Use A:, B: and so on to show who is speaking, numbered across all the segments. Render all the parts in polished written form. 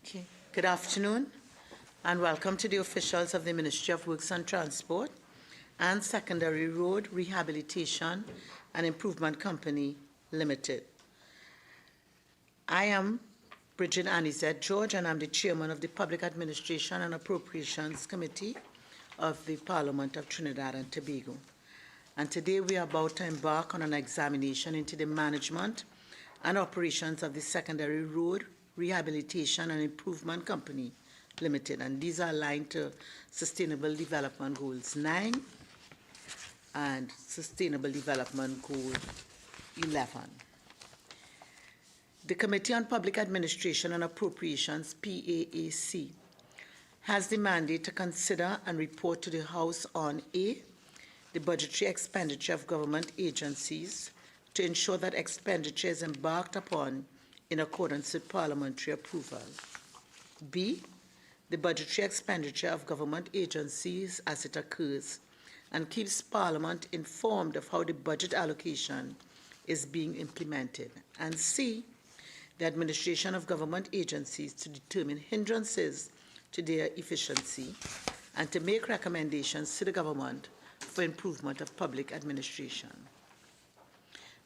A: Okay. Good afternoon and welcome to the officials of the Ministry of Works and Transport and Secondary Road Rehabilitation and Improvement Company Limited. I am Bridget Anizet George and I'm the chairman of the Public Administration and Appropriations Committee of the Parliament of Trinidad and Tobago. And today we are about to embark on an examination into the management and operations of the Secondary Road Rehabilitation and Improvement Company Limited, and these are aligned to Sustainable Development Goals 9 and Sustainable Development Goal 11. The Committee on Public Administration and Appropriations, PAAC, has the mandate to consider and report to the House on A, the budgetary expenditure of government agencies to ensure that expenditure is embarked upon in accordance with parliamentary approval. B, the budgetary expenditure of government agencies as it occurs and keeps Parliament informed of how the budget allocation is being implemented. And C, the administration of government agencies to determine hindrances to their efficiency and to make recommendations to the government for improvement of public administration.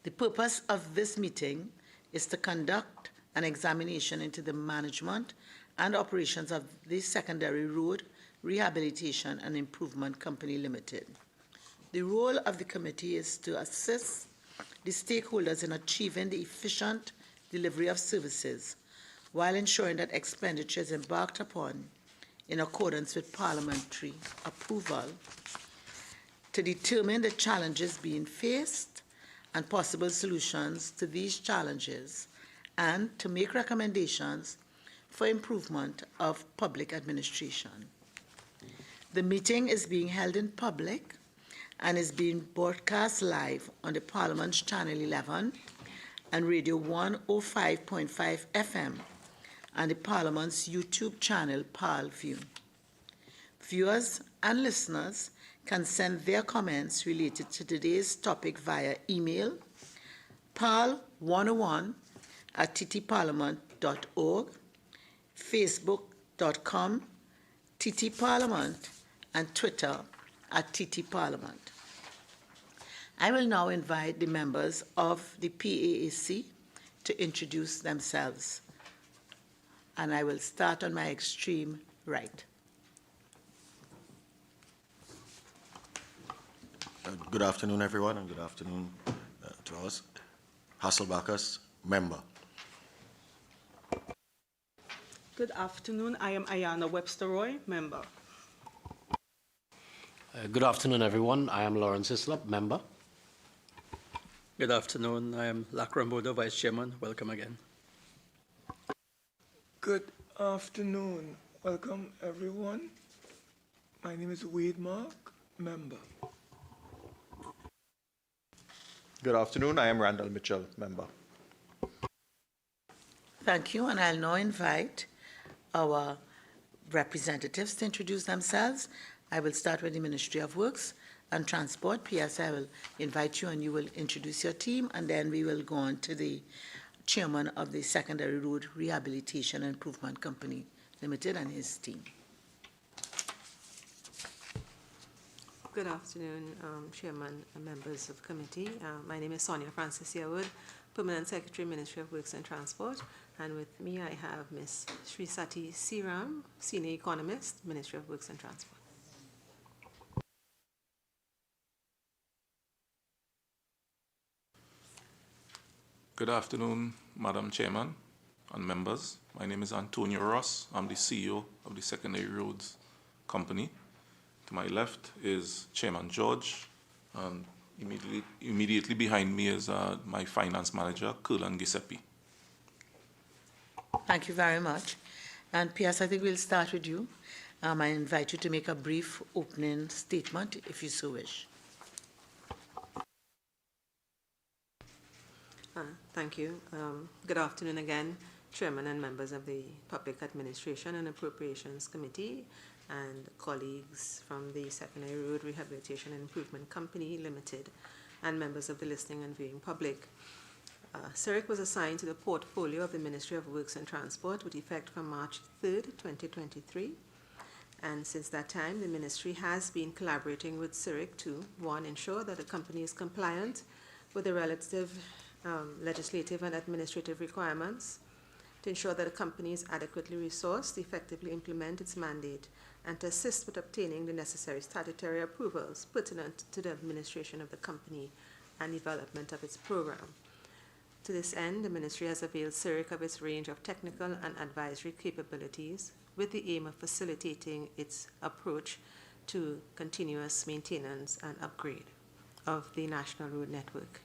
A: The purpose of this meeting is to conduct an examination into the management and operations of the Secondary Road Rehabilitation and Improvement Company Limited. The role of the committee is to assist the stakeholders in achieving the efficient delivery of services while ensuring that expenditure is embarked upon in accordance with parliamentary approval, to determine the challenges being faced and possible solutions to these challenges, and to make recommendations for improvement of public administration. The meeting is being held in public and is being broadcast live on the Parliament's Channel 11 and Radio 105.5 FM and the Parliament's YouTube channel, ParlView. Viewers and listeners can send their comments related to today's topic via email, parl101@ttparliament.org, facebook.com, ttparliament, and Twitter @ttparliament. I will now invite the members of the PAAC to introduce themselves, and I will start on my extreme right.
B: Good afternoon, everyone, and good afternoon to us. Hasselbachers, member.
C: Good afternoon. I am Ayana Webster-Roy, member.
D: Good afternoon, everyone. I am Lawrence Islop, member.
E: Good afternoon. I am Lakrambodo, Vice Chairman. Welcome again.
F: Good afternoon. Welcome, everyone. My name is Wade Mark, member.
G: Good afternoon. I am Randall Mitchell, member.
A: Thank you, and I'll now invite our representatives to introduce themselves. I will start with the Ministry of Works and Transport. P.S. I will invite you and you will introduce your team, and then we will go on to the chairman of the Secondary Road Rehabilitation and Improvement Company Limited and his team.
H: Good afternoon, Chairman and members of the committee. My name is Sonia Francis Yearwood, Permanent Secretary, Ministry of Works and Transport. And with me, I have Ms. Srisati Siram, Senior Economist, Ministry of Works and Transport.
I: Good afternoon, Madam Chairman and members. My name is Antonio Ross. I'm the CEO of the Secondary Roads Company. To my left is Chairman George, and immediately behind me is my finance manager, Kurlan Giuseppe.
A: Thank you very much. And P.S., I think we'll start with you. I invite you to make a brief opening statement, if you so wish.
H: Thank you. Good afternoon again, Chairman and members of the Public Administration and Appropriations Committee and colleagues from the Secondary Road Rehabilitation and Improvement Company Limited and members of the listening and viewing public. SRRICL was assigned to the portfolio of the Ministry of Works and Transport with effect from March 3rd, 2023. And since that time, the ministry has been collaborating with SRRICL to, one, ensure that the company is compliant with the relative legislative and administrative requirements, to ensure that the company is adequately resourced to effectively implement its mandate, and to assist with obtaining the necessary statutory approvals pertinent to the administration of the company and development of its program. To this end, the ministry has availed SRRICL of its range of technical and advisory capabilities with the aim of facilitating its approach to continuous maintenance and upgrade of the national road network.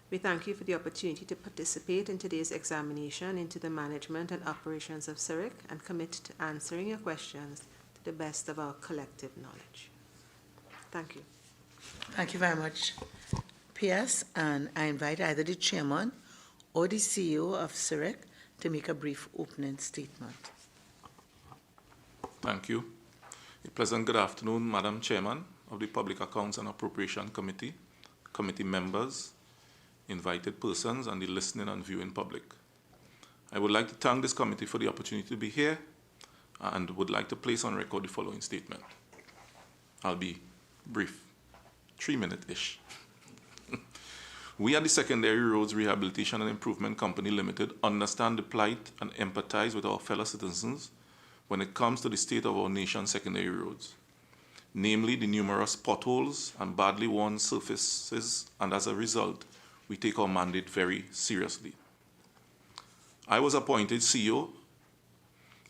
H: We thank you for the opportunity to participate in today's examination into the management and operations of SRRICL and commit to answering your questions to the best of our collective knowledge. Thank you.
A: Thank you very much, PS, and I invite either the chairman or the CEO of SRRICL to make a brief opening statement.
I: Thank you. A pleasant good afternoon, Madam Chairman of the Public Accounts and Appropriation Committee, committee members, invited persons, and the listening and viewing public. I would like to thank this committee for the opportunity to be here and would like to place on record the following statement. I'll be brief, 3-minute-ish. We at the Secondary Roads Rehabilitation and Improvement Company Limited understand the plight and empathize with our fellow citizens when it comes to the state of our nation's secondary roads, namely the numerous potholes and badly worn surfaces, and as a result, we take our mandate very seriously. I was appointed CEO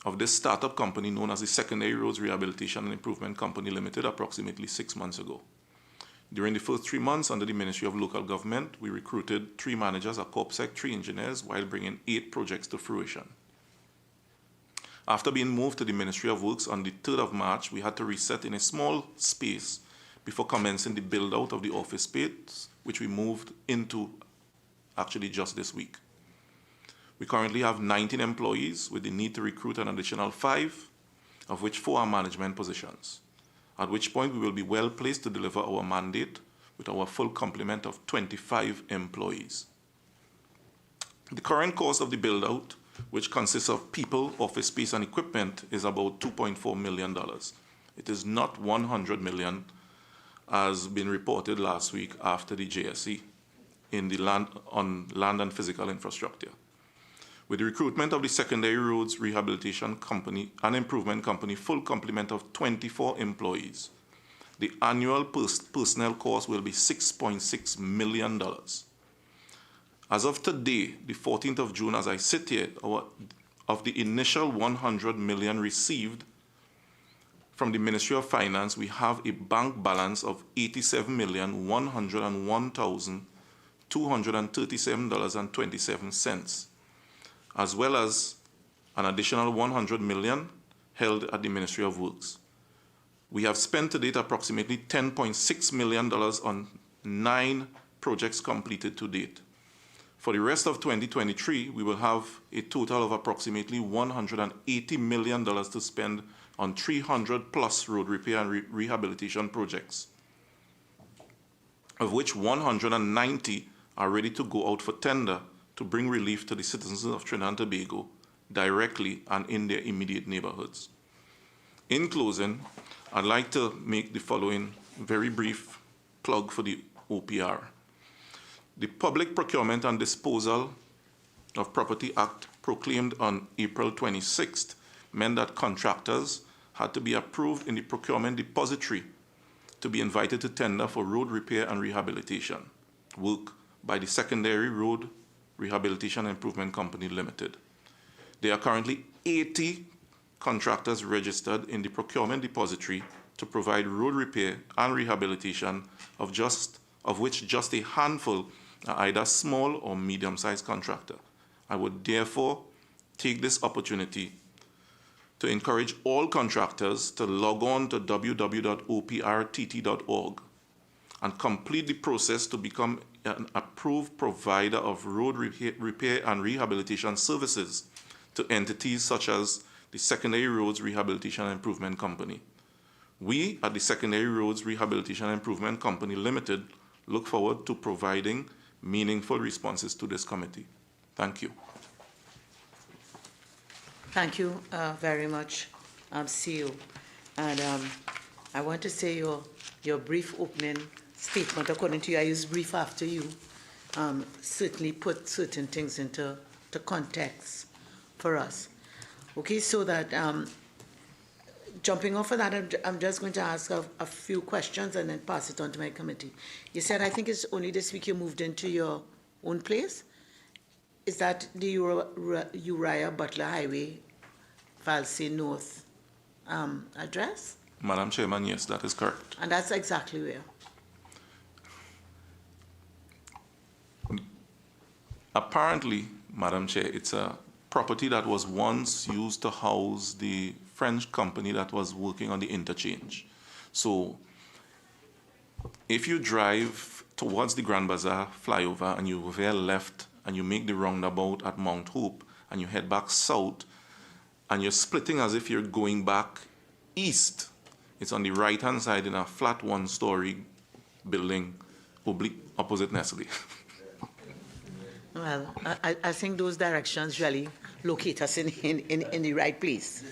I: of this startup company known as the Secondary Roads Rehabilitation and Improvement Company Limited approximately 6 months ago. During the first 3 months under the Ministry of Local Government, we recruited 3 managers, a CorpSec, 3 engineers, while bringing 8 projects to fruition. After being moved to the Ministry of Works on the 3rd of March, we had to reset in a small space before commencing the build-out of the office space, which we moved into actually just this week. We currently have 19 employees with the need to recruit an additional 5, of which 4 are management positions, at which point we will be well placed to deliver our mandate with our full complement of 25 employees. The current cost of the build-out, which consists of people, office space, and equipment, is about $2.4 million. It is not $100 million, as been reported last week after the JSE in the land and physical infrastructure. With the recruitment of the Secondary Roads Rehabilitation Company and Improvement Company full complement of 24 employees, the annual personnel cost will be $6.6 million. As of today, the 14th of June, as I sit here, of the initial $100 million received from the Ministry of Finance, we have a bank balance of $87,101,237.27, as well as an additional $100 million held at the Ministry of Works. We have spent to date approximately $10.6 million on 9 projects completed to date. For the rest of 2023, we will have a total of approximately $180 million to spend on 300 plus road repair and rehabilitation projects, of which 190 are ready to go out for tender to bring relief to the citizens of Trinidad and Tobago directly and in their immediate neighborhoods. In closing, I'd like to make the following very brief plug for the OPR. The Public Procurement and Disposal of Property Act, proclaimed on April 26th, meant that contractors had to be approved in the procurement depository to be invited to tender for road repair and rehabilitation work by the Secondary Road Rehabilitation and Improvement Company Limited. There are currently 80 contractors registered in the procurement depository to provide road repair and rehabilitation, of which just a handful are either small or medium-sized contractor. I would therefore take this opportunity to encourage all contractors to log on to www.oprtt.org and complete the process to become an approved provider of road repair and rehabilitation services to entities such as the Secondary Roads Rehabilitation and Improvement Company. We at the Secondary Roads Rehabilitation and Improvement Company Limited look forward to providing meaningful responses to this committee. Thank you.
A: Thank you very much, CEO. And I want to say your brief opening statement, according to you, I use brief after you, certainly put certain things into context for us. Okay, so that jumping off of that, I'm just going to ask a few questions and then pass it on to my committee. You said, I think it's only this week you moved into your own place. Is that the Uriah Butler Highway, Valsey North address?
I: Madam Chairman, yes, that is correct.
A: And that's exactly where?
I: Apparently, Madam Chair, it's a property that was once used to house the French company that was working on the interchange. So if you drive towards the Grand Bazaar flyover and you veer left and you make the roundabout at Mount Hope and you head back south and you're splitting as if you're going back east, it's on the right-hand side in a flat one-story building opposite Nestle.
A: Well, I think those directions really locate us in the right place.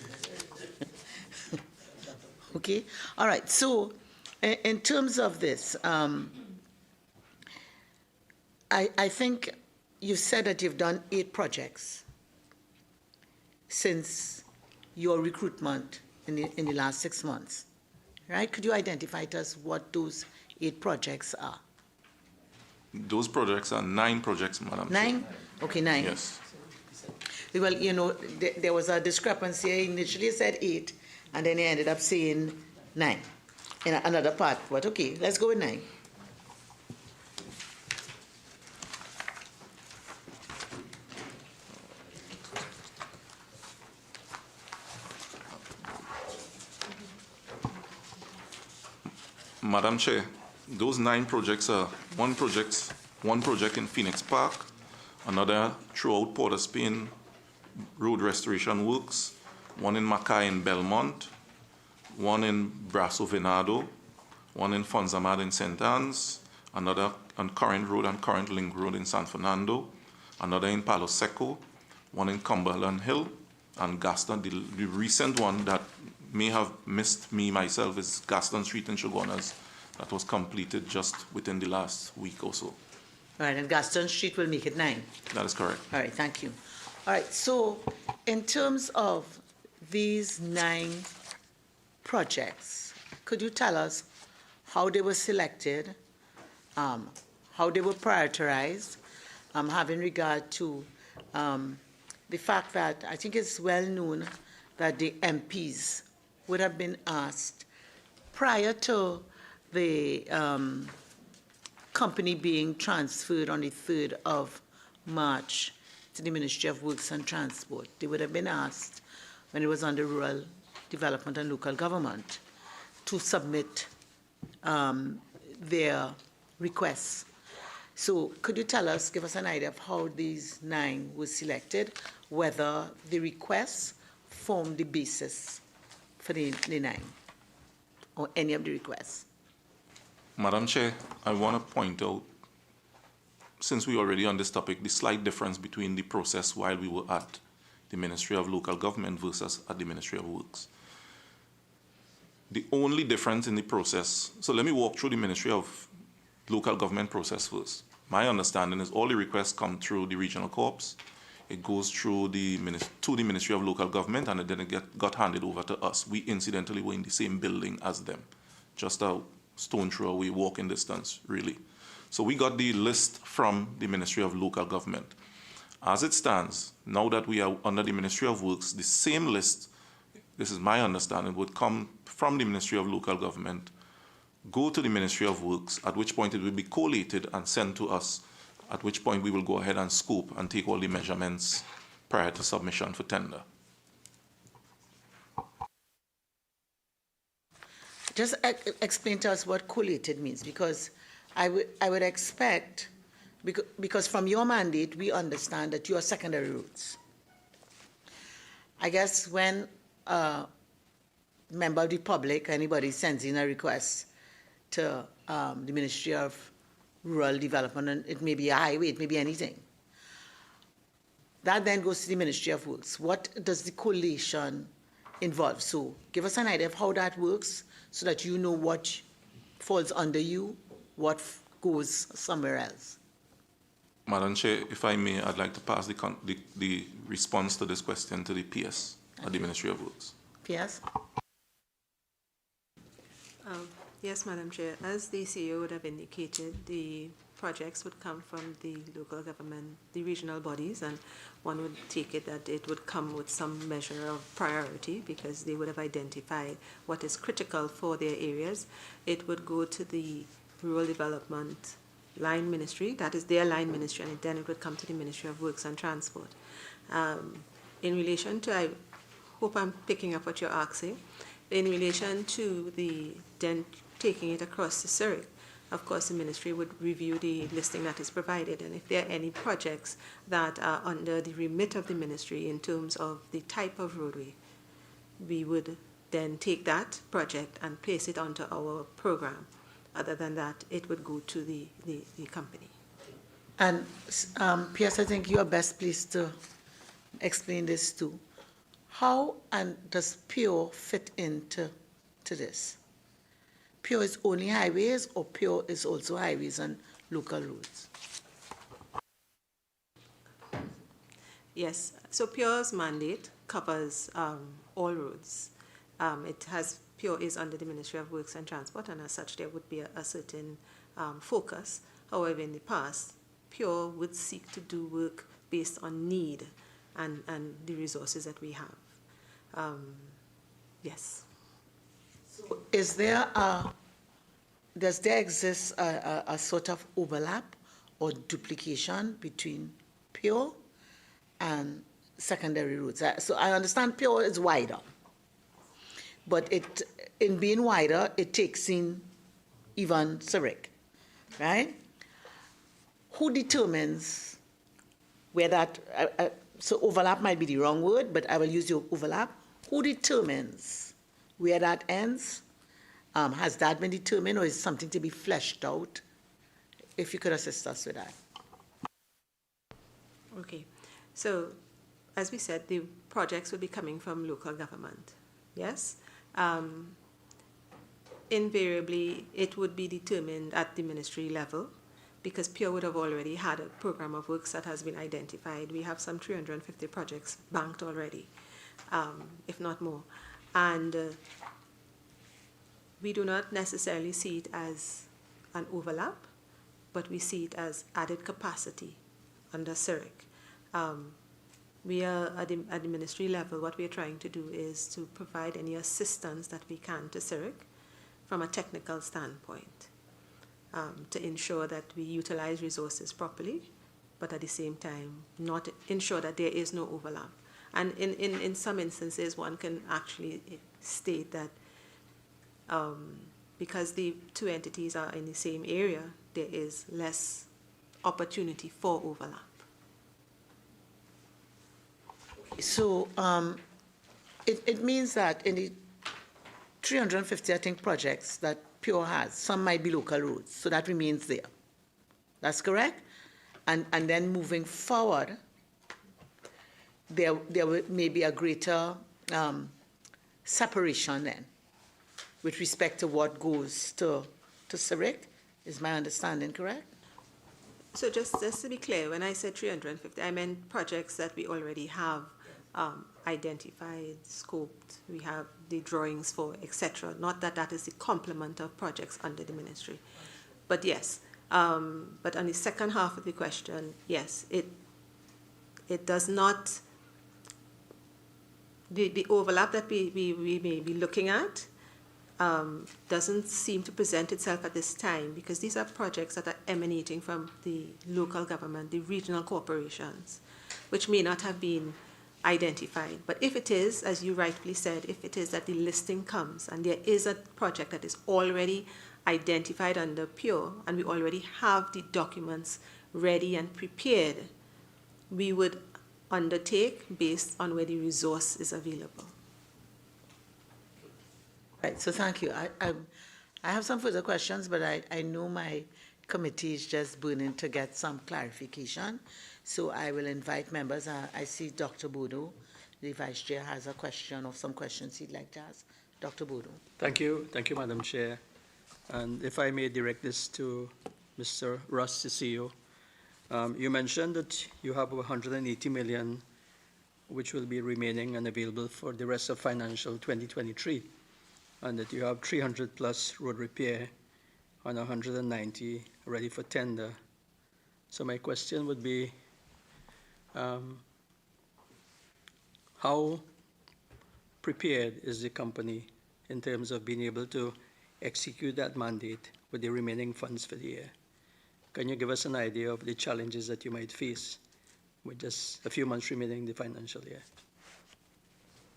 A: Okay, all right, so in terms of this, I think you said that you've done 8 projects since your recruitment in the last 6 months, right? Could you identify to us what those 8 projects are?
I: Those projects are 9 projects, Madam Chair.
A: 9? Okay, 9.
I: Yes.
A: Well, you know, there was a discrepancy. Initially, you said 8, and then you ended up saying 9 in another part. But okay, let's go with 9.
I: Madam Chair, those 9 projects are one project in Phoenix Park, another throughout Port of Spain road restoration works, one in Mackay in Belmont, one in Brasso Venado, one in Fonzamad in St. Anne's, another on Current Road and Current Link Road in San Fernando, another in Palo Seco, one in Cumberland Hill, and Gaston. The recent one that may have missed me myself is Gaston Street in Shogunas. That was completed just within the last week or so.
A: All right, and Gaston Street will make it 9.
I: That is correct.
A: All right, thank you. All right, so in terms of these 9 projects, could you tell us how they were selected, how they were prioritized, having regard to the fact that I think it's well known that the MPs would have been asked prior to the company being transferred on the 3rd of March to the Ministry of Works and Transport. They would have been asked, when it was under Rural Development and Local Government, to submit their requests. So could you tell us, give us an idea of how these 9 were selected, whether the requests formed the basis for the 9, or any of the requests?
I: Madam Chair, I want to point out, since we're already on this topic, the slight difference between the process while we were at the Ministry of Local Government versus at the Ministry of Works. The only difference in the process, so let me walk through the Ministry of Local Government process first. My understanding is all the requests come through the regional corps. It goes through to the Ministry of Local Government, and then it got handed over to us. We incidentally were in the same building as them, just a stone throw away, walking distance, really. So we got the list from the Ministry of Local Government. As it stands, now that we are under the Ministry of Works, the same list, this is my understanding, would come from the Ministry of Local Government, go to the Ministry of Works, at which point it will be collated and sent to us, at which point we will go ahead and scope and take all the measurements prior to submission for tender.
A: Just explain to us what collated means, because I would expect, because from your mandate, we understand that you are secondary roads. I guess when a member of the public, anybody sends in a request to the Ministry of rural development, and it may be a highway, it may be anything. That then goes to the Ministry of Works. What does the collation involve? So give us an idea of how that works so that you know what falls under you, what goes somewhere else.
I: Madam Chair, if I may, I'd like to pass the response to this question to the PS at the Ministry of Works.
A: Yes?
H: Yes, Madam Chair. As the CEO would have indicated, the projects would come from the local government, the regional bodies, and one would take it that it would come with some measure of priority because they would have identified what is critical for their areas. It would go to the Rural Development Line Ministry, that is their line ministry, and then it would come to the Ministry of Works and Transport. In relation to, I hope I'm picking up what you're asking, in relation to the then taking it across to SRRICL, of course, the ministry would review the listing that is provided, and if there are any projects that are under the remit of the ministry in terms of the type of roadway, we would then take that project and place it onto our program. Other than that, it would go to the company.
A: And Pierce, I think you are best pleased to explain this too. How and does PURE fit into this? PURE is only highways, or PURE is also highways and local roads?
H: Yes, so PURE's mandate covers all roads. PURE is under the Ministry of Works and Transport, and as such there would be a certain focus. However, in the past, PURE would seek to do work based on need and the resources that we have. Yes.
A: So does there exist a sort of overlap or duplication between PURE and secondary roads? So I understand PURE is wider, but in being wider, it takes in even SRRICL, right? Who determines where that, so overlap might be the wrong word, but I will use your overlap. Who determines where that ends? Has that been determined, or is something to be fleshed out? If you could assist us with that.
H: Okay, so as we said, the projects will be coming from local government, yes? Invariably, it would be determined at the ministry level because PURE would have already had a program of works that has been identified. We have some 350 projects banked already, if not more. And we do not necessarily see it as an overlap, but we see it as added capacity under SRRICL. We are at the ministry level, what we are trying to do is to provide any assistance that we can to SRRICL from a technical standpoint to ensure that we utilize resources properly, but at the same time not ensure that there is no overlap. And in some instances, one can actually state that because the two entities are in the same area, there is less opportunity for overlap.
A: So it means that in the 350, I think, projects that PURE has, some might be local roads, so that remains there. That's correct? And then moving forward, there may be a greater separation then with respect to what goes to SRRICL. Is my understanding correct?
H: So just to be clear, when I said 350, I meant projects that we already have identified, scoped, we have the drawings for, etc. Not that that is the complement of projects under the ministry. But yes, but on the second half of the question, yes, it does not, the overlap that we may be looking at doesn't seem to present itself at this time because these are projects that are emanating from the local government, the regional corporations, which may not have been identified. But if it is, as you rightly said, if it is that the listing comes and there is a project that is already identified under PURE and we already have the documents ready and prepared, we would undertake based on where the resource is available. Right,
A: so thank you. I have some further questions, but I know my committee is just burning to get some clarification. So I will invite members. I see Dr. Bodo, the Vice Chair, has a question or some questions he'd like to ask. Dr. Bodo.
E: Thank you, Madam Chair. And if I may direct this to Mr. Russ, the CEO. You mentioned that you have 180 million which will be remaining and available for the rest of financial 2023, and that you have 300 plus road repair and 190 ready for tender. So my question would be, how prepared is the company in terms of being able to execute that mandate with the remaining funds for the year? Can you give us an idea of the challenges that you might face with just a few months remaining in the financial year?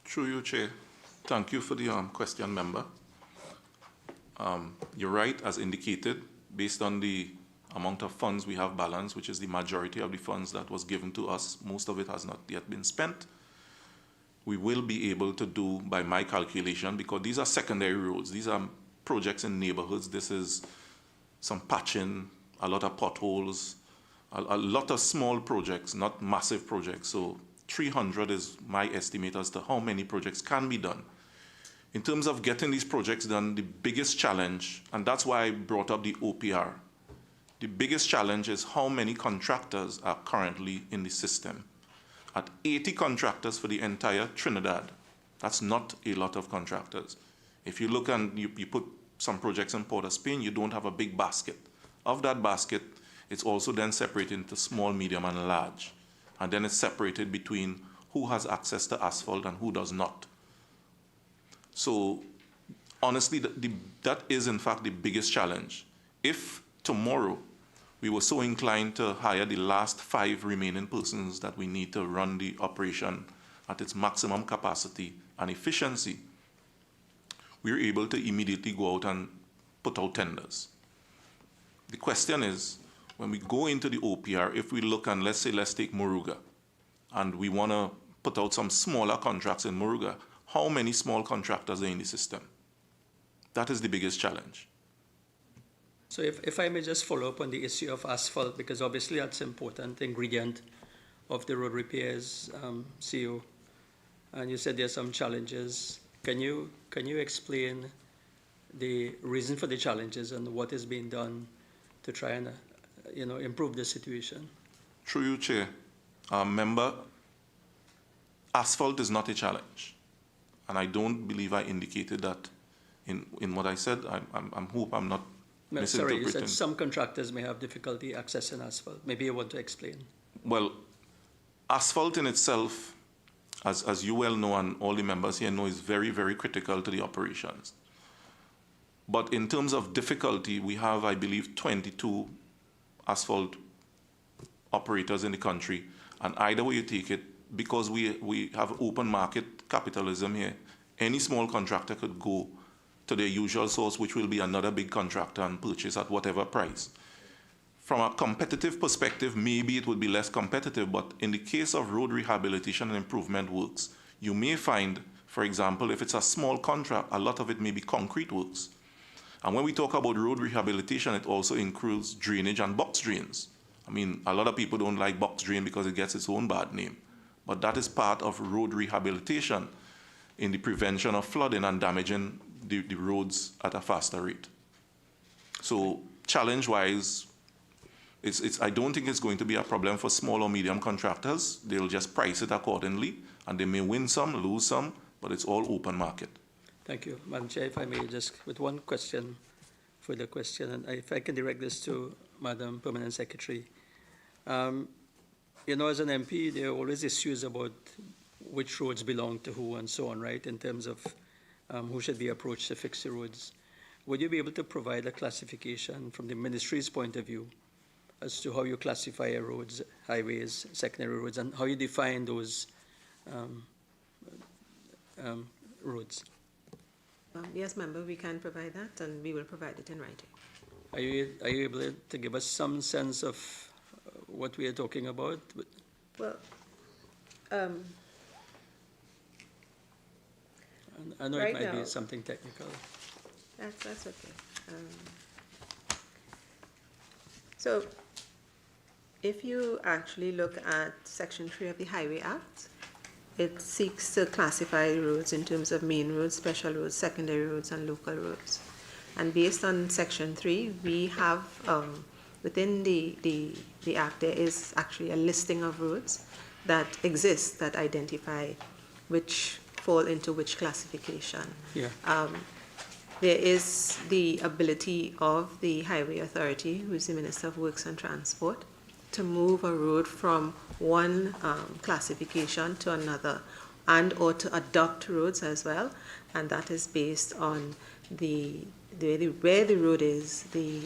I: Through you, Chair. Thank you for the question, member. You're right, as indicated, based on the amount of funds we have balanced, which is the majority of the funds that was given to us, most of it has not yet been spent. We will be able to do, by my calculation, because these are secondary roads, these are projects in neighborhoods, this is some patching, a lot of potholes, a lot of small projects, not massive projects. So 300 is my estimate as to how many projects can be done. In terms of getting these projects done, the biggest challenge, and that's why I brought up the OPR, the biggest challenge is how many contractors are currently in the system. At 80 contractors for the entire Trinidad, that's not a lot of contractors. If you look and you put some projects in Port of Spain, you don't have a big basket. Of that basket, it's also then separated into small, medium, and large. And then it's separated between who has access to asphalt and who does not. So honestly, that is in fact the biggest challenge. If tomorrow we were so inclined to hire the last 5 remaining persons that we need to run the operation at its maximum capacity and efficiency, we're able to immediately go out and put out tenders. The question is, when we go into the OPR, if we look and let's take Moruga, and we want to put out some smaller contracts in Moruga, how many small contractors are in the system? That is the biggest challenge.
E: So if I may just follow up on the issue of asphalt, because obviously that's an important ingredient of the road repairs, CEO, and you said there's some challenges. Can you explain the reason for the challenges and what is being done to try and improve the situation?
I: Through you, Chair. Member, asphalt is not a challenge. And I don't believe I indicated that in what I said. I hope I'm not misinterpreting.
E: Sorry, you said some contractors may have difficulty accessing asphalt. Maybe you want to explain.
I: Well, asphalt in itself, as you well know and all the members here know, is very, very critical to the operations. But in terms of difficulty, we have, I believe, 22 asphalt operators in the country. And either way you take it, because we have open market capitalism here, any small contractor could go to their usual source, which will be another big contractor, and purchase at whatever price. From a competitive perspective, maybe it would be less competitive, but in the case of road rehabilitation and improvement works, you may find, for example, if it's a small contract, a lot of it may be concrete works. And when we talk about road rehabilitation, it also includes drainage and box drains. I mean, a lot of people don't like box drain because it gets its own bad name. But that is part of road rehabilitation in the prevention of flooding and damaging the roads at a faster rate. So challenge-wise, I don't think it's going to be a problem for small or medium contractors. They'll just price it accordingly, and they may win some, lose some, but it's all open market.
E: Thank you. Madam Chair, if I may just, with one question, further question, and if I can direct this to Madam Permanent Secretary. As an MP, there are always issues about which roads belong to who and so on, right, in terms of who should be approached to fix the roads. Would you be able to provide a classification from the ministry's point of view as to how you classify roads, highways, secondary roads, and how you define those roads?
H: Yes, member, we can provide that, and we will provide it in writing.
E: Are you able to give us some sense of what we are talking about?
H: Well,
E: I know
H: right
E: it might
H: now,
E: be something technical.
H: that's okay. So if you actually look at Section 3 of the Highway Act, it seeks to classify roads in terms of main roads, special roads, secondary roads, and local roads. And based on Section 3, we have, within the Act, there is actually a listing of roads that exist that identify which fall into which classification.
E: Yeah.
H: There is the ability of the Highway Authority, who is the Minister of Works and Transport, to move a road from one classification to another, and or to adopt roads as well, and that is based on where the road is, the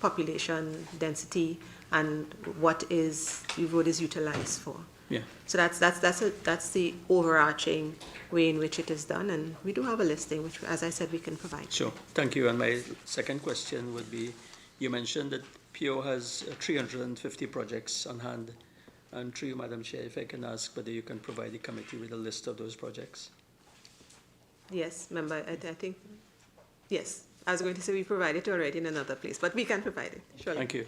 H: population density, and what the road is utilized for.
E: Yeah.
H: So that's the overarching way in which it is done, and we do have a listing, which, as I said, we can provide.
E: Sure, thank you. And my second question would be, you mentioned that PO has 350 projects on hand. And through you, Madam Chair, if I can ask whether you can provide the committee with a list of those projects.
H: Yes, member, I think, yes. I was going to say we provide it already in another place, but we can provide it, surely.
E: Thank you.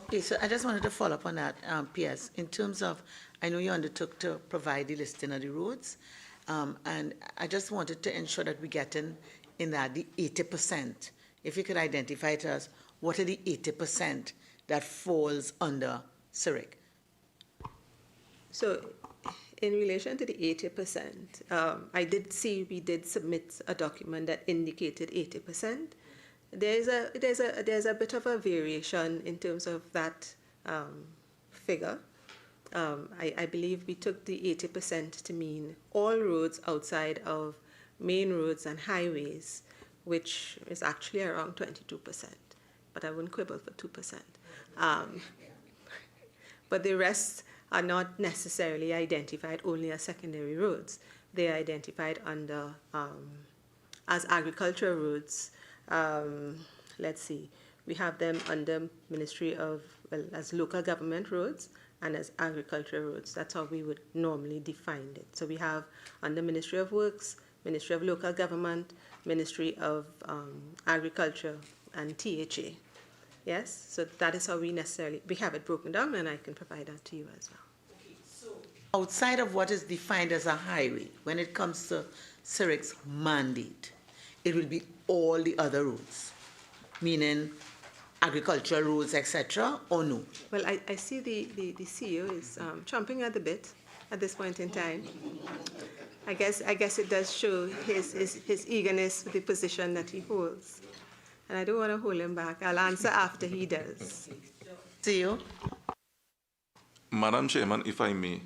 A: Okay, so I just wanted to follow up on that, PS. In terms of, I know you undertook to provide the listing of the roads, and I just wanted to ensure that we get in that the 80%. If you could identify to us, what are the 80% that falls under SRRICL?
H: So, in relation to the 80%, I did see we did submit a document that indicated 80%. There's a bit of a variation in terms of that figure. I believe we took the 80% to mean all roads outside of main roads and highways, which is actually around 22%. But I wouldn't quibble for 2%. But the rest are not necessarily identified only as secondary roads. They are identified under as agricultural roads. Let's see, we have them under Ministry of, well, as local government roads and as agricultural roads. That's how we would normally define it. So we have under Ministry of Works, Ministry of Local Government, Ministry of Agriculture, and THA. Yes, so that is how we have it broken down, and I can provide that to you as well.
A: Okay, so outside of what is defined as a highway, when it comes to SRRICL's mandate, it will be all the other roads, meaning agricultural roads, etc., or no?
H: Well, I see the CEO is chomping at the bit at this point in time. I guess it does show his eagerness with the position that he holds. And I don't want to hold him back. I'll answer after he does.
A: CEO?
I: Madam Chairman, if I may,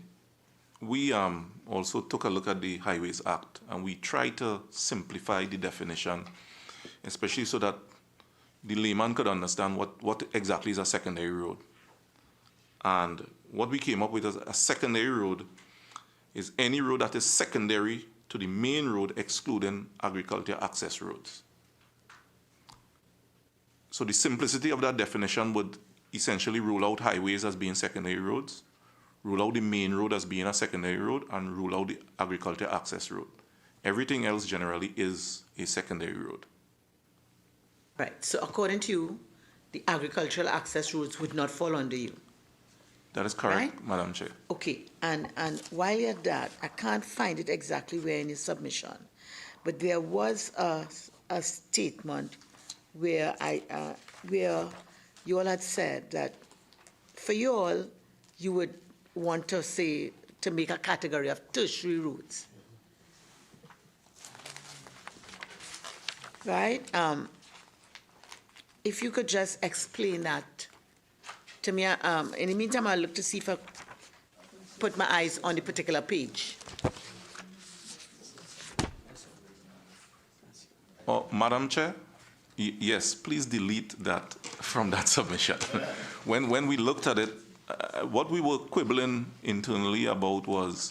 I: we also took a look at the Highways Act, and we tried to simplify the definition, especially so that the layman could understand what exactly is a secondary road. And what we came up with as a secondary road is any road that is secondary to the main road, excluding agriculture access roads. So the simplicity of that definition would essentially rule out highways as being secondary roads, rule out the main road as being a secondary road, and rule out the agriculture access road. Everything else generally is a secondary road.
A: Right, so according to you, the agricultural access roads would not fall under you?
I: That is correct,
A: Right?
I: Madam Chair.
A: Okay, and while you're at that, I can't find it exactly where in your submission, but there was a statement where where you all had said that for you all, you would want to say, to make a category of tertiary roads. Right? If you could just explain that to me. In the meantime, I'll look to see if I put my eyes on the particular page.
I: Oh, Madam Chair? Yes, please delete that from that submission. When we looked at it, what we were quibbling internally about was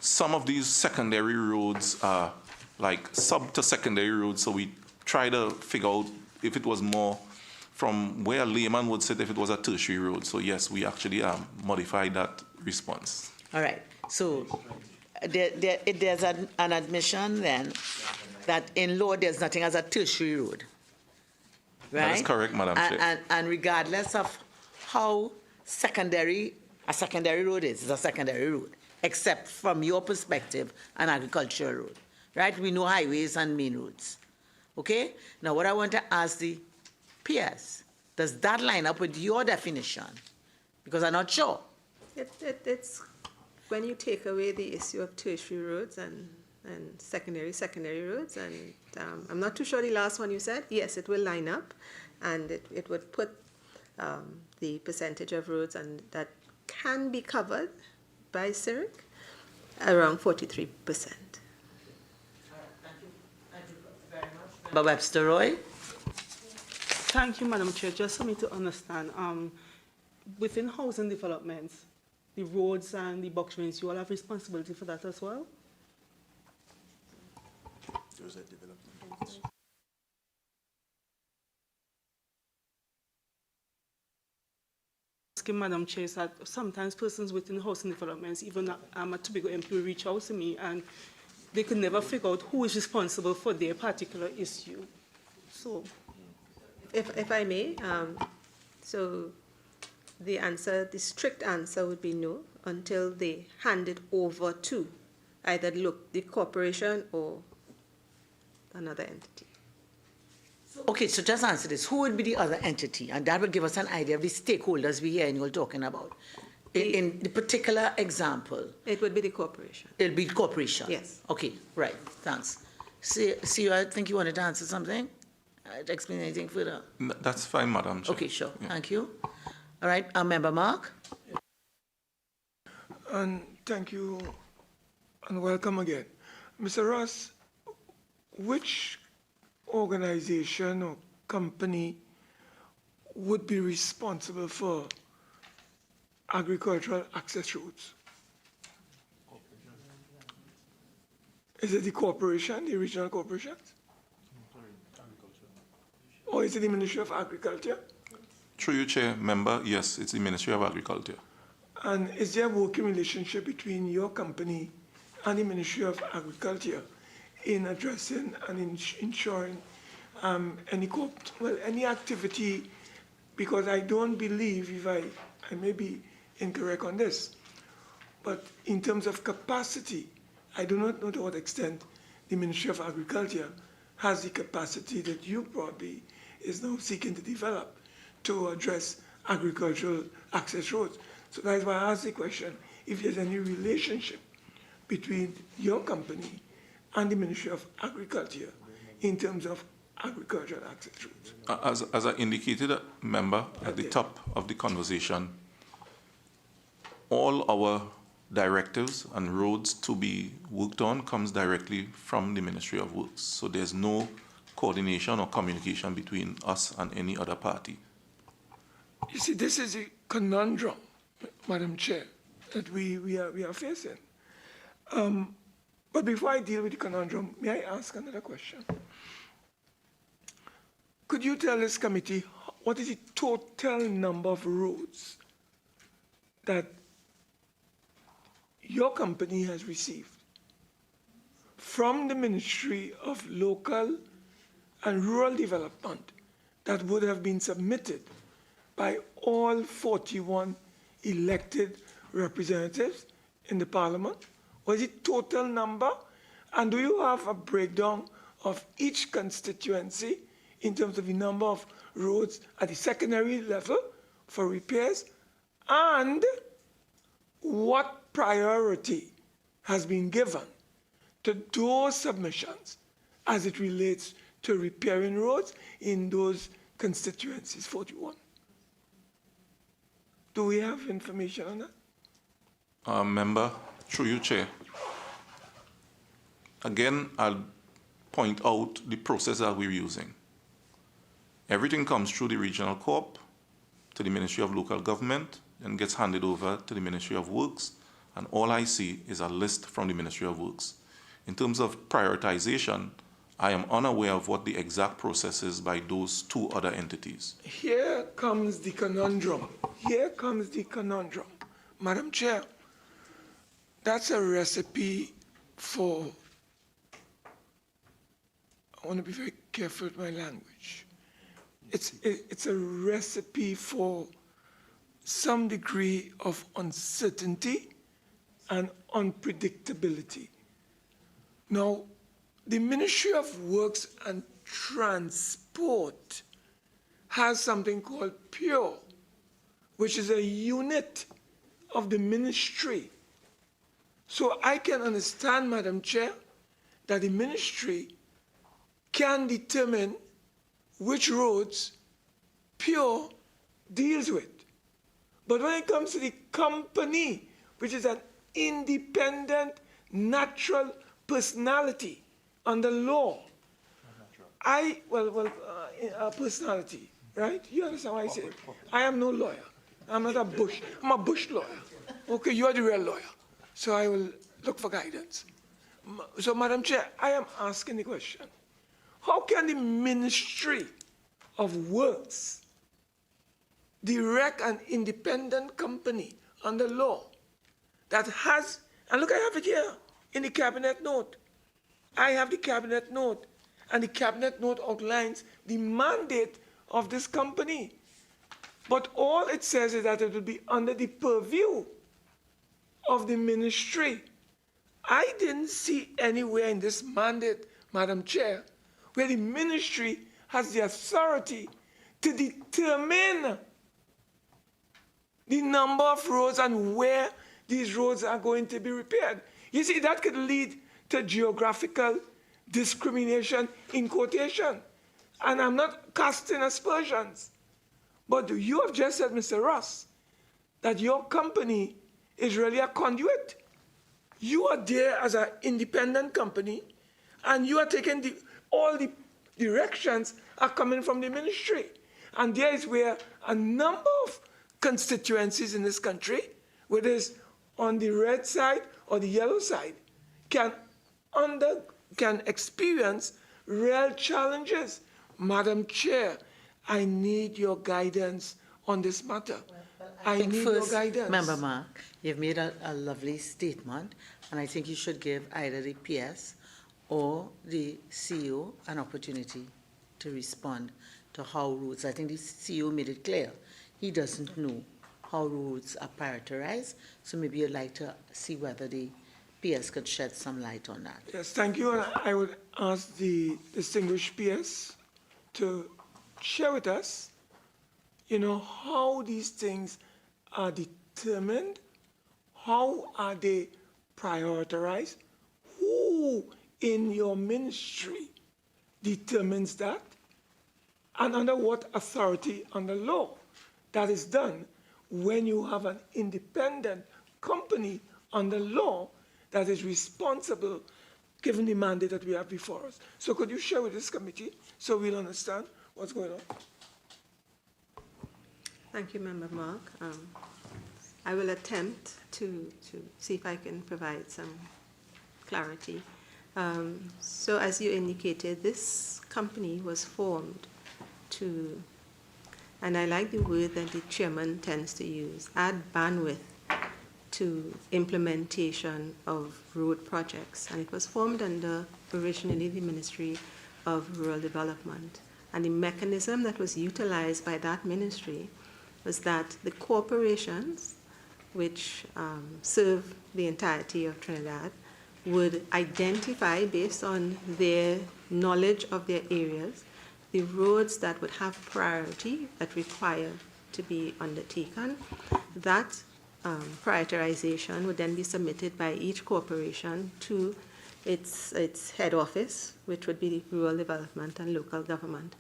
I: some of these secondary roads are like sub to secondary roads, so we try to figure out if it was more from where a layman would sit if it was a tertiary road. So yes, we actually modified that response.
A: All right, so there's an admission then that in law there's nothing as a tertiary road. right?
I: That is correct, Madam Chair.
A: And regardless of how a secondary road is, it's a secondary road, except from your perspective, an agricultural road, right? We know highways and main roads, okay? Now, what I want to ask the PS, does that line up with your definition? Because I'm not sure.
H: It's when you take away the issue of tertiary roads and secondary roads, and I'm not too sure the last one you said. Yes, it will line up, and it would put the percentage of roads and that can be covered by SRRICL around 43%.
A: But Webster Roy?
C: Thank you, Madam Chair. Just for me to understand, within housing developments, the roads and the box drains, you all have responsibility for that as well? Asking Madam Chair is that sometimes persons within housing developments, even a Tobago MP, reach out to me and they could never figure out who is responsible for their particular issue. So,
H: If I may, so the strict answer would be no until they hand it over to either the corporation or another entity.
A: Okay, so just answer this. Who would be the other entity? And that will give us an idea of the stakeholders we hear you're talking about. In the particular example.
H: It would be the corporation.
A: It'll be corporation?
H: Yes.
A: Okay, right, thanks. See, I think you wanted to answer something? Explain anything further?
I: That's fine, Madam Chair.
A: Okay, sure,
I: Yeah.
A: thank you. All right, Member Mark?
F: And thank you and welcome again. Mr. Ross, which organization or company would be responsible for agricultural access roads? Is it the corporation, the regional corporations? Or is it the Ministry of Agriculture?
I: Through you, Chair, member, yes, it's the Ministry of Agriculture.
F: And is there a working relationship between your company and the Ministry of Agriculture in addressing and ensuring any activity? Because I don't believe, if I may be incorrect on this, but in terms of capacity, I do not know to what extent the Ministry of Agriculture has the capacity that you probably is now seeking to develop to address agricultural access roads. So that's why I asked the question, if there's any relationship between your company and the Ministry of Agriculture in terms of agricultural access roads.
I: As I indicated, member, at the top of the conversation, all our directives and roads to be worked on comes directly from the Ministry of Works. So there's no coordination or communication between us and any other party.
F: You see, this is a conundrum, Madam Chair, that we are facing. But before I deal with the conundrum, may I ask another question? Could you tell this committee what is the total number of roads that your company has received from the Ministry of Local and Rural Development that would have been submitted by all 41 elected representatives in the Parliament? Was it total number? And do you have a breakdown of each constituency in terms of the number of roads at the secondary level for repairs? And what priority has been given to those submissions as it relates to repairing roads in those constituencies, 41? Do we have information on that?
I: Member, through you, Chair. Again, I'll point out the process that we're using. Everything comes through the regional corp to the Ministry of Local Government and gets handed over to the Ministry of Works, and all I see is a list from the Ministry of Works. In terms of prioritization, I am unaware of what the exact process is by those two other entities.
F: Here comes the conundrum. Here comes the conundrum. Madam Chair, that's a recipe for, I want to be very careful with my language. it's a recipe for some degree of uncertainty and unpredictability. Now, the Ministry of Works and Transport has something called PURE, which is a unit of the ministry. So I can understand, Madam Chair, that the ministry can determine which roads PURE deals with. But when it comes to the company, which is an independent, natural personality under law, personality, right? You understand what I say? I am no lawyer. I'm not a bush. I'm a bush lawyer. Okay, you are the real lawyer. So I will look for guidance. So, Madam Chair, I am asking the question. How can the Ministry of Works direct an independent company under law that has, and look, I have it here in the cabinet note. I have the cabinet note, and the cabinet note outlines the mandate of this company. But all it says is that it will be under the purview of the ministry. I didn't see anywhere in this mandate, Madam Chair, where the ministry has the authority to determine the number of roads and where these roads are going to be repaired. You see, that could lead to geographical discrimination in quotation. And I'm not casting aspersions. But you have just said, Mr. Ross, that your company is really a conduit. You are there as an independent company, and you are taking all the directions are coming from the ministry. And there is where a number of constituencies in this country, whether it's on the red side or the yellow side, can experience real challenges. Madam Chair, I need your guidance on this matter. I need your guidance.
A: Member Mark, you've made a lovely statement, and I think you should give either the PS or the CEO an opportunity to respond to how roads. I think the CEO made it clear he doesn't know how roads are prioritized, so maybe you'd like to see whether the PS could shed some light on that.
F: Yes, thank you. And I would ask the distinguished PS to share with us, how these things are determined, how are they prioritized, who in your ministry determines that, and under what authority under law that is done when you have an independent company under law that is responsible given the mandate that we have before us. So could you share with this committee so we'll understand what's going on?
H: Thank you, Member Mark. I will attempt to see if I can provide some clarity. So as you indicated, this company was formed to, and I like the word that the chairman tends to use, add bandwidth to implementation of road projects. And it was formed under originally the Ministry of Rural Development. And the mechanism that was utilized by that ministry was that the corporations which serve the entirety of Trinidad would identify, based on their knowledge of their areas, the roads that would have priority that require to be undertaken. That prioritization would then be submitted by each corporation to its head office, which would be Rural Development and Local Government.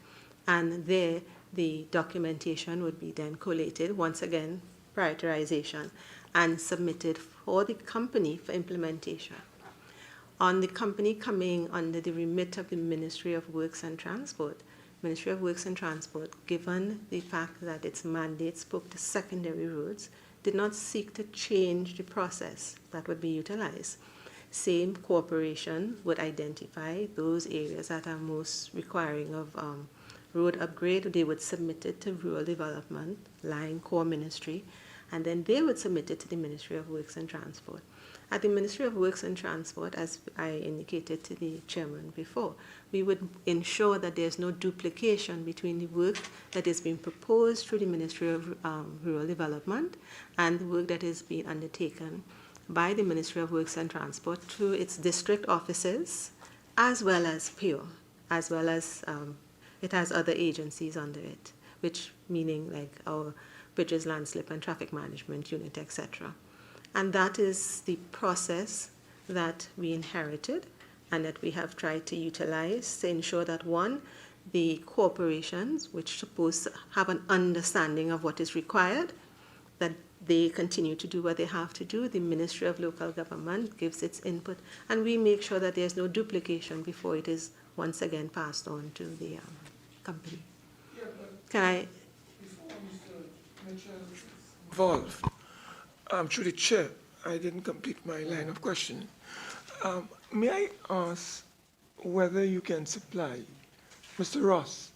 H: And there, the documentation would be then collated, once again, prioritization, and submitted for the company for implementation. On the company coming under the remit of the Ministry of Works and Transport, Ministry of Works and Transport, given the fact that its mandate spoke to secondary roads, did not seek to change the process that would be utilized. Same corporation would identify those areas that are most requiring of road upgrade. They would submit it to Rural Development, Line Core Ministry, and then they would submit it to the Ministry of Works and Transport. At the Ministry of Works and Transport, as I indicated to the chairman before, we would ensure that there's no duplication between the work that is being proposed through the Ministry of Rural Development and the work that is being undertaken by the Ministry of Works and Transport through its district offices, as well as PIO, as well as it has other agencies under it, which meaning like our Bridges, Landslip and Traffic Management Unit, etc. And that is the process that we inherited and that we have tried to utilize to ensure that, one, the corporations, which supposed to have an understanding of what is required, that they continue to do what they have to do. The Ministry of Local Government gives its input, and we make sure that there's no duplication before it is once again passed on to the company.
F: Yeah, but
H: Can I?
F: before Mr. Mitchell is involved, through the chair, I didn't complete my line of questioning. May I ask whether you can supply Mr. Ross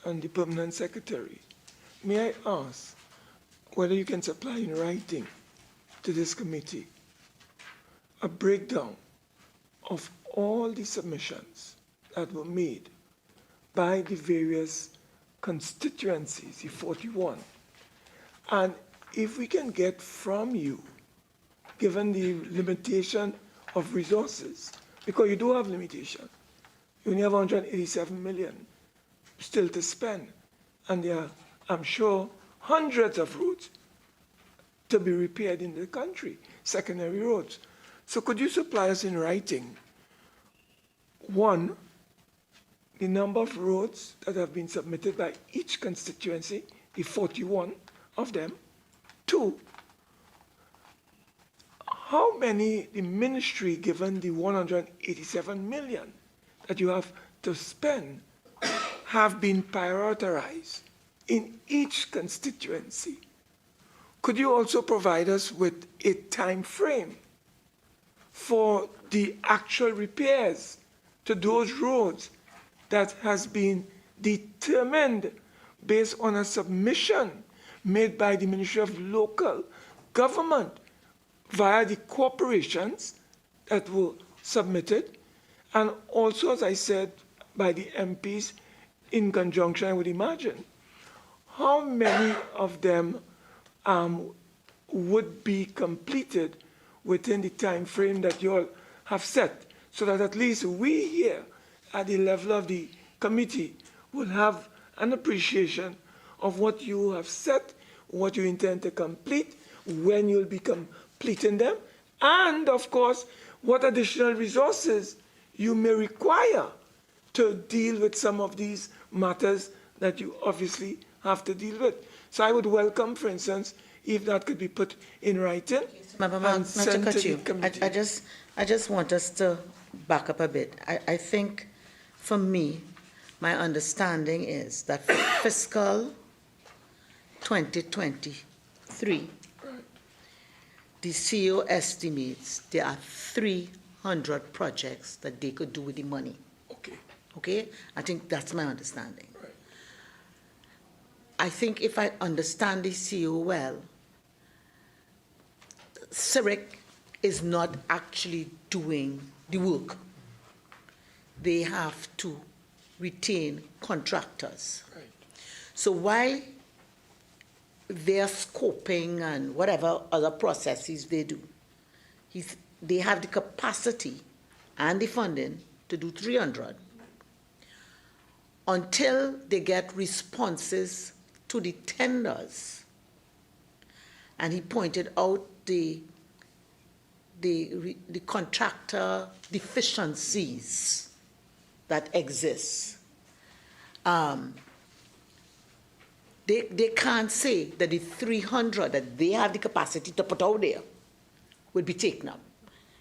F: and the Permanent Secretary? May I ask whether you can supply in writing to this committee a breakdown of all the submissions that were made by the various constituencies, the 41, and if we can get from you, given the limitation of resources, because you do have limitation, you only have 187 million still to spend, and there are, I'm sure, hundreds of roads to be repaired in the country, secondary roads. So could you supply us in writing, one, the number of roads that have been submitted by each constituency, the 41 of them, two, how many the ministry, given the 187 million that you have to spend, have been prioritized in each constituency? Could you also provide us with a time frame for the actual repairs to those roads that has been determined based on a submission made by the Ministry of Local Government via the corporations that were submitted, and also, as I said, by the MPs in conjunction, I would imagine? How many of them would be completed within the time frame that you all have set, so that at least we here at the level of the committee will have an appreciation of what you have set, what you intend to complete, when you'll be completing them, and of course, what additional resources you may require to deal with some of these matters that you obviously have to deal with. So I would welcome, for instance, if that could be put in writing and sent to the committee.
A: I just want us to back up a bit. I think, for me, my understanding is that for fiscal 2023, the CEO estimates there are 300 projects that they could do with the money.
F: Okay.
A: Okay? I think that's my understanding.
F: Right.
A: I think if I understand the CEO well, SRRICL is not actually doing the work. They have to retain contractors.
F: Right.
A: So while they're scoping and whatever other processes they do, they have the capacity and the funding to do 300 until they get responses to the tenders. And he pointed out the contractor deficiencies that exist. They can't say that the 300 that they have the capacity to put out there would be taken up,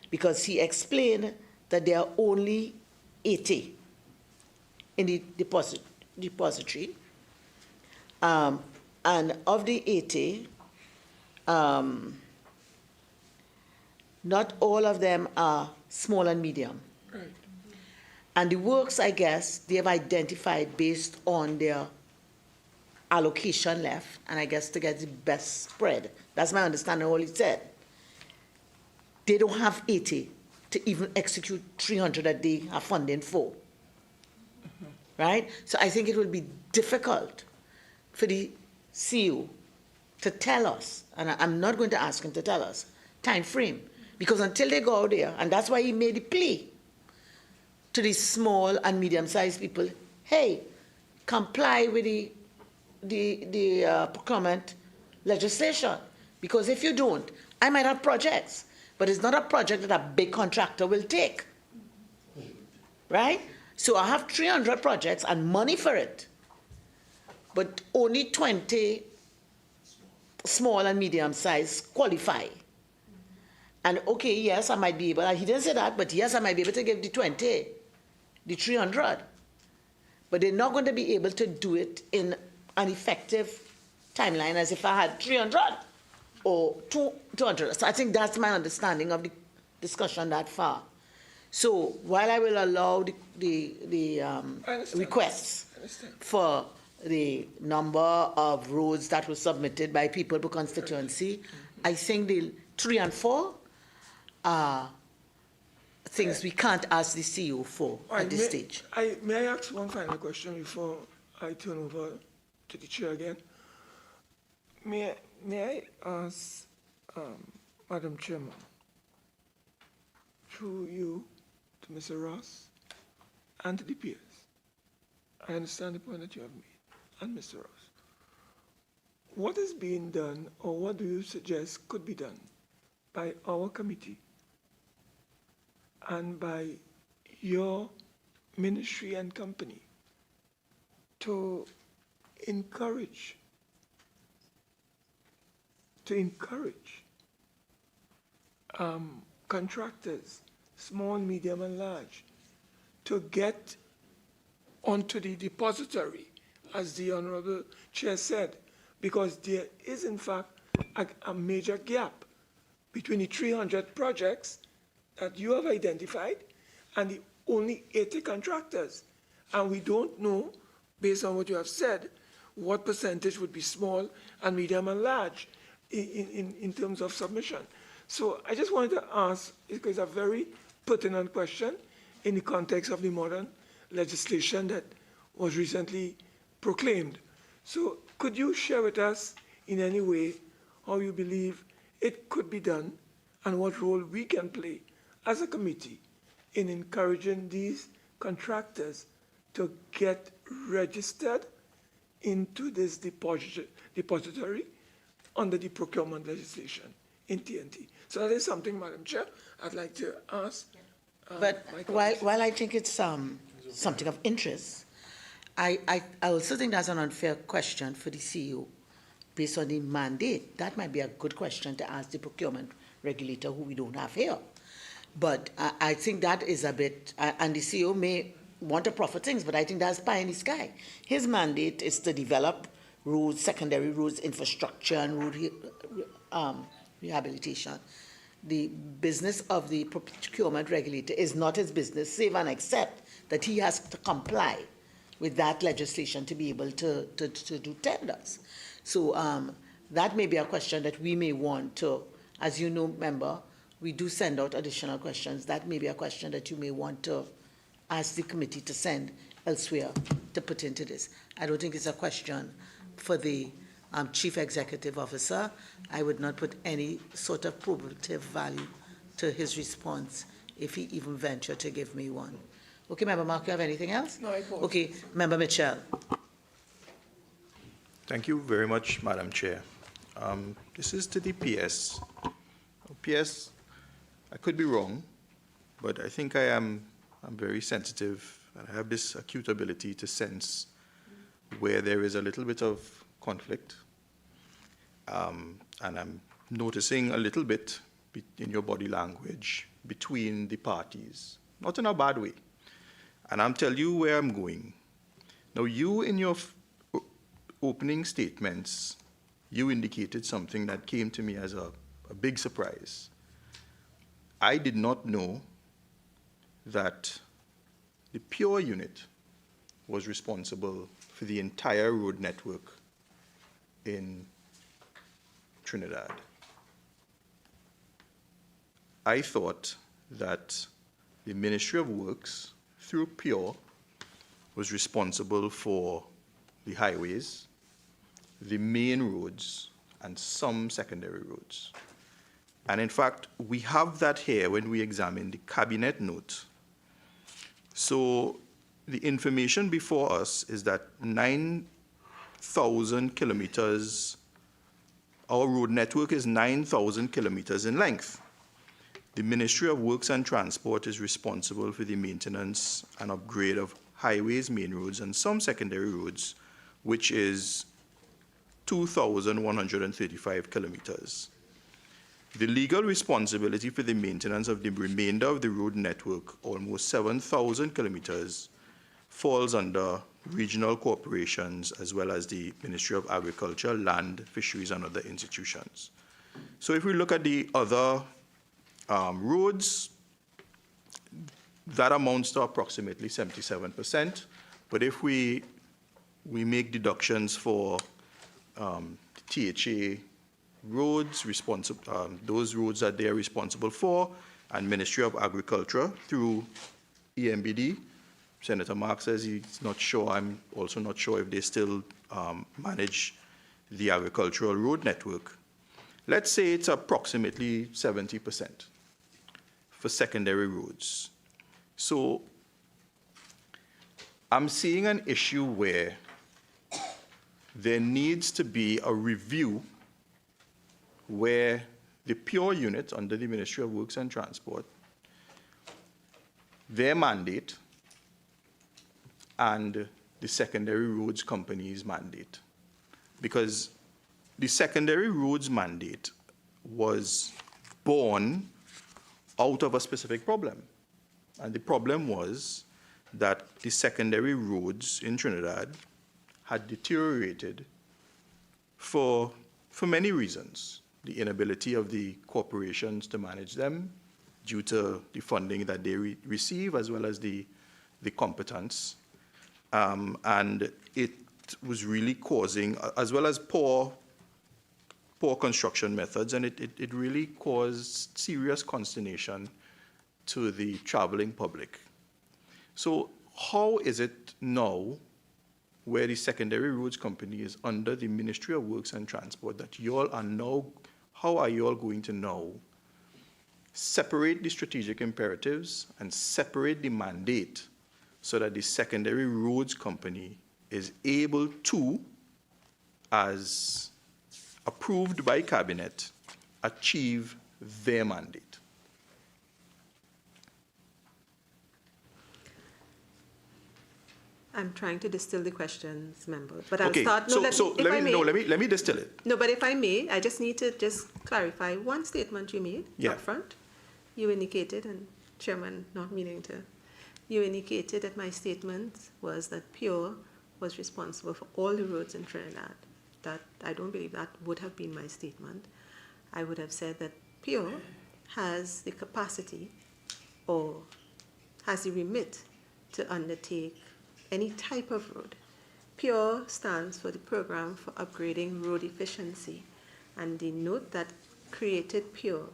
A: because he explained that there are only 80 in the depository, and of the 80, not all of them are small and medium.
F: Right.
A: And the works, I guess, they have identified based on their allocation left, and I guess to get the best spread. That's my understanding of what he said. They don't have 80 to even execute 300 that they have funding for. Right? So I think it will be difficult for the CEO to tell us, and I'm not going to ask him to tell us, time frame, because until they go out there, and that's why he made the plea to the small and medium-sized people, hey, comply with the procurement legislation, because if you don't, I might have projects, but it's not a project that a big contractor will take, right? So I have 300 projects and money for it, but only 20 small and medium size qualify. And okay, yes, I might be able, he didn't say that, but yes, I might be able to give the 20, the 300. But they're not going to be able to do it in an effective timeline as if I had 300 or 200. So I think that's my understanding of the discussion that far. So while I will allow the requests for the number of roads that were submitted by people per constituency, I think the 3 and 4 are things we can't ask the CEO for at this stage.
F: May I ask one final question before I turn over to the chair again? May I ask, Madam Chairman, through you to Mr. Ross and to the peers, I understand the point that you have made, and Mr. Ross. What is being done, or what do you suggest could be done by our committee and by your ministry and company to encourage contractors, small, medium, and large, to get onto the depository, as the Honorable Chair said, because there is, in fact, a major gap between the 300 projects that you have identified and the only 80 contractors. And we don't know, based on what you have said, what percentage would be small and medium and large in terms of submission. So I just wanted to ask, it's a very pertinent question in the context of the modern legislation that was recently proclaimed. So could you share with us in any way how you believe it could be done and what role we can play as a committee in encouraging these contractors to get registered into this depository under the procurement legislation in TNT? So that is something, Madam Chair, I'd like to ask.
A: But while I think it's something of interest, I also think that's an unfair question for the CEO based on the mandate. That might be a good question to ask the procurement regulator, who we don't have here. But I think that is a bit, and the CEO may want to profit things, but I think that's pie in the sky. His mandate is to develop roads, secondary roads, infrastructure, and road rehabilitation. The business of the procurement regulator is not his business, save and except that he has to comply with that legislation to be able to do tenders. So that may be a question that we may want to, as you know, member, we do send out additional questions. That may be a question that you may want to ask the committee to send elsewhere to put into this. I don't think it's a question for the Chief Executive Officer. I would not put any sort of probative value to his response if he even ventured to give me one. Okay, Member Mark, you have anything else?
F: No, I don't.
A: Okay, Member Mitchell.
G: Thank you very much, Madam Chair. This is to the PS. PS, I could be wrong, but I think I'm very sensitive, and I have this acute ability to sense where there is a little bit of conflict, and I'm noticing a little bit in your body language between the parties, not in a bad way. And I'll tell you where I'm going. Now, you in your opening statements, you indicated something that came to me as a big surprise. I did not know that the Pure unit was responsible for the entire road network in Trinidad. I thought that the Ministry of Works, through PURE, was responsible for the highways, the main roads, and some secondary roads. And in fact, we have that here when we examine the cabinet note. So the information before us is that 9,000 kilometers, our road network is 9,000 kilometers in length. The Ministry of Works and Transport is responsible for the maintenance and upgrade of highways, main roads, and some secondary roads, which is 2,135 kilometers. The legal responsibility for the maintenance of the remainder of the road network, almost 7,000 kilometers, falls under regional corporations as well as the Ministry of Agriculture, Land, Fisheries, and other institutions. So if we look at the other roads, that amounts to approximately 77%. But if we make deductions for THA roads, those roads that they are responsible for, and Ministry of Agriculture through EMBD, Senator Mark says he's not sure. I'm also not sure if they still manage the agricultural road network. Let's say it's approximately 70% for secondary roads. So I'm seeing an issue where there needs to be a review where the PURE unit under the Ministry of Works and Transport, their mandate, and the secondary roads company's mandate. Because the secondary roads mandate was born out of a specific problem. And the problem was that the secondary roads in Trinidad had deteriorated for many reasons. The inability of the corporations to manage them due to the funding that they receive, as well as the competence. And it was really causing, as well as poor construction methods, and it really caused serious consternation to the traveling public. So how is it now, where the secondary roads company is under the Ministry of Works and Transport, that you all are now, how are you all going to now separate the strategic imperatives and separate the mandate so that the secondary roads company is able to, as approved by cabinet, achieve their mandate?
H: I'm trying to distill the questions, member, but I'll
G: Okay,
H: start.
G: let me distill it.
H: No, but if I may, I just need to just clarify one statement you made up front. You indicated, and Chairman not meaning to, you indicated that my statement was that PURE was responsible for all the roads in Trinidad. That I don't believe that would have been my statement. I would have said that PURE has the capacity or has the remit to undertake any type of road. PURE stands for the Program for Upgrading Road Efficiency, and the note that created PURE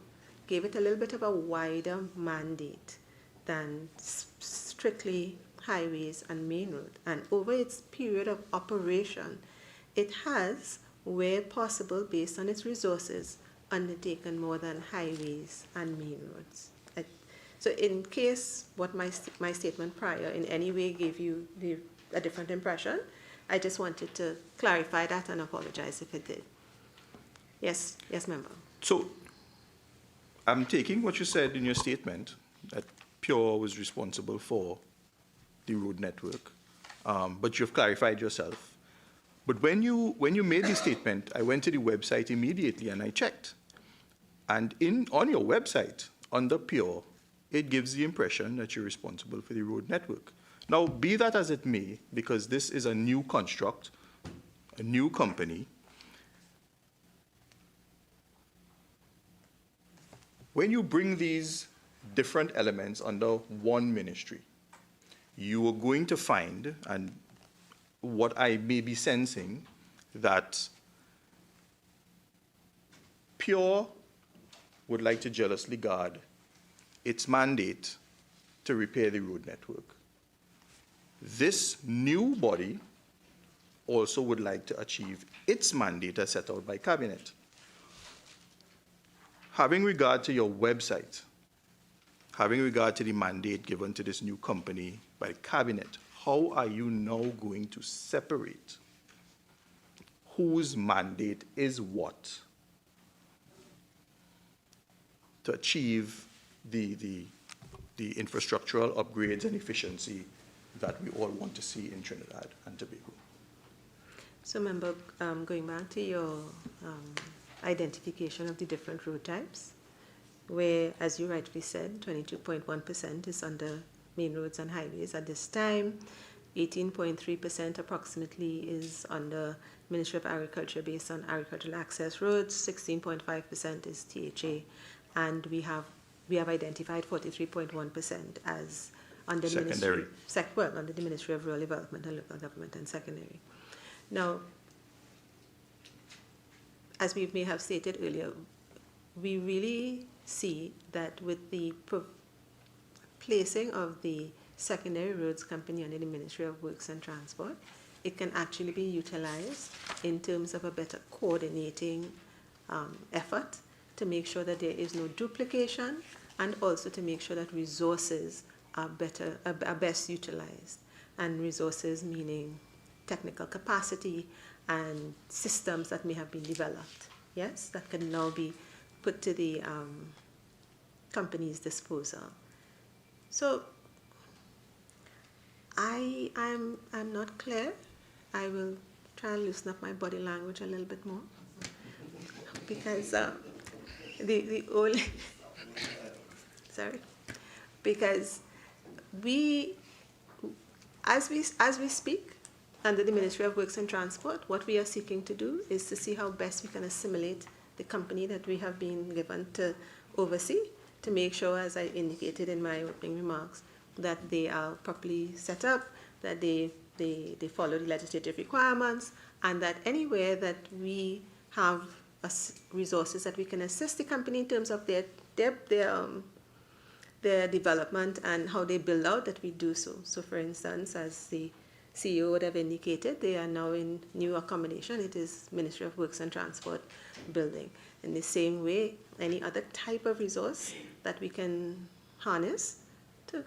H: gave it a little bit of a wider mandate than strictly highways and main road. And over its period of operation, it has, where possible, based on its resources, undertaken more than highways and main roads. So in case what my statement prior in any way gave you a different impression, I just wanted to clarify that and apologize if it did. Yes, member.
G: So I'm taking what you said in your statement, that PURE was responsible for the road network, but you've clarified yourself. But when you made the statement, I went to the website immediately and I checked. And on your website, under PURE, it gives the impression that you're responsible for the road network. Now, be that as it may, because this is a new construct, a new company, when you bring these different elements under one ministry, you are going to find, and what I may be sensing, that Pure would like to jealously guard its mandate to repair the road network. This new body also would like to achieve its mandate as set out by Cabinet. Having regard to your website, having regard to the mandate given to this new company by Cabinet, how are you now going to separate whose mandate is what to achieve the infrastructural upgrades and efficiency that we all want to see in Trinidad and Tobago?
H: So, member, going back to your identification of the different road types, where, as you rightly said, 22.1% is under main roads and highways at this time, 18.3% approximately is under Ministry of Agriculture based on agricultural access roads, 16.5% is THA, and we have identified 43.1% as under the
G: secondary.
H: Under the Ministry of Rural Development and Local Government and secondary. Now, as we may have stated earlier, we really see that with the placing of the secondary roads company under the Ministry of Works and Transport, it can actually be utilized in terms of a better coordinating effort to make sure that there is no duplication, and also to make sure that resources are best utilized. And resources meaning technical capacity and systems that may have been developed, yes, that can now be put to the company's disposal. So I'm not clear. I will try and loosen up my body language a little bit more, because the only sorry, because as we speak, under the Ministry of Works and Transport, what we are seeking to do is to see how best we can assimilate the company that we have been given to oversee, to make sure, as I indicated in my opening remarks, that they are properly set up, that they follow the legislative requirements, and that anywhere that we have resources that we can assist the company in terms of their development and how they build out, that we do so. So, for instance, as the CEO would have indicated, they are now in new accommodation. It is Ministry of Works and Transport building. In the same way, any other type of resource that we can harness to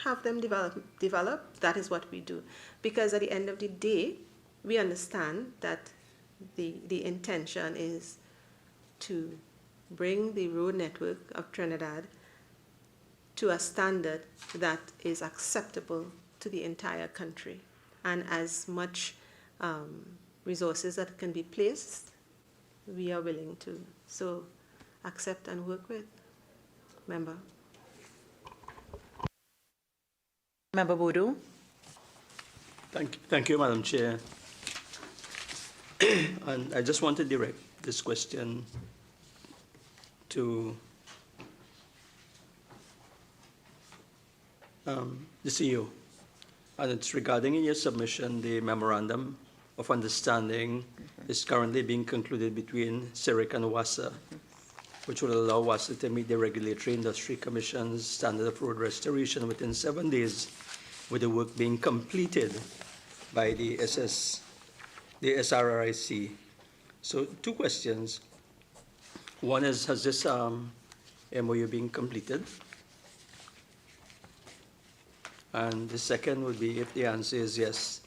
H: have them develop, that is what we do. Because at the end of the day, we understand that the intention is to bring the road network of Trinidad to a standard that is acceptable to the entire country. And as much resources that can be placed, we are willing to so accept and work with. Member.
A: Member Bodo.
E: Thank you, Madam Chair. And I just want to direct this question to the CEO. And it's regarding in your submission, the memorandum of understanding is currently being concluded between SRRICL and WASA, which will allow WASA to meet the Regulatory Industry Commission's standard of road restoration within 7 days, with the work being completed by the SRRICL. So 2 questions. One is, has this MOU been completed? And the second would be, if the answer is yes,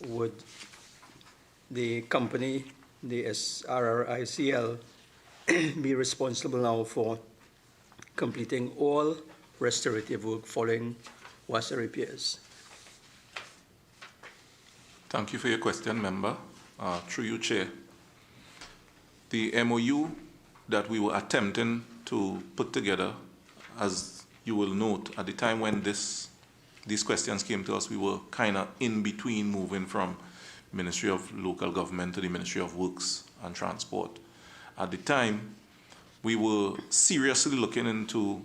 E: would the company, the SRRICL, be responsible now for completing all restorative work following WASA repairs?
I: Thank you for your question, member. Through you, Chair. The MOU that we were attempting to put together, as you will note, at the time when these questions came to us, we were kind of in between moving from Ministry of Local Government to the Ministry of Works and Transport. At the time, we were seriously looking into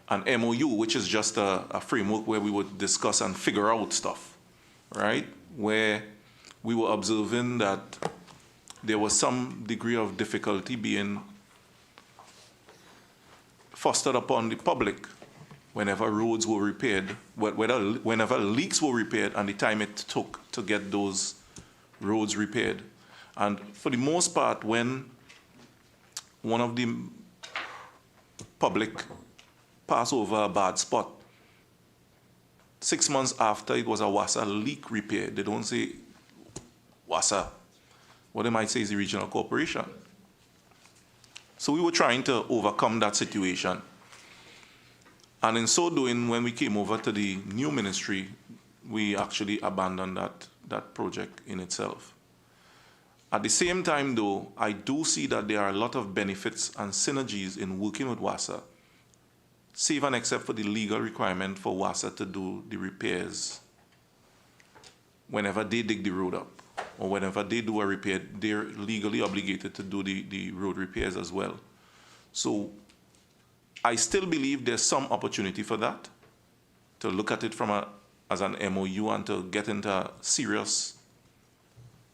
I: an MOU, which is just a framework where we would discuss and figure out stuff, right? Where we were observing that there was some degree of difficulty being fostered upon the public whenever roads were repaired, whenever leaks were repaired, and the time it took to get those roads repaired. And for the most part, when one of the public pass over a bad spot, 6 months after it was a WASA leak repair, they don't say WASA. What they might say is the regional corporation. So we were trying to overcome that situation. And in so doing, when we came over to the new ministry, we actually abandoned that project in itself. At the same time, though, I do see that there are a lot of benefits and synergies in working with WASA, save and except for the legal requirement for WASA to do the repairs whenever they dig the road up, or whenever they do a repair, they're legally obligated to do the road repairs as well. So I still believe there's some opportunity for that, to look at it as an MOU and to get into a serious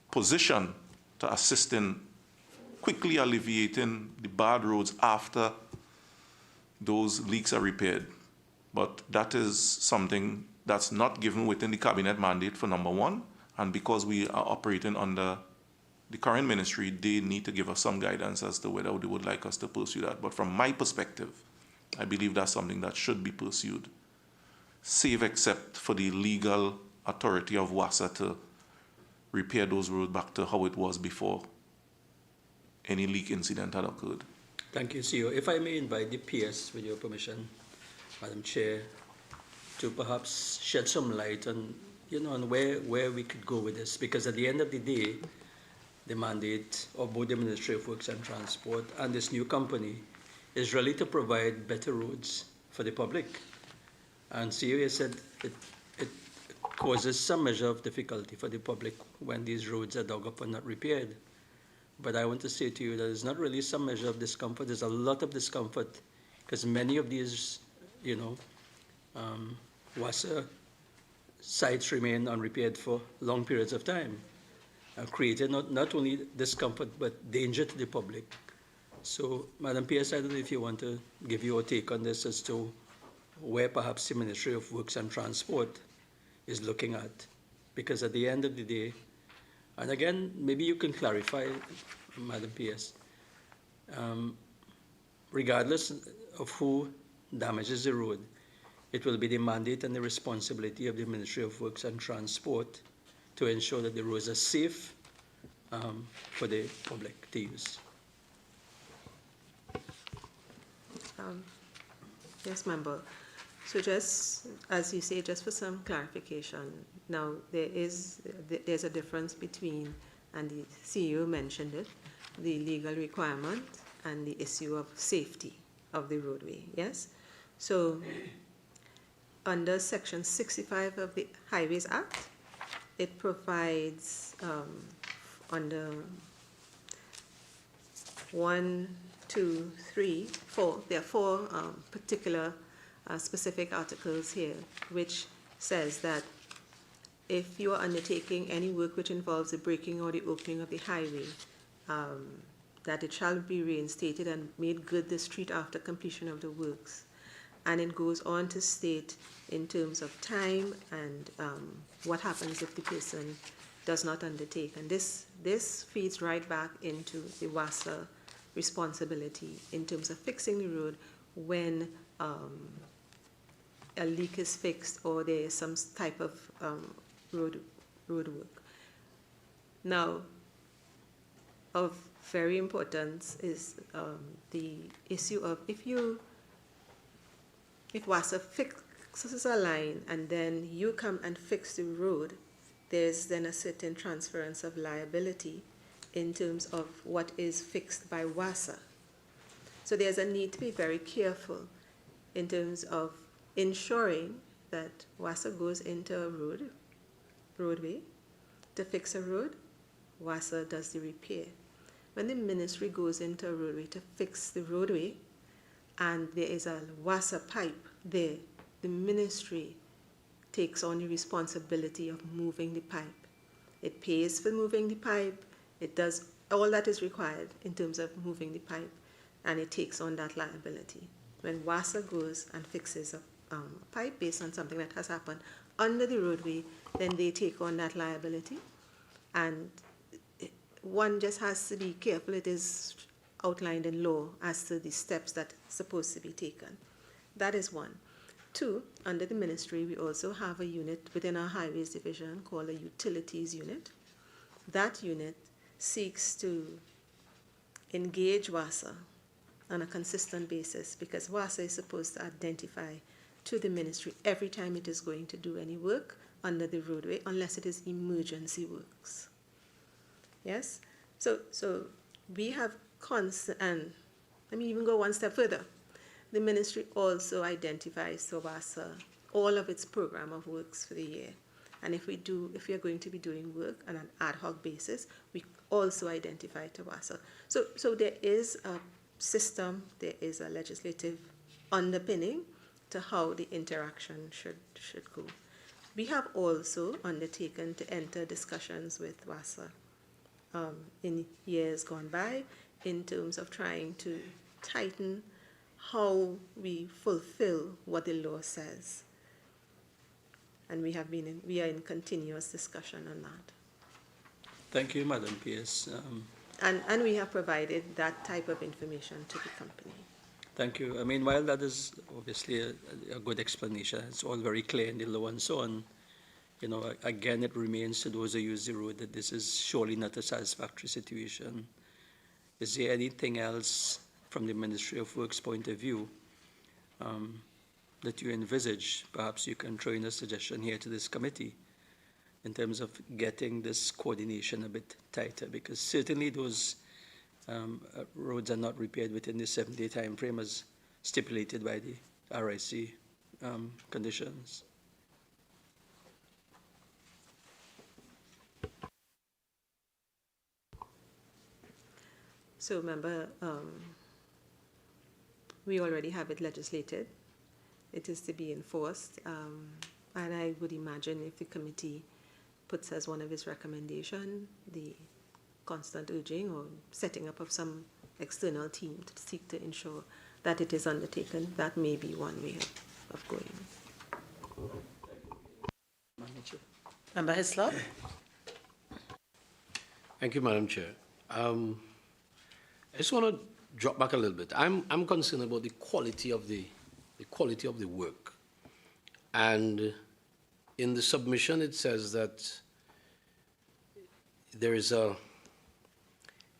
I: position to assist in quickly alleviating the bad roads after those leaks are repaired. But that is something that's not given within the cabinet mandate, for number one, and because we are operating under the current ministry, they need to give us some guidance as to whether they would like us to pursue that. But from my perspective, I believe that's something that should be pursued, save except for the legal authority of WASA to repair those roads back to how it was before any leak incident had occurred.
E: Thank you, CEO. If I may invite the PS, with your permission, Madam Chair, to perhaps shed some light on, on where we could go with this, because at the end of the day, the mandate of both the Ministry of Works and Transport and this new company is really to provide better roads for the public. And CEO said it causes some measure of difficulty for the public when these roads are dug up and not repaired. But I want to say to you that it's not really some measure of discomfort. There's a lot of discomfort because many of these, WASA sites remain unrepaired for long periods of time, creating not only discomfort but danger to the public. So, Madam PS, I don't know if you want to give your take on this as to where perhaps the Ministry of Works and Transport is looking at. Because at the end of the day, and again, maybe you can clarify, Madam PS, regardless of who damages the road, it will be the mandate and the responsibility of the Ministry of Works and Transport to ensure that the roads are safe for the public to use.
H: Yes, Member. So just, as you say, just for some clarification, now there's a difference between, and the CEO mentioned it, the legal requirement and the issue of safety of the roadway, yes? So under Section 65 of the Highways Act, it provides under 1, 2, 3, 4, there are 4 particular specific articles here, which says that if you are undertaking any work which involves the breaking or the opening of the highway, that it shall be reinstated and made good the street after completion of the works. And it goes on to state in terms of time and what happens if the person does not undertake. And this feeds right back into the WASA responsibility in terms of fixing the road when a leak is fixed or there is some type of road work. Now, of very importance is the issue of if WASA fixes a line and then you come and fix the road, there's then a certain transference of liability in terms of what is fixed by WASA. So there's a need to be very careful in terms of ensuring that WASA goes into a roadway to fix a road, WASA does the repair. When the ministry goes into a roadway to fix the roadway and there is a WASA pipe there, the ministry takes on the responsibility of moving the pipe. It pays for moving the pipe, it does all that is required in terms of moving the pipe, and it takes on that liability. When WASA goes and fixes a pipe based on something that has happened under the roadway, then they take on that liability. And one just has to be careful. It is outlined in law as to the steps that are supposed to be taken. That is one. Two, under the ministry, we also have a unit within our highways division called a utilities unit. That unit seeks to engage WASA on a consistent basis, because WASA is supposed to identify to the ministry every time it is going to do any work under the roadway, unless it is emergency works. Yes? So we have constant, and let me even go one step further. The ministry also identifies to WASA all of its program of works for the year. And if we are going to be doing work on an ad hoc basis, we also identify to WASA. So there is a system, there is a legislative underpinning to how the interaction should go. We have also undertaken to enter discussions with WASA in years gone by in terms of trying to tighten how we fulfill what the law says. And we are in continuous discussion on that.
E: Thank you, Madam PS.
H: And we have provided that type of information to the company.
E: Thank you. I mean, while that is obviously a good explanation, it's all very clear in the law and so on, you know, again, it remains to those who use the road that this is surely not a satisfactory situation. Is there anything else from the Ministry of Works point of view that you envisage? Perhaps you can throw in a suggestion here to this committee in terms of getting this coordination a bit tighter, because certainly those roads are not repaired within the 7-day time frame as stipulated by the RIC conditions.
H: So remember, we already have it legislated. It is to be enforced. And I would imagine if the committee puts as one of its recommendations the constant urging or setting up of some external team to seek to ensure that it is undertaken, that may be one way of going.
A: Member Hislop?
D: Thank you, Madam Chair. I just want to drop back a little bit. I'm concerned about the quality of the work. And in the submission, it says that there is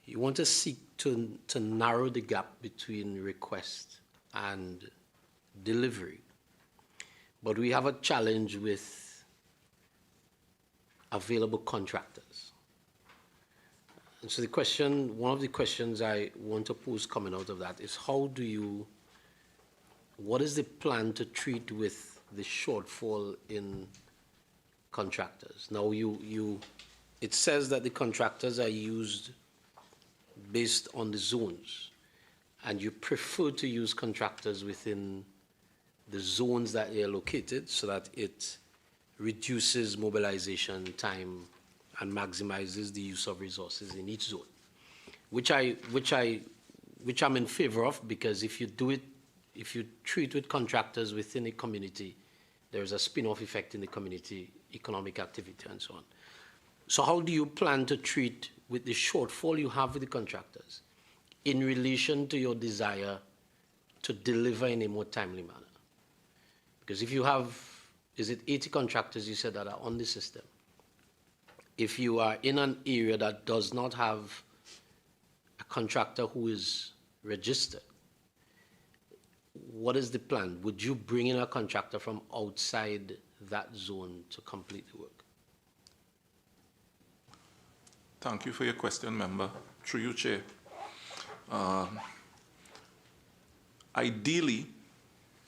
D: you want to seek to narrow the gap between request and delivery. But we have a challenge with available contractors. And so one of the questions I want to pose coming out of that is what is the plan to treat with the shortfall in contractors? Now it says that the contractors are used based on the zones, and you prefer to use contractors within the zones that they are located so that it reduces mobilization time and maximizes the use of resources in each zone, which I'm in favor of, because if you treat with contractors within a community, there's a spin-off effect in the community, economic activity and so on. So how do you plan to treat with the shortfall you have with the contractors in relation to your desire to deliver in a more timely manner? Because if you have, is it 80 contractors you said that are on the system? If you are in an area that does not have a contractor who is registered, what is the plan? Would you bring in a contractor from outside that zone to complete the work?
I: Thank you for your question, member. Through you, Chair. Ideally,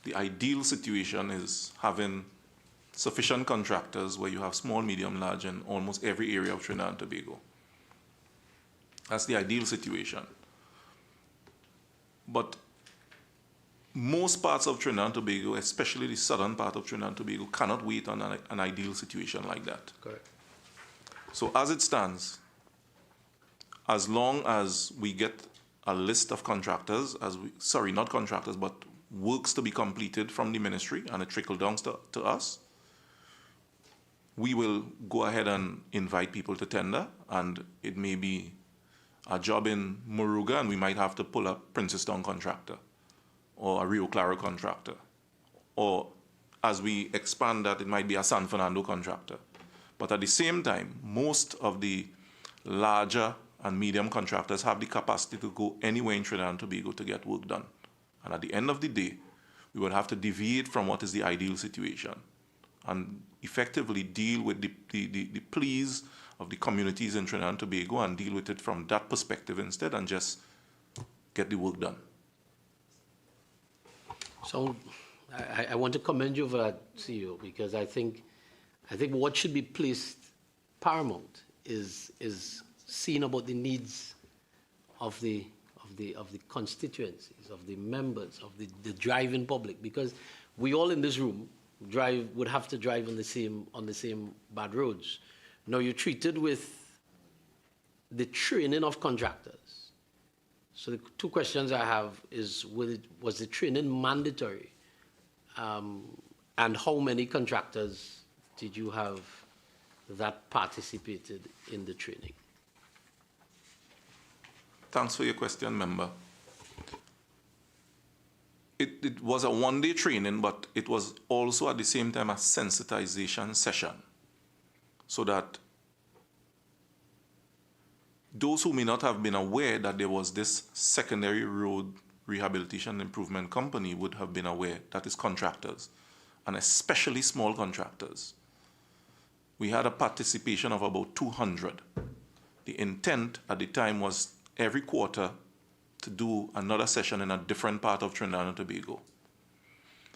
I: the ideal situation is having sufficient contractors where you have small, medium, large in almost every area of Trinidad and Tobago. That's the ideal situation. But most parts of Trinidad and Tobago, especially the southern part of Trinidad and Tobago, cannot wait on an ideal situation like that.
D: Correct.
I: So as it stands, as long as we get a list of contractors, not contractors, but works to be completed from the ministry, and it trickles down to us, we will go ahead and invite people to tender, and it may be a job in Moruga, and we might have to pull up Princestown contractor or a Rio Claro contractor. Or as we expand that, it might be a San Fernando contractor. But at the same time, most of the larger and medium contractors have the capacity to go anywhere in Trinidad and Tobago to get work done. And at the end of the day, we would have to deviate from what is the ideal situation and effectively deal with the pleas of the communities in Trinidad and Tobago and deal with it from that perspective instead and just get the work done.
D: So I want to commend you for that, CEO, because I think what should be placed paramount is seeing about the needs of the constituencies, of the members, of the driving public, because we all in this room would have to drive on the same bad roads. Now you're treated with the training of contractors. So the two questions I have is, was the training mandatory? And how many contractors did you have that participated in the training?
I: Thanks for your question, member. It was a one-day training, but it was also at the same time a sensitization session, so that those who may not have been aware that there was this secondary road rehabilitation improvement company would have been aware, that is contractors, and especially small contractors. We had a participation of about 200. The intent at the time was every quarter to do another session in a different part of Trinidad and Tobago.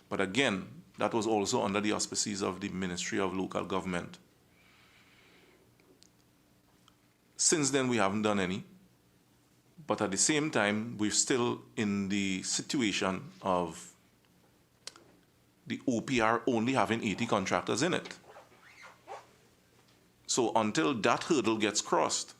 I: But again, that was also under the auspices of the Ministry of Local Government. Since then, we haven't done any. But at the same time, we're still in the situation of the OPR only having 80 contractors in it. So until that hurdle gets crossed,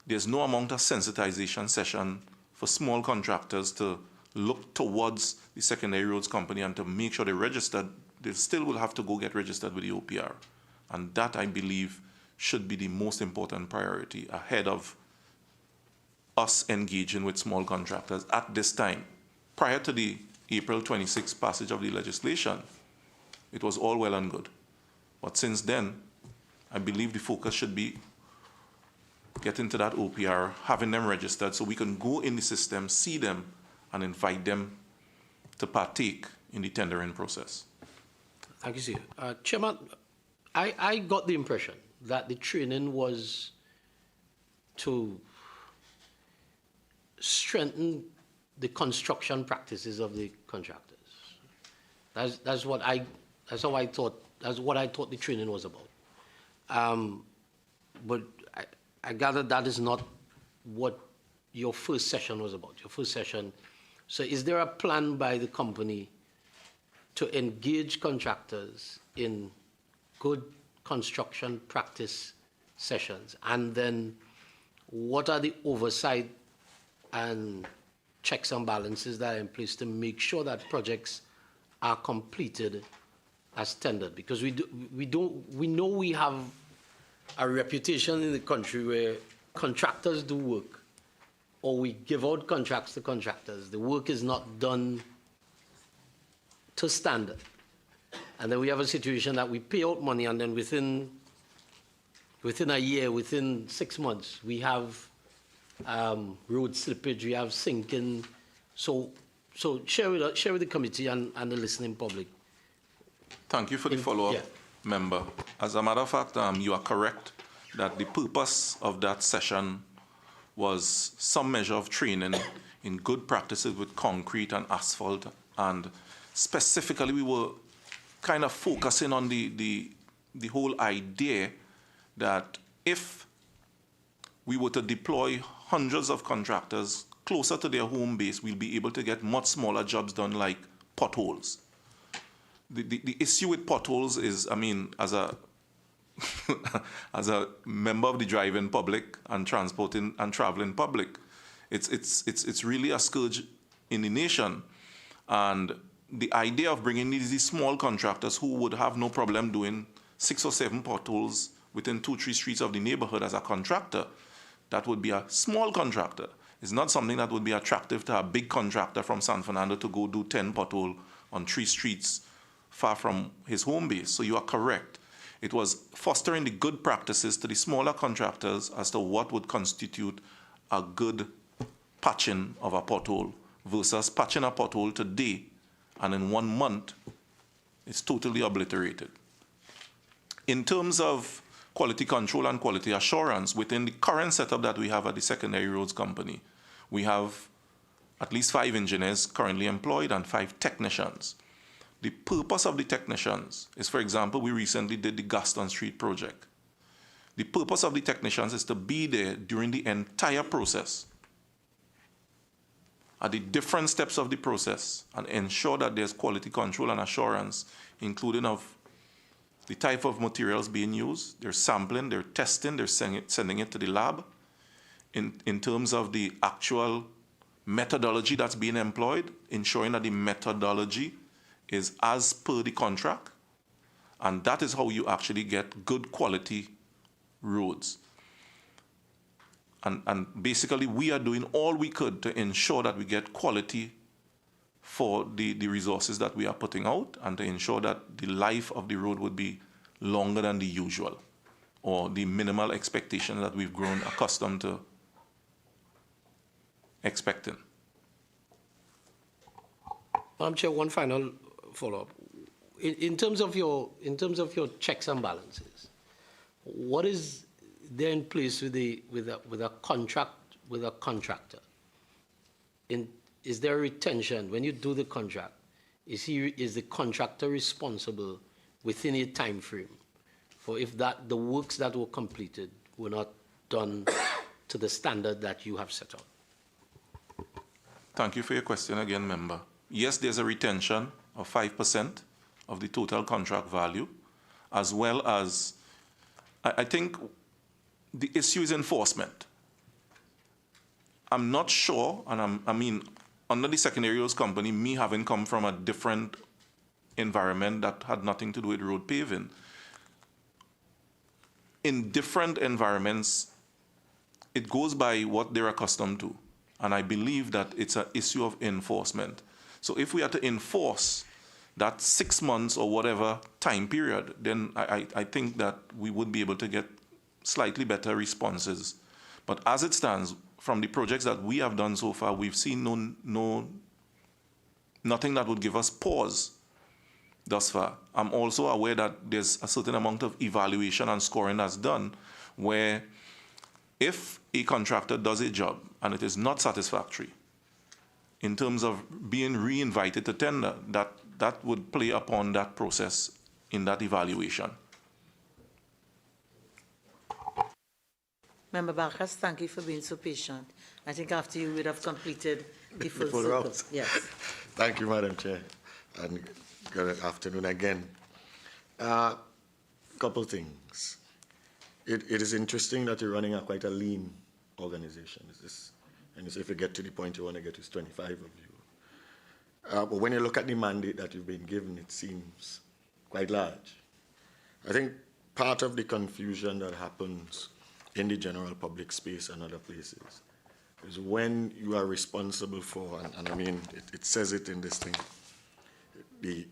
I: there's no amount of sensitization session for small contractors to look towards the secondary roads company and to make sure they're registered. They still will have to go get registered with the OPR. And that, I believe, should be the most important priority ahead of us engaging with small contractors at this time. Prior to the April 26th passage of the legislation, it was all well and good. But since then, I believe the focus should be getting to that OPR, having them registered so we can go in the system, see them, and invite them to partake in the tendering process.
D: Thank you, sir. Chairman, I got the impression that the training was to strengthen the construction practices of the contractors. That's what I thought the training was about. But I gather that is not what your first session was about. Your first session. So is there a plan by the company to engage contractors in good construction practice sessions? And then what are the oversight and checks and balances that are in place to make sure that projects are completed as tendered? Because we know we have a reputation in the country where contractors do work, or we give out contracts to contractors. The work is not done to standard. And then we have a situation that we pay out money, and then within a year, within 6 months, we have road slippage, we have sinking. So share with the committee and the listening public.
I: Thank you for the follow-up, member. As a matter of fact, you are correct that the purpose of that session was some measure of training in good practices with concrete and asphalt, and specifically we were kind of focusing on the whole idea that if we were to deploy hundreds of contractors closer to their home base, we'll be able to get much smaller jobs done, like potholes. The issue with potholes is, I mean, as a as a member of the driving public and transporting and traveling public. It's really a scourge in the nation. And the idea of bringing these small contractors who would have no problem doing 6 or 7 potholes within 2-3 streets of the neighborhood as a contractor, that would be a small contractor. It's not something that would be attractive to a big contractor from San Fernando to go do 10 potholes on 3 streets far from his home base. So you are correct. It was fostering the good practices to the smaller contractors as to what would constitute a good patching of a pothole versus patching a pothole today and in 1 month it's totally obliterated. In terms of quality control and quality assurance, within the current setup that we have at the Secondary Roads Company, we have at least 5 engineers currently employed and 5 technicians. The purpose of the technicians is, for example, we recently did the Gaston Street project. The purpose of the technicians is to be there during the entire process, at the different steps of the process, and ensure that there's quality control and assurance, including of the type of materials being used, their sampling, their testing, they're sending it to the lab, in terms of the actual methodology that's being employed, ensuring that the methodology is as per the contract, and that is how you actually get good quality roads. And basically, we are doing all we could to ensure that we get quality for the resources that we are putting out, and to ensure that the life of the road would be longer than the usual, or the minimal expectation that we've grown accustomed to expecting.
D: Madam Chair, one final follow-up. In terms of your checks and balances, what is there in place with a contractor? Is there a retention when you do the contract? Is the contractor responsible within a time frame for if the works that were completed were not done to the standard that you have set up?
I: Thank you for your question again, member. Yes, there's a retention of 5% of the total contract value, as well as, I think the issue is enforcement. I'm not sure, and I mean, under the Secondary Roads Company, me having come from a different environment that had nothing to do with road paving, in different environments, it goes by what they're accustomed to. And I believe that it's an issue of enforcement. So if we are to enforce that 6 months or whatever time period, then I think that we would be able to get slightly better responses. But as it stands, from the projects that we have done so far, we've seen nothing that would give us pause thus far. I'm also aware that there's a certain amount of evaluation and scoring that's done, where if a contractor does a job and it is not satisfactory in terms of being re-invited to tender, that would play upon that process in that evaluation.
A: Member Barkas, thank you for being so patient. I think after you would have completed the full
B: full
A: circle.
B: round.
A: Yes.
B: Thank you, Madam Chair, and good afternoon again. Couple things. It is interesting that you're running quite a lean organization. And if you get to the point you want to get, it's 25 of you. But when you look at the mandate that you've been given, it seems quite large. I think part of the confusion that happens in the general public space and other places is when you are responsible for, and I mean, it says it in this thing, the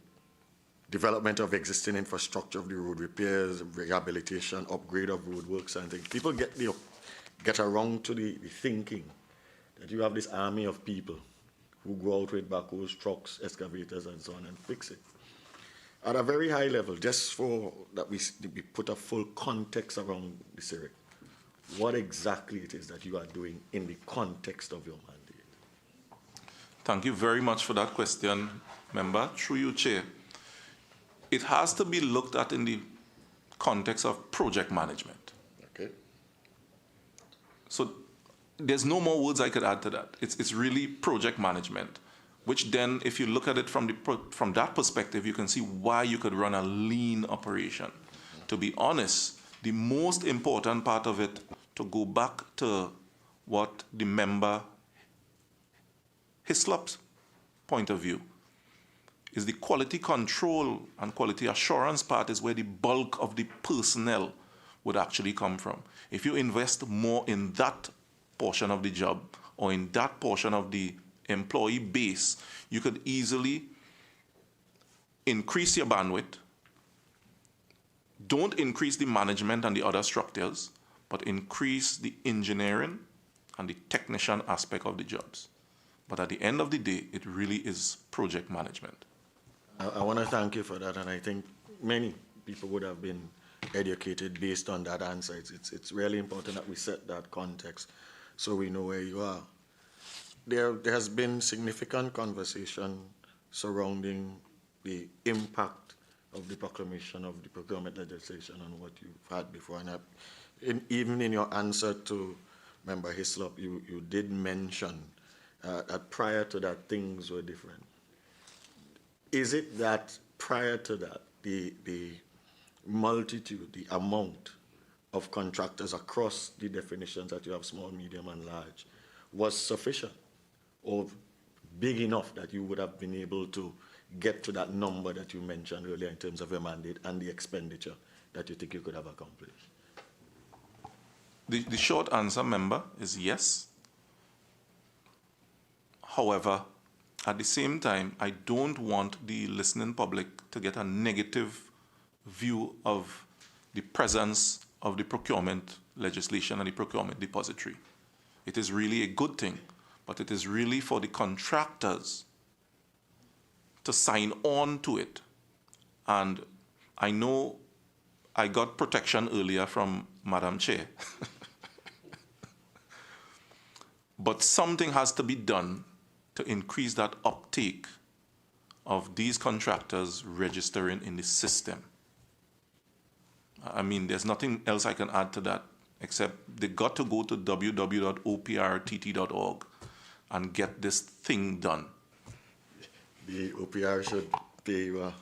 B: development of existing infrastructure of the road repairs, rehabilitation, upgrade of road works and things. People get around to the thinking that you have this army of people who go out with backhoes, trucks, excavators, and so on and fix it. At a very high level, just for that we put a full context around the SRRICL, what exactly it is that you are doing in the context of your mandate.
I: Thank you very much for that question, member. Through you, Chair. It has to be looked at in the context of project management.
B: Okay.
I: So there's no more words I could add to that. It's really project management, which then, if you look at it from that perspective, you can see why you could run a lean operation. to be honest, the most important part of it, to go back to what the member Hislop's point of view, is the quality control and quality assurance part is where the bulk of the personnel would actually come from. If you invest more in that portion of the job or in that portion of the employee base, you could easily increase your bandwidth. Don't increase the management and the other structures, but increase the engineering and the technician aspect of the jobs. But at the end of the day, it really is project management.
B: I want to thank you for that, and I think many people would have been educated based on that answer. It's really important that we set that context so we know where you are. There has been significant conversation surrounding the impact of the proclamation of the procurement legislation on what you've had before. And even in your answer to Member Hislop, you did mention that prior to that, things were different. Is it that prior to that, the multitude, the amount of contractors across the definitions that you have, small, medium, and large, was sufficient or big enough that you would have been able to get to that number that you mentioned earlier in terms of your mandate and the expenditure that you think you could have accomplished?
I: The short answer, member, is yes. However, at the same time, I don't want the listening public to get a negative view of the presence of the procurement legislation and the procurement depository. It is really a good thing, but it is really for the contractors to sign on to it. And I know I got protection earlier from Madam Chair. But something has to be done to increase that uptake of these contractors registering in the system. I mean, there's nothing else I can add to that, except they got to go to www.oprtt.org and get this thing done.
B: The OPR should pay you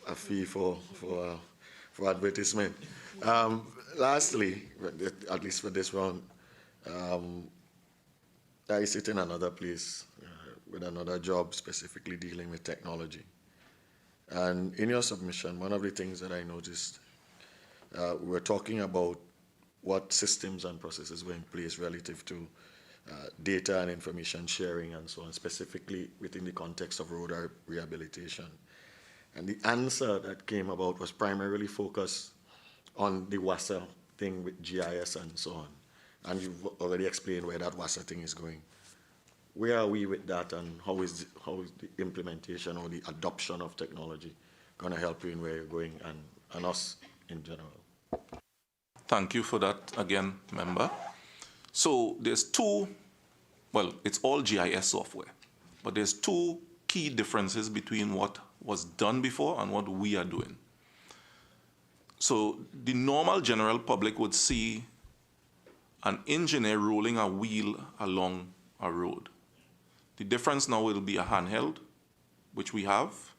B: a fee for advertisement. Lastly, at least for this round, I sit in another place with another job specifically dealing with technology. And in your submission, one of the things that I noticed, we were talking about what systems and processes were in place relative to data and information sharing and so on, specifically within the context of road rehabilitation. And the answer that came about was primarily focused on the WASA thing with GIS and so on. And you've already explained where that WASA thing is going. Where are we with that, and how is the implementation or the adoption of technology going to help you in where you're going and us in general?
I: Thank you for that again, member. So there's two, well, it's all GIS software, but there's two key differences between what was done before and what we are doing. So the normal general public would see an engineer rolling a wheel along a road. The difference now will be a handheld, which we have.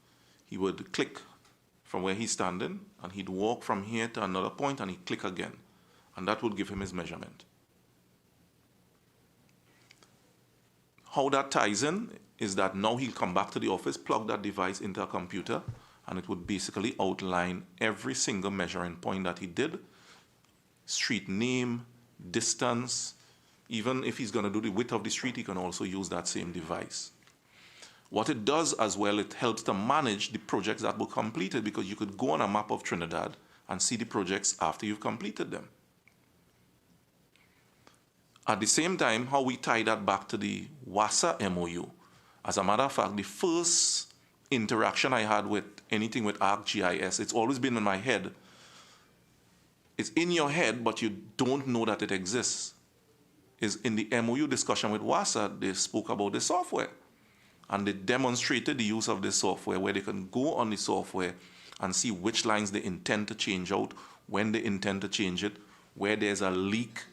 I: He would click from where he's standing, and he'd walk from here to another point, and he'd click again. And that would give him his measurement. How that ties in is that now he'll come back to the office, plug that device into a computer, and it would basically outline every single measuring point that he did, street name, distance. Even if he's going to do the width of the street, he can also use that same device. What it does as well, it helps to manage the projects that were completed, because you could go on a map of Trinidad and see the projects after you've completed them. At the same time, how we tie that back to the WASA MOU. As a matter of fact, the first interaction I had with anything with ArcGIS, it's always been in my head. It's in your head, but you don't know that it exists. Is in the MOU discussion with WASA, they spoke about the software. And they demonstrated the use of this software, where they can go on the software and see which lines they intend to change out, when they intend to change it, where there's a leak,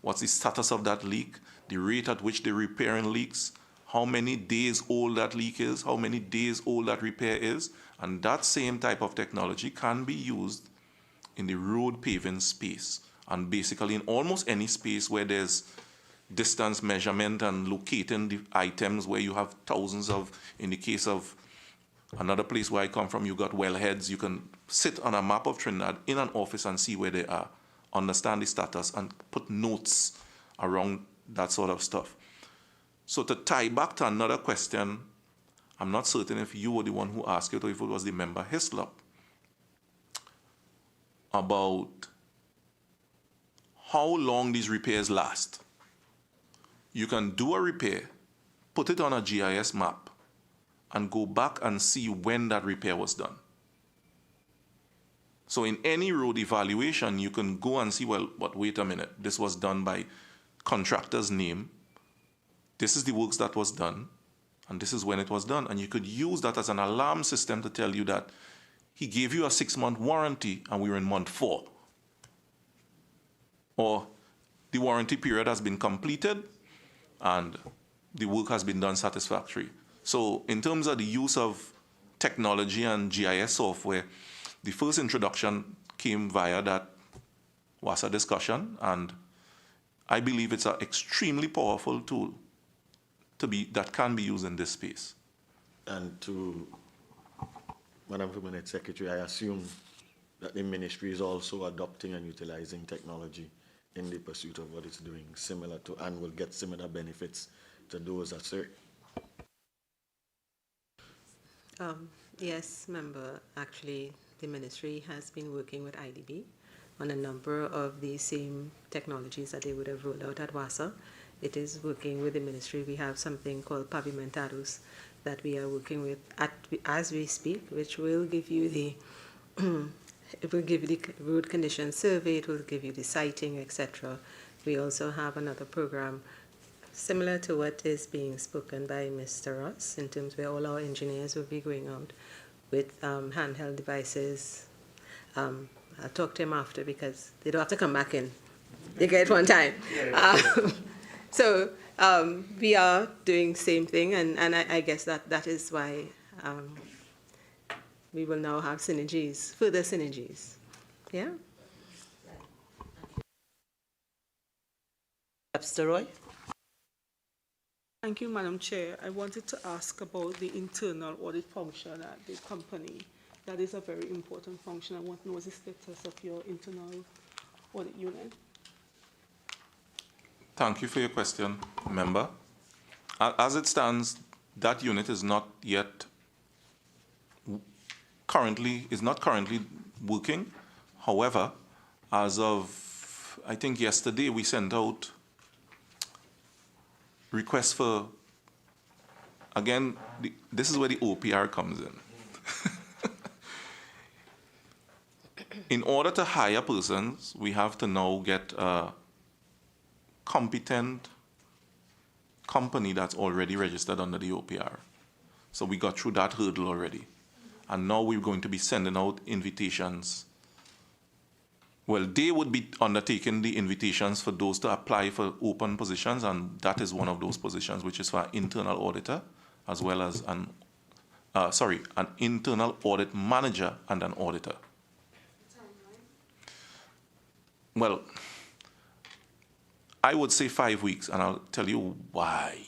I: what's the status of that leak, the rate at which they're repairing leaks, how many days old that leak is, how many days old that repair is. And that same type of technology can be used in the road paving space. And basically in almost any space where there's distance measurement and locating the items where you have thousands of, in the case of another place where I come from, you got wellheads, you can sit on a map of Trinidad in an office and see where they are, understand the status, and put notes around that sort of stuff. So to tie back to another question, I'm not certain if you were the one who asked it or if it was the member Hislop, about how long these repairs last. You can do a repair, put it on a GIS map, and go back and see when that repair was done. So in any road evaluation, you can go and see, well, but wait a minute, this was done by contractor's name, this is the works that was done, and this is when it was done. And you could use that as an alarm system to tell you that he gave you a 6-month warranty and we were in month 4. Or the warranty period has been completed and the work has been done satisfactory. So in terms of the use of technology and GIS software, the first introduction came via that WASA discussion, and I believe it's an extremely powerful tool that can be used in this space.
B: And to Madam Permanent Secretary, I assume that the ministry is also adopting and utilizing technology in the pursuit of what it's doing, similar to, and will get similar benefits to those at SRRICL.
H: Yes, member. Actually, the ministry has been working with IDB on a number of the same technologies that they would have rolled out at WASA. It is working with the ministry. We have something called Pavimentados that we are working with as we speak, which will give you the it will give you the road condition survey, it will give you the sighting, etc. We also have another program similar to what is being spoken by Mr. Ross, in terms where all our engineers will be going out with handheld devices. I'll talk to him after because they don't have to come back in. They get it one time. So we are doing same thing, and I guess that is why we will now have synergies, further synergies. Yeah?
A: Mr. Roy?
C: Thank you, Madam Chair. I wanted to ask about the internal audit function at the company. That is a very important function. I want to know the status of your internal audit unit.
I: Thank you for your question, member. As it stands, that unit is not yet currently working. However, as of, I think yesterday, we sent out requests for, again, this is where the OPR comes in. In order to hire persons, we have to now get a competent company that's already registered under the OPR. So we got through that hurdle already. And now we're going to be sending out invitations. Well, they would be undertaking the invitations for those to apply for open positions, and that is one of those positions, which is for an internal auditor, as well as an internal audit manager and an auditor. Well, I would say 5 weeks, and I'll tell you why.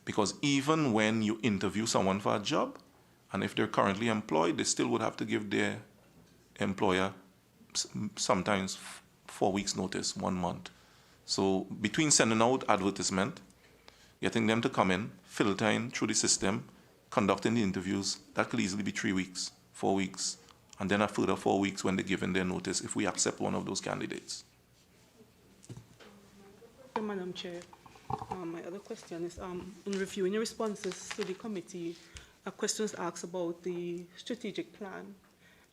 I: Because even when you interview someone for a job, and if they're currently employed, they still would have to give their employer sometimes 4 weeks notice, 1 month. So between sending out advertisement, getting them to come in, filtering through the system, conducting the interviews, that could easily be 3 weeks, 4 weeks, and then a further 4 weeks when they're given their notice if we accept one of those candidates.
C: Madam Chair, my other question is, in reviewing your responses to the committee, a question was asked about the strategic plan,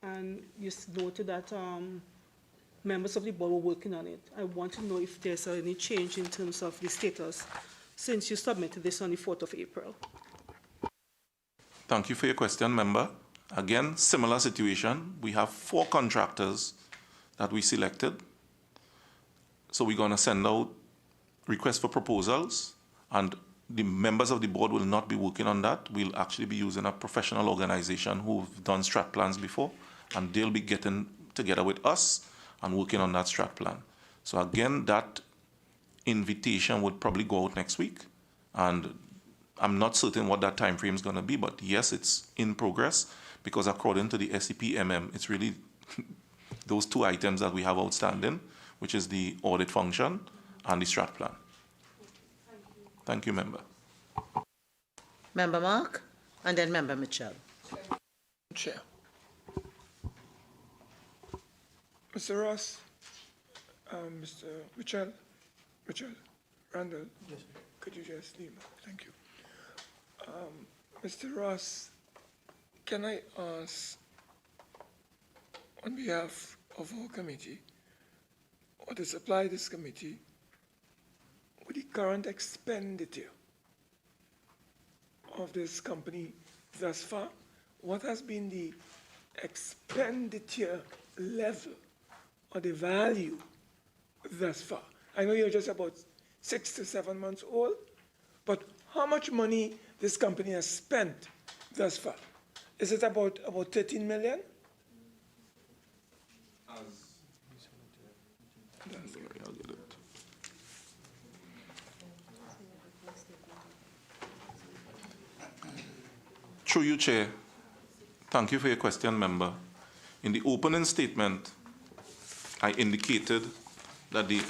C: and you noted that members of the board were working on it. I want to know if there's any change in terms of the status since you submitted this on the 4th of April.
I: Thank you for your question, member. Again, similar situation. We have 4 contractors that we selected. So we're going to send out requests for proposals, and the members of the board will not be working on that. We'll actually be using a professional organization who've done strat plans before, and they'll be getting together with us and working on that strat plan. So again, that invitation would probably go out next week, and I'm not certain what that time frame is going to be, but yes, it's in progress, because according to the SEPMM, it's really those two items that we have outstanding, which is the audit function and the strat plan. Thank you, member.
A: Member Mark, and then Member Mitchell.
F: Chair. Mr. Ross, Mr. Mitchell, Randall, could you just leave? Thank you. Mr. Ross, can I ask, on behalf of our committee, or to supply this committee with the current expenditure of this company thus far? What has been the expenditure level or the value thus far? I know you're just about 6 to 7 months old, but how much money this company has spent thus far? Is it about 13 million?
I: Through you, Chair. Thank you for your question, member. In the opening statement, I indicated that the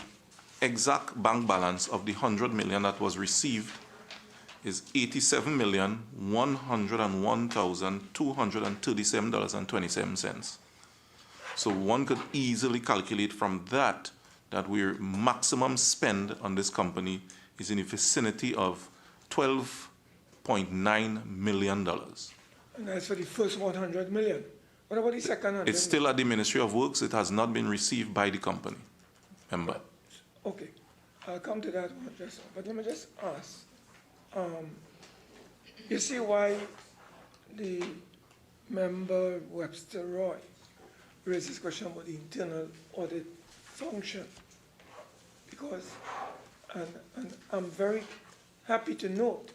I: exact bank balance of the 100 million that was received is $87,101,237.27. So one could easily calculate from that our maximum spend on this company is in the vicinity of $12.9 million.
F: And that's for the first 100 million. What about the second 100?
I: It's still at the Ministry of Works. It has not been received by the company, member.
F: Okay, I'll come to that one just now. But let me just ask. You see why the member Webster Roy raised this question about the internal audit function? Because, and I'm very happy to note,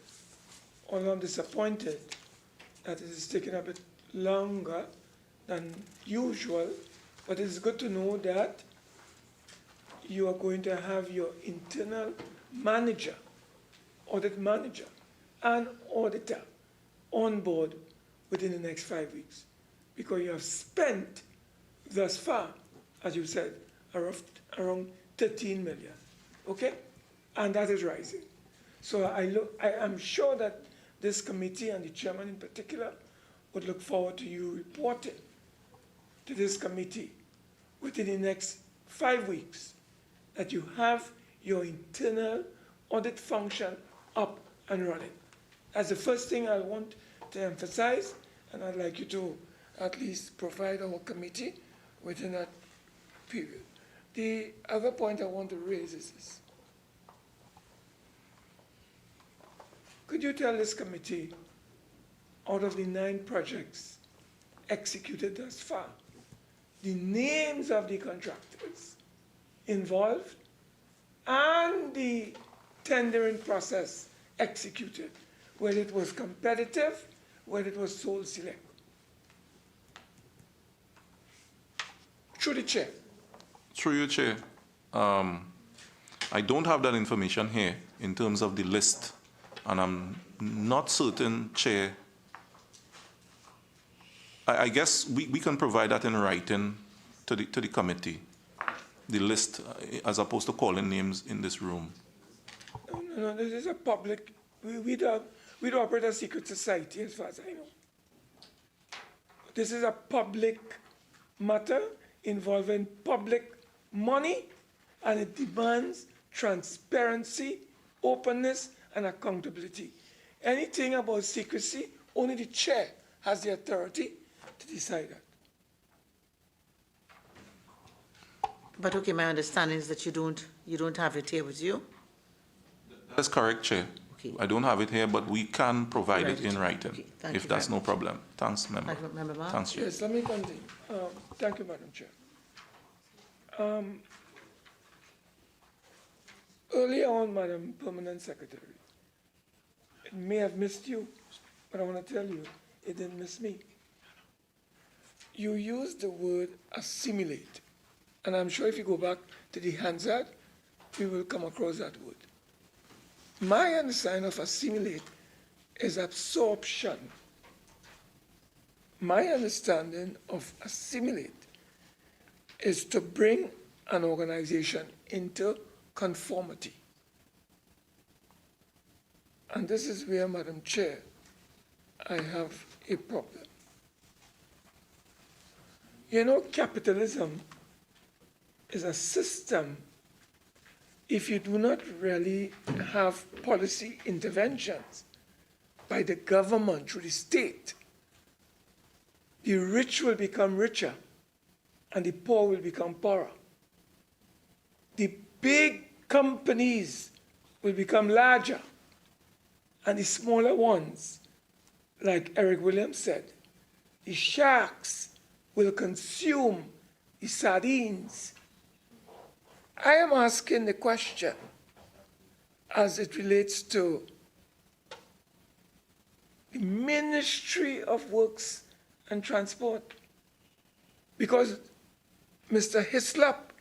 F: although I'm disappointed that it is taking a bit longer than usual, but it's good to know that you are going to have your internal manager, audit manager, and auditor on board within the next 5 weeks, because you have spent thus far, as you said, around 13 million, okay? And that is rising. So I am sure that this committee and the chairman in particular would look forward to you reporting to this committee within the next 5 weeks that you have your internal audit function up and running. That's the first thing I want to emphasize, and I'd like you to at least provide our committee within that period. The other point I want to raise is this. Could you tell this committee, out of the 9 projects executed thus far, the names of the contractors involved and the tendering process executed, whether it was competitive, whether it was sole select? Through the chair.
I: Through you, Chair. I don't have that information here in terms of the list, and I'm not certain, Chair. I guess we can provide that in writing to the committee, the list, as opposed to calling names in this room.
F: No, this is a public, we don't operate a secret society as far as I know. This is a public matter involving public money, and it demands transparency, openness, and accountability. Anything about secrecy, only the chair has the authority to decide that.
A: But okay, my understanding is that you don't have it here with you?
I: That's correct, Chair.
A: Okay.
I: I don't have it here, but we can provide it in writing,
A: Okay, thank
I: if
A: you
I: that's
A: very
I: no
A: much.
I: problem. Thanks, member.
A: Thank you, Member Mark.
I: Thanks, Chair.
F: Yes, let me continue. Thank you, Madam Chair. Earlier on, Madam Permanent Secretary, it may have missed you, but I want to tell you, it didn't miss me. you use the word assimilate. And I'm sure if you go back to the Hansard, we will come across that word. My understanding of assimilate is absorption. My understanding of assimilate is to bring an organization into conformity. And this is where, Madam Chair, I have a problem. You know, capitalism is a system. If you do not really have policy interventions by the government through the state, the rich will become richer and the poor will become poorer. The big companies will become larger and the smaller ones, like Eric Williams said, the sharks will consume the sardines. I am asking the question as it relates to the Ministry of Works and Transport, because Mr. Hislop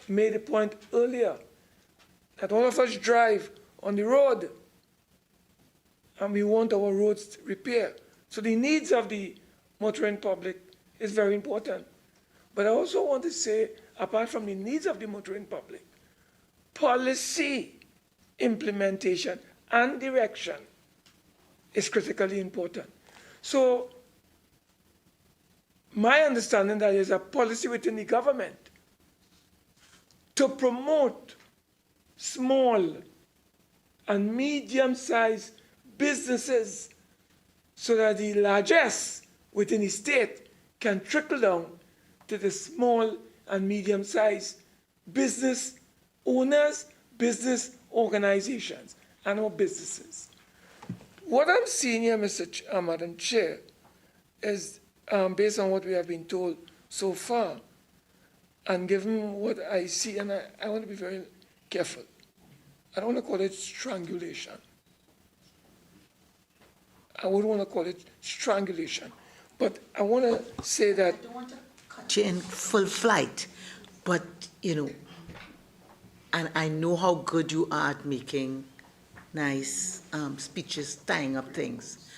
F: made a point earlier that all of us drive on the road and we want our roads repaired. So the needs of the motoring public is very important. But I also want to say, apart from the needs of the motoring public, policy implementation and direction is critically important. So my understanding that there is a policy within the government to promote small and medium-sized businesses so that the largesse within the state can trickle down to the small and medium-sized business owners, business organizations, and our businesses. What I'm seeing here, Madam Chair, is based on what we have been told so far, and given what I see, and I want to be very careful. I don't want to call it strangulation. I wouldn't want to call it strangulation. But I want to say that...
A: I don't want to cut you in full flight, but, you know, and I know how good you are at making nice speeches, tying up things.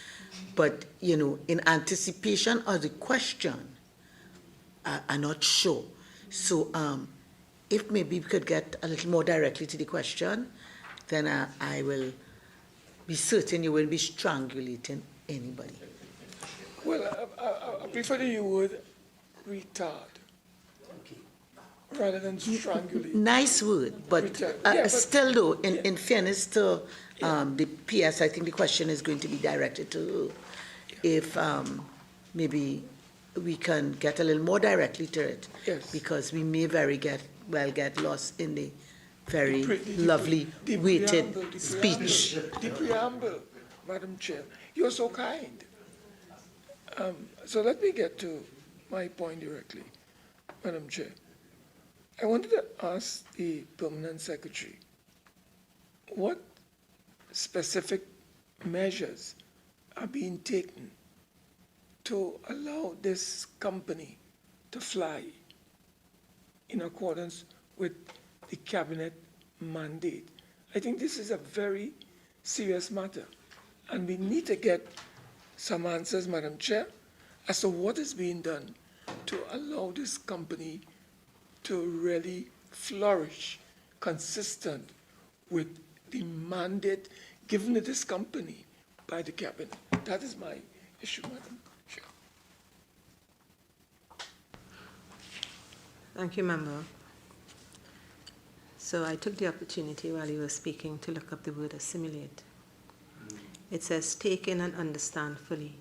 A: But, you know, in anticipation of the question, I'm not sure. So if maybe we could get a little more directly to the question, then I will be certain you will be strangulating anybody.
F: Well, I prefer to use the word retard rather than strangulate.
A: Nice word, but,
F: but
A: still though, in fairness to the PS, I think the question is going to be directed to her. If maybe we can get a little more directly to it,
F: yes,
A: because we may well get lost in the very lovely weighted speech.
F: The preamble, Madam Chair. You're so kind. So let me get to my point directly, Madam Chair. I wanted to ask the Permanent Secretary, what specific measures are being taken to allow this company to fly in accordance with the Cabinet mandate? I think this is a very serious matter, and we need to get some answers, Madam Chair, as to what is being done to allow this company to really flourish consistent with the mandate given to this company by the Cabinet. That is my issue, Madam Chair.
H: Thank you, Member. So I took the opportunity while you were speaking to look up the word assimilate. It says take in and understand fully.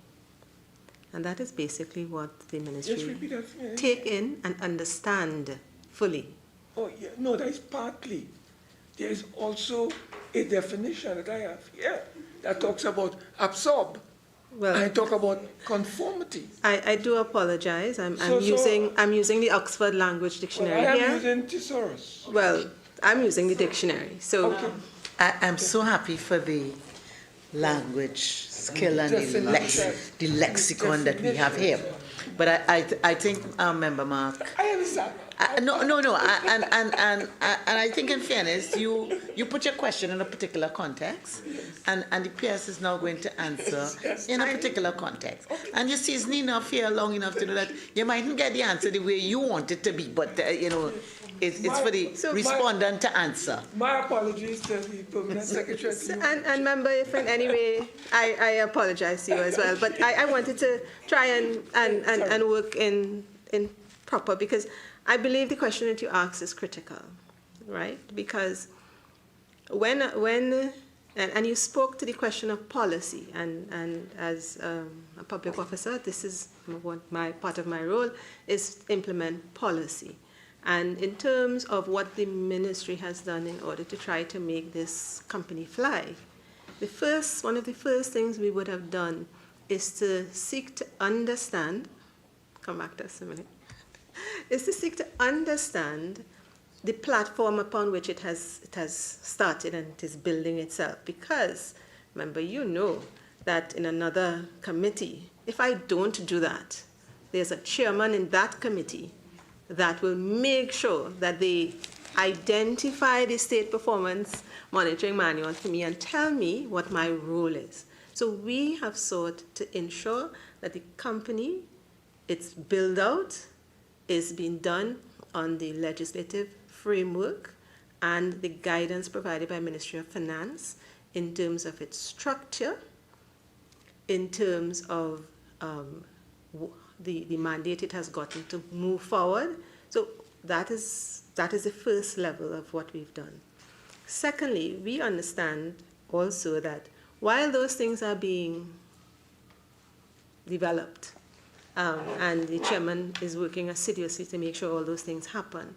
H: And that is basically what the ministry...
F: Just repeat that for me.
H: Take in and understand fully.
F: Oh, yeah. No, that is partly. There is also a definition that I have here that talks about absorb.
H: Well,
F: I talk about conformity.
H: I do apologize. I'm using the Oxford Language Dictionary
F: I am
H: here.
F: using thesaurus.
H: Well, I'm using the dictionary. So
F: okay.
A: I'm so happy for the language skill and the lexicon that we have here. But I think, Member Mark,
F: I understand.
A: no, and I think in fairness, you put your question in a particular context, and the PS is now going to answer in a particular context. And you're seasoned enough here, long enough to know that you mightn't get the answer the way you want it to be, but it's for the respondent to answer.
F: My apologies to the Permanent Secretary.
H: And member, if in any way, I apologize to you as well, but I wanted to try and work in proper, because I believe the question that you asked is critical, right? Because when you spoke to the question of policy, and as a public officer, this is part of my role is implement policy. And in terms of what the ministry has done in order to try to make this company fly, one of the first things we would have done is to seek to understand, come back to us a minute, is to seek to understand the platform upon which it has started and it is building itself. Because, remember, you know that in another committee, if I don't do that, there's a chairman in that committee that will make sure that they identify the state performance monitoring manual for me and tell me what my role is. So we have sought to ensure that the company, its build out, is being done on the legislative framework and the guidance provided by Ministry of Finance in terms of its structure, in terms of the mandate it has gotten to move forward. So that is the first level of what we've done. Secondly, we understand also that while those things are being developed, and the chairman is working assiduously to make sure all those things happen,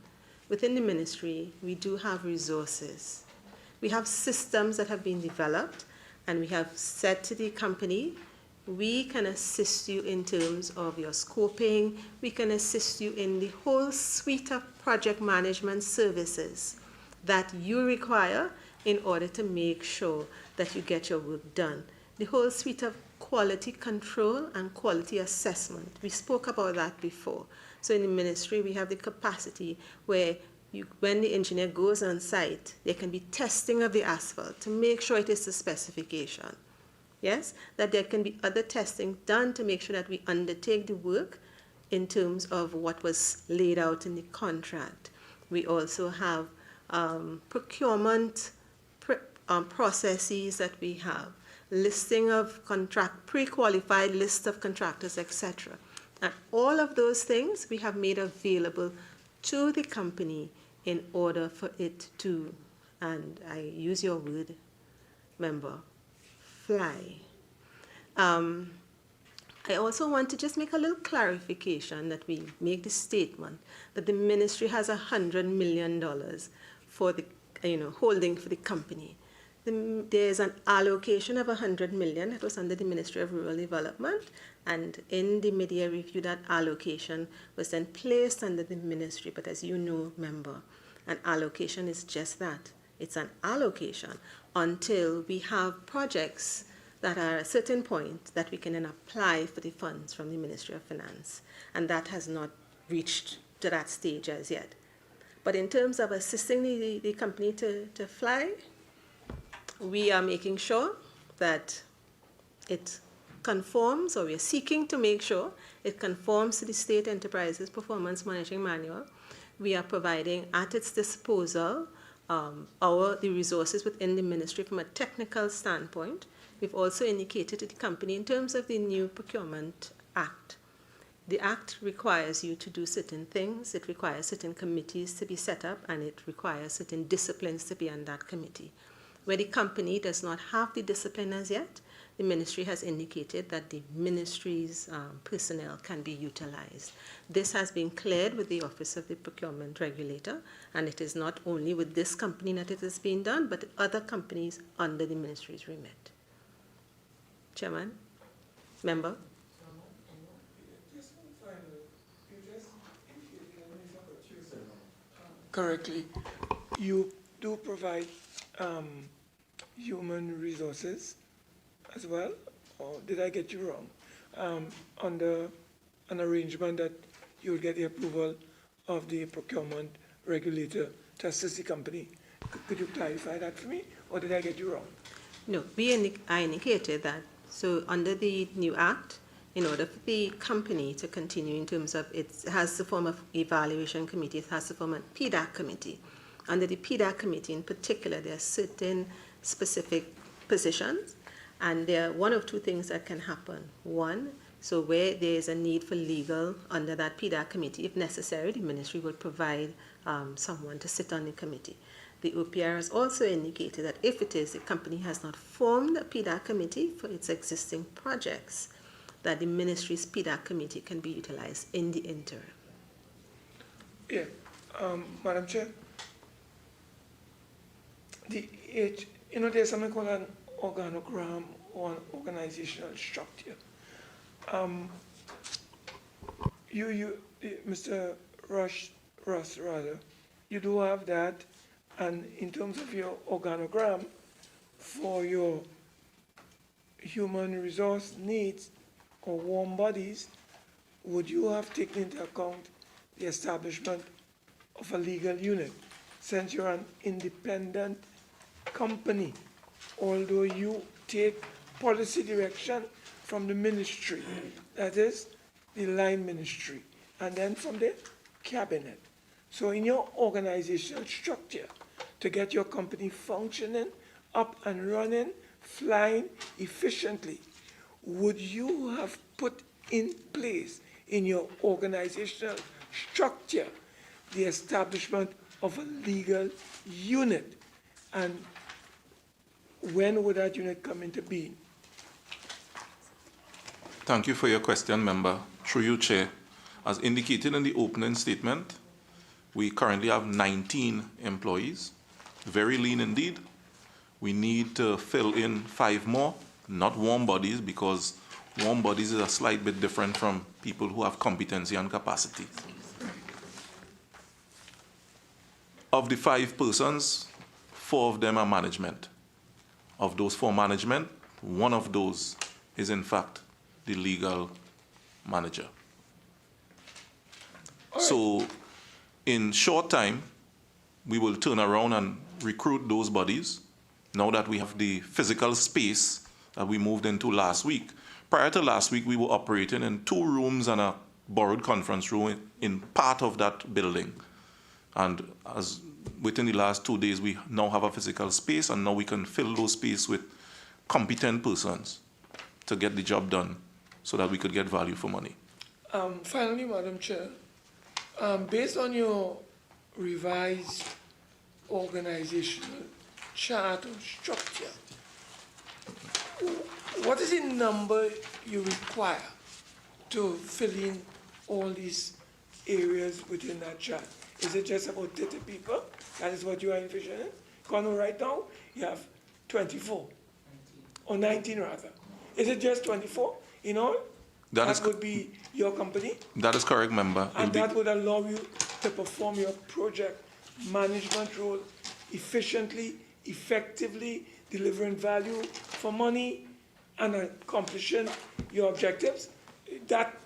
H: within the ministry, we do have resources. We have systems that have been developed, and we have said to the company, we can assist you in terms of your scoping. We can assist you in the whole suite of project management services that you require in order to make sure that you get your work done. The whole suite of quality control and quality assessment. We spoke about that before. So in the ministry, we have the capacity where when the engineer goes on site, there can be testing of the asphalt to make sure it is the specification. Yes, that there can be other testing done to make sure that we undertake the work in terms of what was laid out in the contract. We also have procurement processes that we have, listing of pre-qualified list of contractors, etc. And all of those things we have made available to the company in order for it to, and I use your word, member, fly. I also want to just make a little clarification that we make the statement that the ministry has $100 million for the, holding for the company. There's an allocation of $100 million that was under the Ministry of Rural Development, and in the mid-year review, that allocation was then placed under the ministry. But as you know, member, an allocation is just that. It's an allocation until we have projects that are at a certain point that we can then apply for the funds from the Ministry of Finance. And that has not reached to that stage as yet. But in terms of assisting the company to fly, we are making sure that it conforms, or we are seeking to make sure it conforms to the State Enterprises Performance Monitoring Manual. We are providing at its disposal the resources within the ministry from a technical standpoint. We've also indicated to the company in terms of the new Procurement Act. The Act requires you to do certain things. It requires certain committees to be set up, and it requires certain disciplines to be on that committee. Where the company does not have the discipline as yet, the ministry has indicated that the ministry's personnel can be utilized. This has been cleared with the Office of the Procurement Regulator, and it is not only with this company that it is being done, but other companies under the ministry's remit. Chairman, member.
F: Correctly, you do provide human resources as well, or did I get you wrong? Under an arrangement that you will get the approval of the procurement regulator to assist the company. Could you clarify that for me, or did I get you wrong?
H: No, I indicated that, so under the new act, in order for the company to continue in terms of, it has to form an evaluation committee, it has to form a PDAC committee. Under the PDAC committee in particular, there are certain specific positions, and there are one of two things that can happen. One, so where there is a need for legal under that PDAC committee, if necessary, the ministry will provide someone to sit on the committee. The OPR has also indicated that if it is, the company has not formed a PDAC committee for its existing projects, that the ministry's PDAC committee can be utilized in the interim.
F: Yeah, Madam Chair. There's something called an organogram or an organizational structure. Mr. Ross, you do have that, and in terms of your organogram for your human resource needs or warm bodies, would you have taken into account the establishment of a legal unit, since you're an independent company, although you take policy direction from the ministry, that is the line ministry, and then from the cabinet. So in your organizational structure, to get your company functioning, up and running, flying efficiently, would you have put in place in your organizational structure the establishment of a legal unit? And when would that unit come into being?
I: Thank you for your question, member. Through you, Chair. As indicated in the opening statement, we currently have 19 employees, very lean indeed. We need to fill in 5 more, not warm bodies, because warm bodies is a slight bit different from people who have competency and capacity. Of the 5 persons, 4 of them are management. Of those 4 management, 1 of those is in fact the legal manager. So in short time, we will turn around and recruit those bodies now that we have the physical space that we moved into last week. Prior to last week, we were operating in 2 rooms and a borrowed conference room in part of that building. And as within the last 2 days, we now have a physical space, and now we can fill those space with competent persons to get the job done so that we could get value for money.
F: Finally, Madam Chair, based on your revised organizational chart or structure, what is the number you require to fill in all these areas within that chart? Is it just about 30 people? That is what you are envisioning? Because right now, you have 24, or 19 rather. Is it just 24 in all? That would be your company?
I: That is correct, member.
F: And that would allow you to perform your project management role efficiently, effectively, delivering value for money, and accomplishing your objectives. That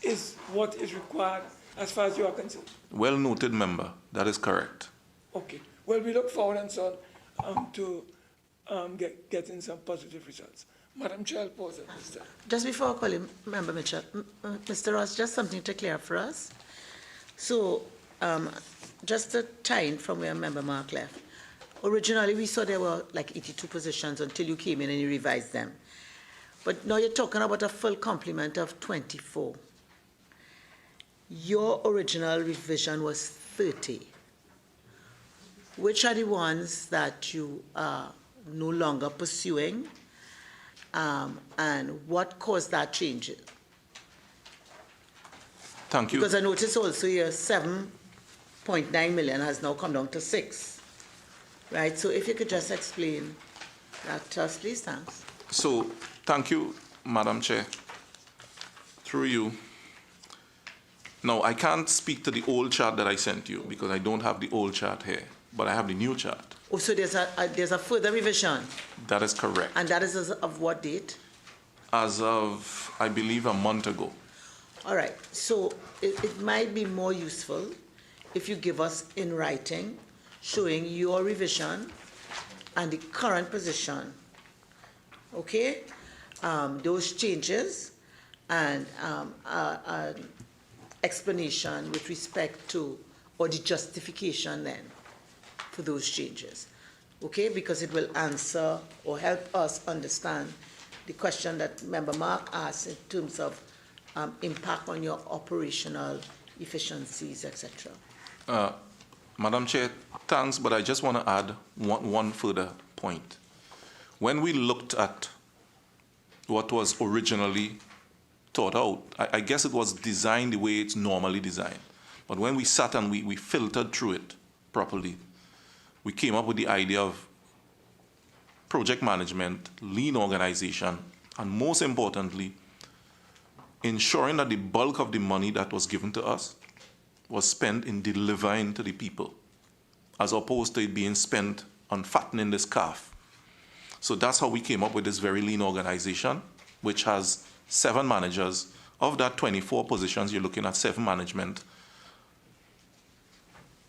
F: is what is required as far as you are concerned.
I: Well noted, member. That is correct.
F: Okay. Well, we look forward and so on to getting some positive results. Madam Chair, I'll pause at this time.
A: Just before I call him, Member Mitchell, Mr. Ross, just something to clear for us. So, just to tie in from where Member Mark left. Originally, we saw there were like 82 positions until you came in and you revised them. But now you're talking about a full complement of 24. Your original revision was 30. Which are the ones that you are no longer pursuing? And what caused that change?
I: Thank you.
A: Because I noticed also your 7.9 million has now come down to 6. Right? So if you could just explain that to us, please. Thanks.
I: So, thank you, Madam Chair. Through you. Now, I can't speak to the old chart that I sent you because I don't have the old chart here, but I have the new chart.
A: Oh, so there's a further revision?
I: That is correct.
A: And that is as of what date?
I: As of, I believe, a month ago.
A: All right, so it might be more useful if you give us in writing showing your revision and the current position, okay? Those changes and an explanation with respect to, or the justification then for those changes, okay? Because it will answer or help us understand the question that Member Mark asked in terms of impact on your operational efficiencies, etc.
I: Madam Chair, thanks, but I just want to add one further point. When we looked at what was originally thought out, I guess it was designed the way it's normally designed. But when we sat and we filtered through it properly, we came up with the idea of project management, lean organization, and most importantly, ensuring that the bulk of the money that was given to us was spent in delivering to the people, as opposed to it being spent on fattening this calf. So that's how we came up with this very lean organization, which has 7 managers. Of that 24 positions, you're looking at 7 management.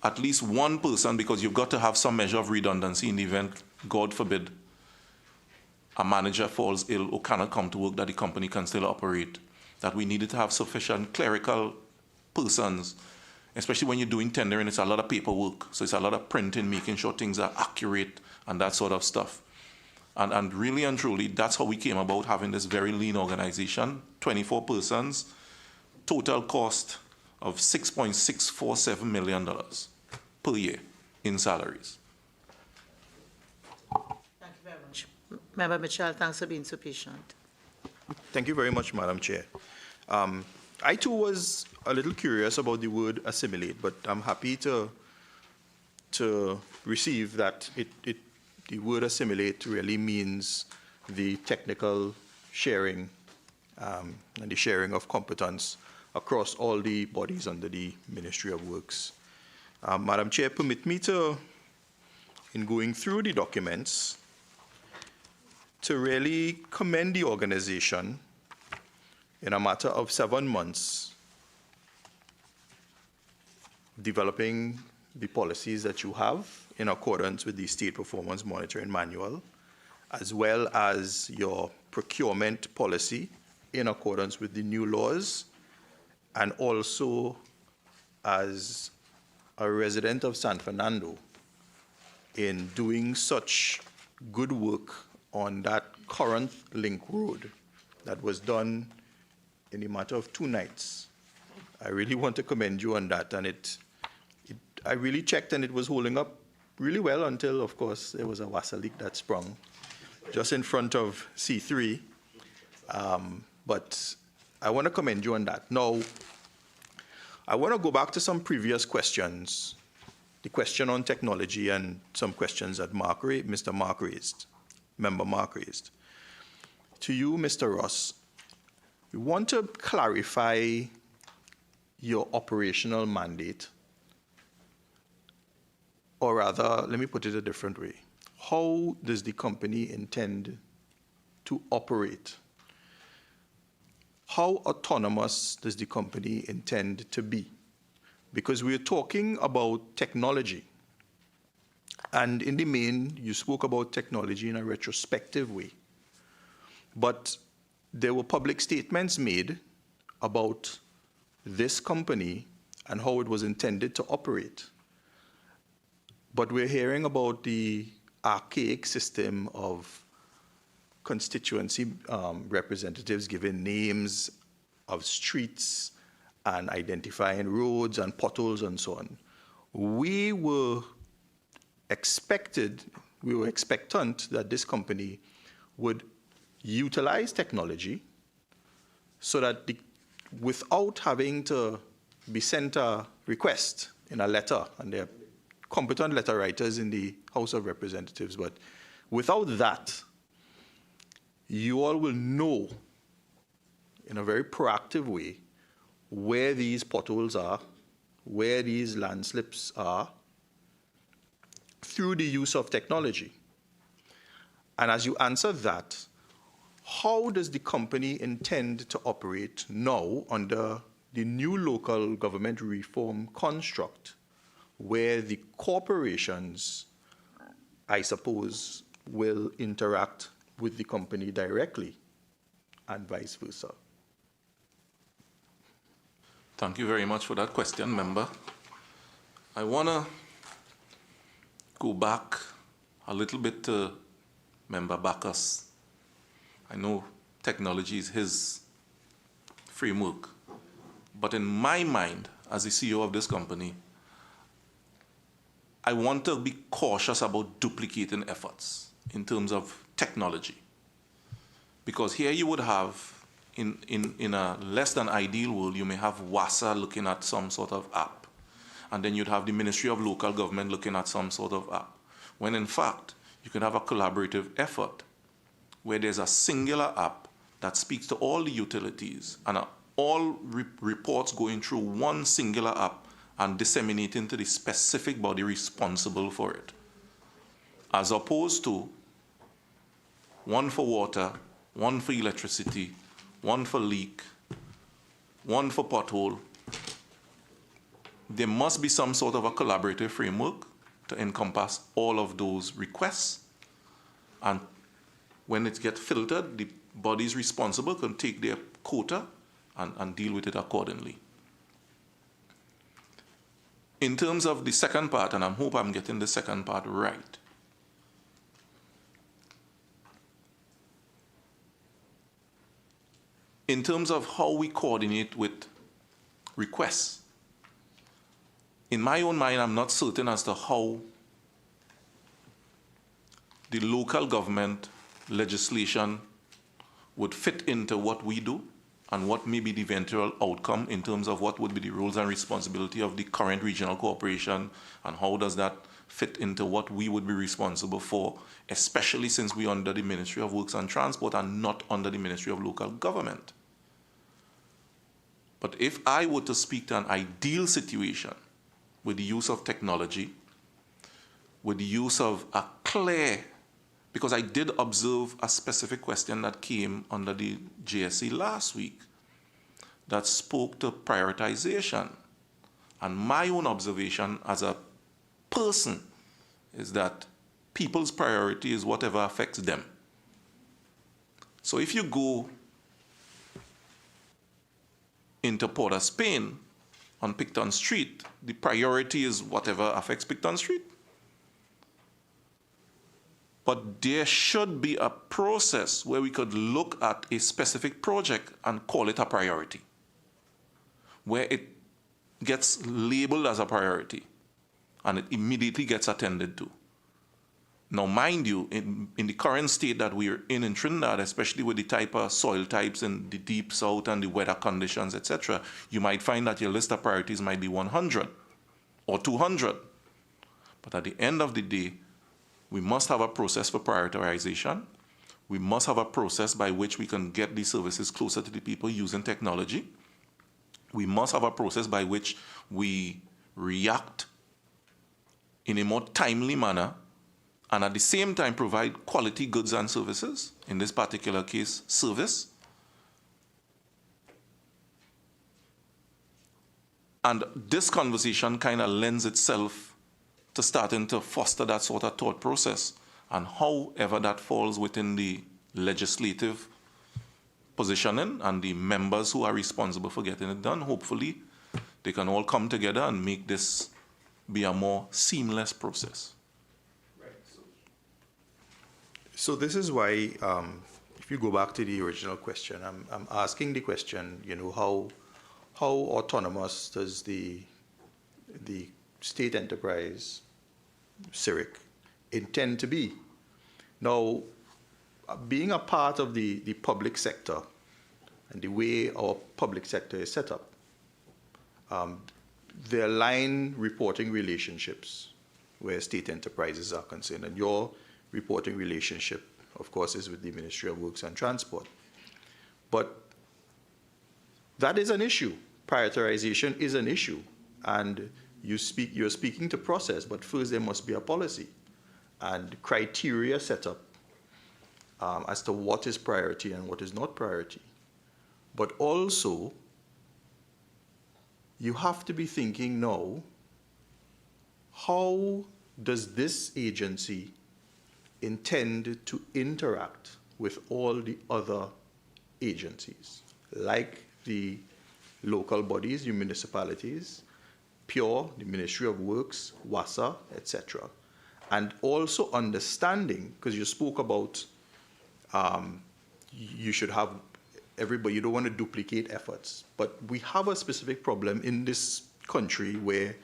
I: At least one person, because you've got to have some measure of redundancy in the event, God forbid, a manager falls ill or cannot come to work, that the company can still operate. That we needed to have sufficient clerical persons, especially when you're doing tendering, it's a lot of paperwork. So it's a lot of printing, making sure things are accurate and that sort of stuff. And really and truly, that's how we came about having this very lean organization, 24 persons, total cost of $6.647 million per year in salaries.
A: Thank you very much. Member Mitchell, thanks for being so patient.
G: Thank you very much, Madam Chair. I too was a little curious about the word assimilate, but I'm happy to receive that the word assimilate really means the technical sharing and the sharing of competence across all the bodies under the Ministry of Works. Madam Chair, permit me to, in going through the documents, to really commend the organization in a matter of 7 months, developing the policies that you have in accordance with the State Performance Monitoring Manual, as well as your procurement policy in accordance with the new laws, and also as a resident of San Fernando in doing such good work on that current link road that was done in a matter of 2 nights. I really want to commend you on that, and I really checked and it was holding up really well until, of course, there was a WASA leak that sprung just in front of C3. But I want to commend you on that. Now, I want to go back to some previous questions, the question on technology and some questions that Mr. Mark raised, Member Mark raised. To you, Mr. Ross, we want to clarify your operational mandate, or rather, let me put it a different way. How does the company intend to operate? How autonomous does the company intend to be? Because we're talking about technology. And in the main, you spoke about technology in a retrospective way. But there were public statements made about this company and how it was intended to operate. But we're hearing about the archaic system of constituency representatives giving names of streets and identifying roads and potholes and so on. We were expectant that this company would utilize technology so that without having to be sent a request in a letter, and they're competent letter writers in the House of Representatives, but without that, you all will know in a very proactive way where these potholes are, where these landslips are, through the use of technology. And as you answer that, how does the company intend to operate now under the new local government reform construct, where the corporations, I suppose, will interact with the company directly and vice versa?
I: Thank you very much for that question, member. I want to go back a little bit to Member Bacchus. I know technology is his framework, but in my mind, as the CEO of this company, I want to be cautious about duplicating efforts in terms of technology. Because here you would have, in a less than ideal world, you may have WASA looking at some sort of app. And then you'd have the Ministry of Local Government looking at some sort of app. When in fact, you can have a collaborative effort where there's a singular app that speaks to all the utilities and all reports going through one singular app and disseminating to the specific body responsible for it. As opposed to one for water, one for electricity, one for leak, one for pothole. There must be some sort of a collaborative framework to encompass all of those requests. And when it gets filtered, the bodies responsible can take their quota and deal with it accordingly. In terms of the second part, and I hope I'm getting the second part right, in terms of how we coordinate with requests, in my own mind, I'm not certain as to how the local government legislation would fit into what we do and what may be the eventual outcome in terms of what would be the roles and responsibility of the current regional corporation, and how does that fit into what we would be responsible for, especially since we're under the Ministry of Works and Transport and not under the Ministry of Local Government. But if I were to speak to an ideal situation with the use of technology, with the use of a clear, because I did observe a specific question that came under the JSC last week that spoke to prioritization. And my own observation as a person is that people's priority is whatever affects them. So if you go into Port of Spain on Picton Street, the priority is whatever affects Picton Street. But there should be a process where we could look at a specific project and call it a priority, where it gets labeled as a priority and it immediately gets attended to. Now, mind you, in the current state that we're in Trinidad, especially with the type of soil types in the deep south and the weather conditions, etc., you might find that your list of priorities might be 100 or 200. But at the end of the day, we must have a process for prioritization. We must have a process by which we can get these services closer to the people using technology. We must have a process by which we react in a more timely manner and at the same time provide quality goods and services, in this particular case, service. And this conversation kind of lends itself to starting to foster that sort of thought process. And however that falls within the legislative positioning and the members who are responsible for getting it done, hopefully they can all come together and make this be a more seamless process.
G: So this is why, if you go back to the original question, I'm asking the question, you know, how autonomous does the state enterprise, SRRIC, intend to be? Now, being a part of the public sector and the way our public sector is set up, there are line reporting relationships where state enterprises are concerned, and your reporting relationship, of course, is with the Ministry of Works and Transport. But that is an issue. Prioritization is an issue, and you're speaking to process, but first there must be a policy and criteria set up as to what is priority and what is not priority. But also, you have to be thinking now, how does this agency intend to interact with all the other agencies, like the local bodies, the municipalities, PURE, the Ministry of Works, WASA, etc. And also understanding, because you spoke about you should have everybody, you don't want to duplicate efforts, but we have a specific problem in this country where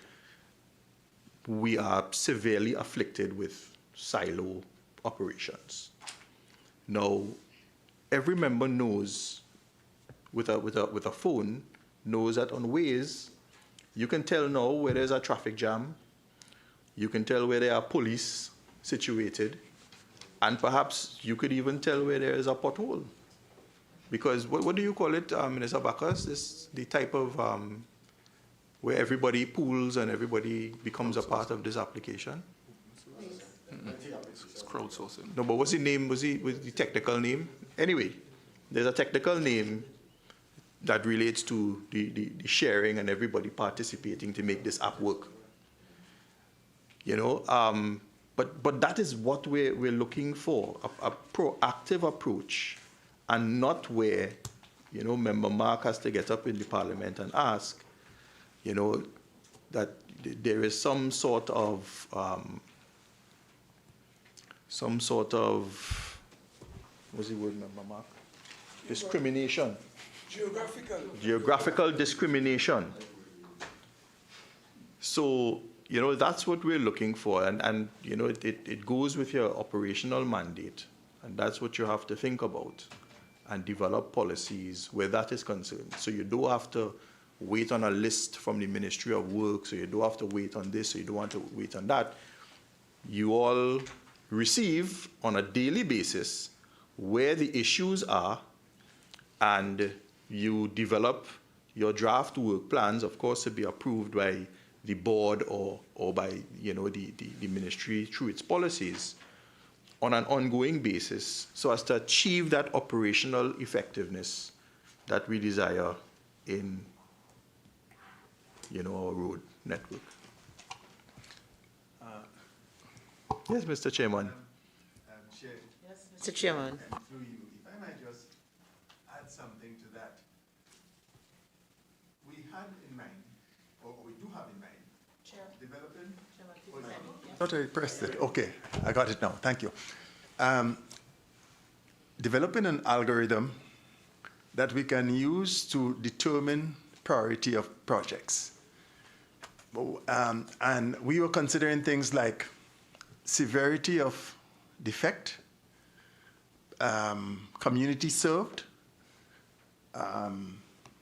G: we are severely afflicted with silo operations. Now, every member knows, with a phone, knows that on Waze, you can tell now where there's a traffic jam, you can tell where there are police situated, and perhaps you could even tell where there is a pothole. Because what do you call it, Minister Bacchus? This the type of where everybody pools and everybody becomes a part of this application?
I: It's crowdsourcing.
G: No, but what's the name? Was the technical name? Anyway, there's a technical name that relates to the sharing and everybody participating to make this app work. You know, but that is what we're looking for, a proactive approach, and not where, you know, Member Mark has to get up in the Parliament and ask, you know, that there is some sort of what's the word, Member Mark? Discrimination. Geographical discrimination. So, you know, that's what we're looking for, and you know, it goes with your operational mandate, and that's what you have to think about and develop policies where that is concerned. So you don't have to wait on a list from the Ministry of Work, so you don't have to wait on this, so you don't want to wait on that. You all receive on a daily basis where the issues are, and you develop your draft work plans, of course, to be approved by the board or by, you know, the ministry through its policies on an ongoing basis, so as to achieve that operational effectiveness that we desire in, you know, our road network. Yes, Mr. Chairman.
J: Chair,
A: Mr. Chairman.
J: through you, if I might just add something to that. We had in mind, or we do have in mind, developing. I thought I pressed it. Okay, I got it now. Thank you. Developing an algorithm that we can use to determine priority of projects. And we were considering things like severity of defect, community served,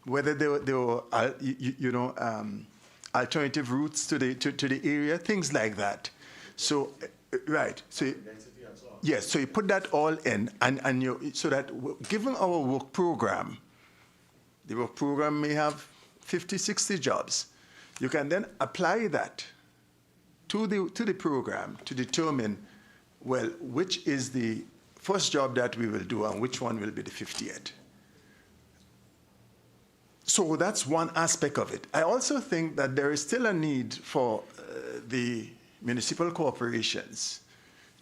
J: whether there were alternative routes to the area, things like that. So, right. So, yes. So you put that all in, and you, so that given our work program, the work program may have 50, 60 jobs. You can then apply that to the program to determine, well, which is the first job that we will do and which one will be the 50th. So that's one aspect of it. I also think that there is still a need for the municipal corporations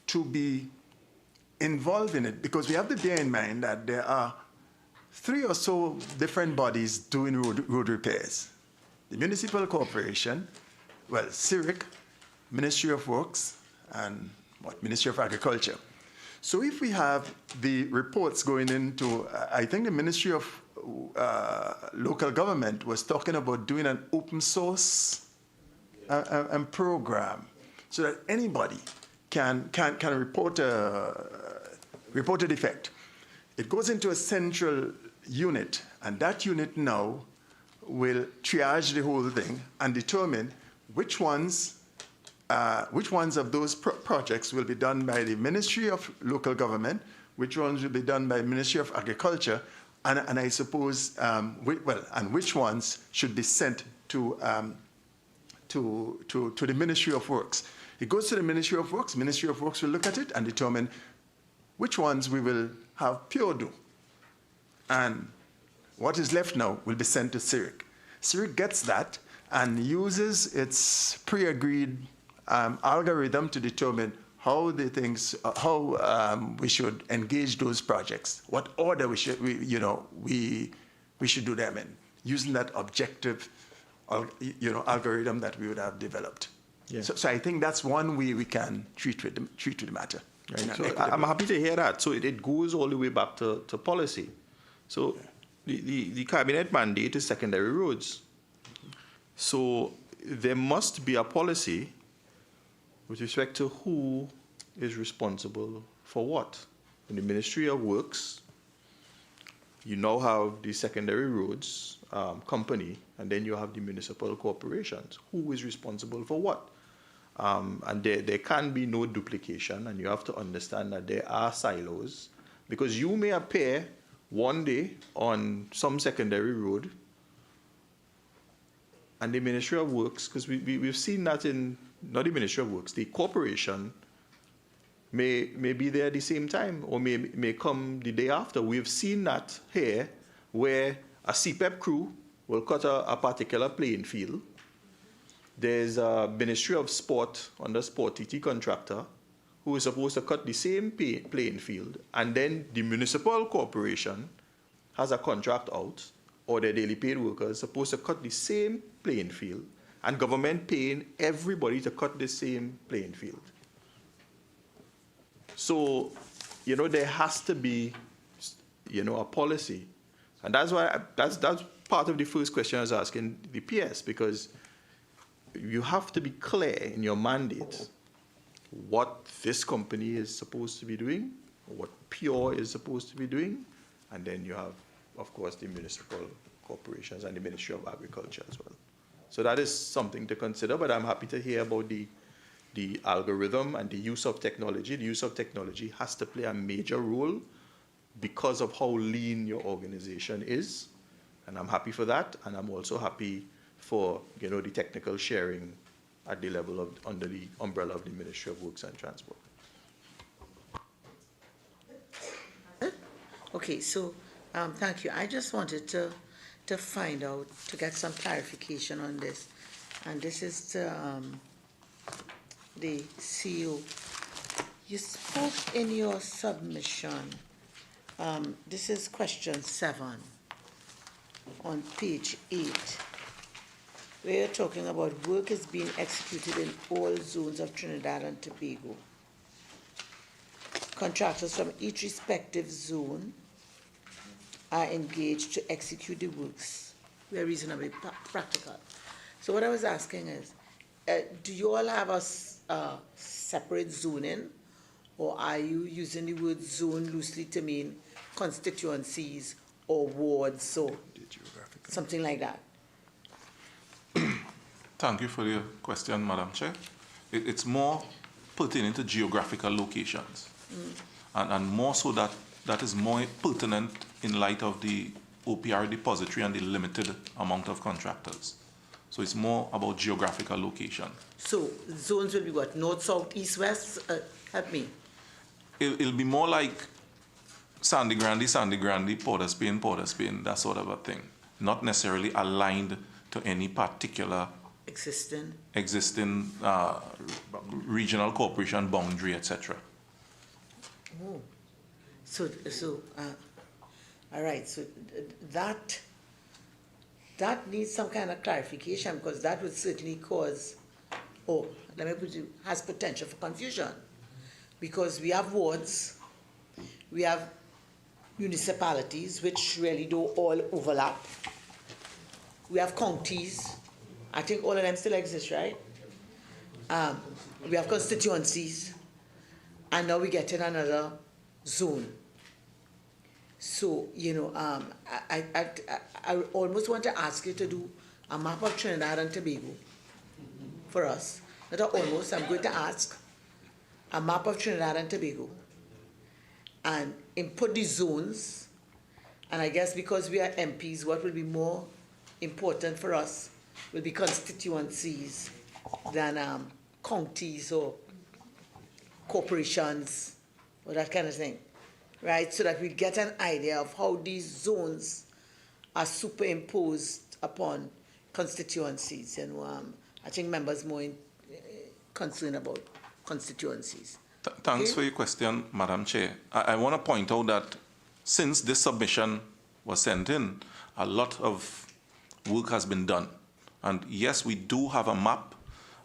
J: to be involved in it, because we have to bear in mind that there are 3 or so different bodies doing road repairs. The municipal corporation, well, SRRICL, Ministry of Works, and Ministry of Agriculture. So if we have the reports going into, I think the Ministry of Local Government was talking about doing an open source program, so that anybody can report a defect. It goes into a central unit, and that unit now will triage the whole thing and determine which ones of those projects will be done by the Ministry of Local Government, which ones will be done by the Ministry of Agriculture, and I suppose, and which ones should be sent to the Ministry of Works. It goes to the Ministry of Works. Ministry of Works will look at it and determine which ones we will have pure do. And what is left now will be sent to SRRICL. SRRICL gets that and uses its pre-agreed algorithm to determine how the things, we should engage those projects, what order we should do them in, using that objective, algorithm that we would have developed.
G: Yeah.
J: So I think that's one way we can treat with the matter.
G: Right. So I'm happy to hear that. So it goes all the way back to policy. So the cabinet mandate is secondary roads. So there must be a policy with respect to who is responsible for what. In the Ministry of Works, you now have the secondary roads company, and then you have the municipal corporations. Who is responsible for what? And there can be no duplication, and you have to understand that there are silos, because you may appear one day on some secondary road, and the Ministry of Works, because we've seen that in, not the Ministry of Works, the corporation may be there at the same time, or may come the day after. We've seen that here, where a CPEP crew will cut a particular playing field. There's a Ministry of Sport under Sport TT Contractor who is supposed to cut the same playing field, and then the municipal corporation has a contract out, or their daily paid workers supposed to cut the same playing field, and government paying everybody to cut the same playing field. So, there has to be, a policy. And that's why, that's part of the first question I was asking the PS, because you have to be clear in your mandate what this company is supposed to be doing, or what Pure is supposed to be doing, and then you have, of course, the municipal corporations and the Ministry of Agriculture as well. So that is something to consider, but I'm happy to hear about the algorithm and the use of technology. The use of technology has to play a major role because of how lean your organization is, and I'm happy for that, and I'm also happy for the technical sharing at the level of, under the umbrella of the Ministry of Works and Transport.
A: Okay, so thank you. I just wanted to find out, to get some clarification on this, and this is the CEO. You spoke in your submission, this is question 7 on page 8, where you're talking about work is being executed in all zones of Trinidad and Tobago. Contractors from each respective zone are engaged to execute the works. We are reasonably practical. So what I was asking is, do you all have a separate zoning, or are you using the word zone loosely to mean constituencies or wards, so something like that?
I: Thank you for your question, Madam Chair. It's more pertaining to geographical locations, and more so that is more pertinent in light of the OPR depository and the limited amount of contractors. So it's more about geographical location.
A: So zones will be what? North, south, east, west? Help me.
I: It'll be more like Sandy Grande, Port of Spain, that sort of a thing. Not necessarily aligned to any particular existing regional corporation boundary, etc.
A: Oh, so all right. So that needs some kind of clarification, because that would certainly cause, let me put it, has potential for confusion, because we have wards, we have municipalities, which really do all overlap. We have counties. I think all of them still exist, right? We have constituencies, and now we get in another zone. So, I almost want to ask you to do a map of Trinidad and Tobago for us. Not almost, I'm going to ask a map of Trinidad and Tobago and input the zones. And I guess because we are MPs, what will be more important for us will be constituencies than counties or corporations or that kind of thing, right? So that we get an idea of how these zones are superimposed upon constituencies. I think members more concerned about constituencies.
I: Thanks
A: Okay.
I: for your question, Madam Chair. I want to point out that since this submission was sent in, a lot of work has been done. And yes, we do have a map.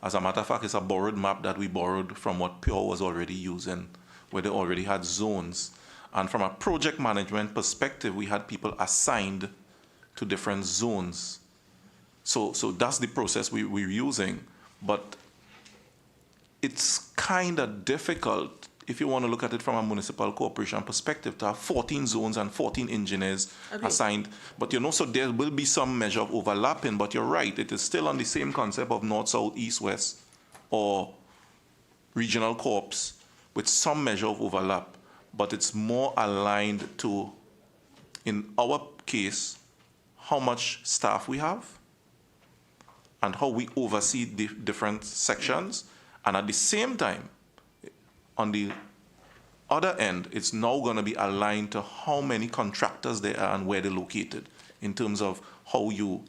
I: As a matter of fact, it's a borrowed map that we borrowed from what Pure was already using, where they already had zones. And from a project management perspective, we had people assigned to different zones. So that's the process we're using. But it's kind of difficult, if you want to look at it from a municipal corporation perspective, to have 14 zones and 14 engineers assigned. But so there will be some measure of overlapping, but you're right, it is still on the same concept of north, south, east, west, or regional corps with some measure of overlap. But it's more aligned to, in our case, how much staff we have and how we oversee the different sections. And at the same time, on the other end, it's now going to be aligned to how many contractors there are and where they're located in terms of how you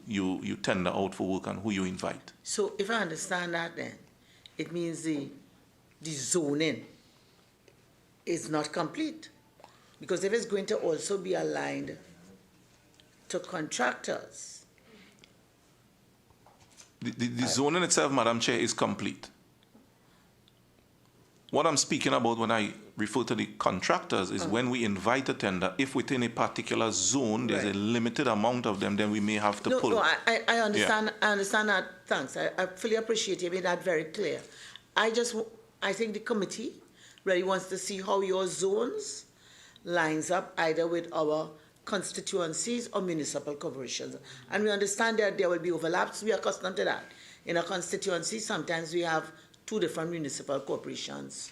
I: tender out for work and who you invite.
A: So if I understand that then, it means the zoning is not complete. Because if it's going to also be aligned to contractors.
I: The zoning itself, Madam Chair, is complete. What I'm speaking about when I refer to the contractors is when we invite a tender, if within a particular zone there's a limited amount of them, then we may have to pull.
A: No, I understand. Yeah. I understand that. Thanks. I fully appreciate you made that very clear. I think the committee really wants to see how your zones lines up either with our constituencies or municipal corporations. And we understand that there will be overlaps. We are accustomed to that. In a constituency, sometimes we have 2 different municipal corporations,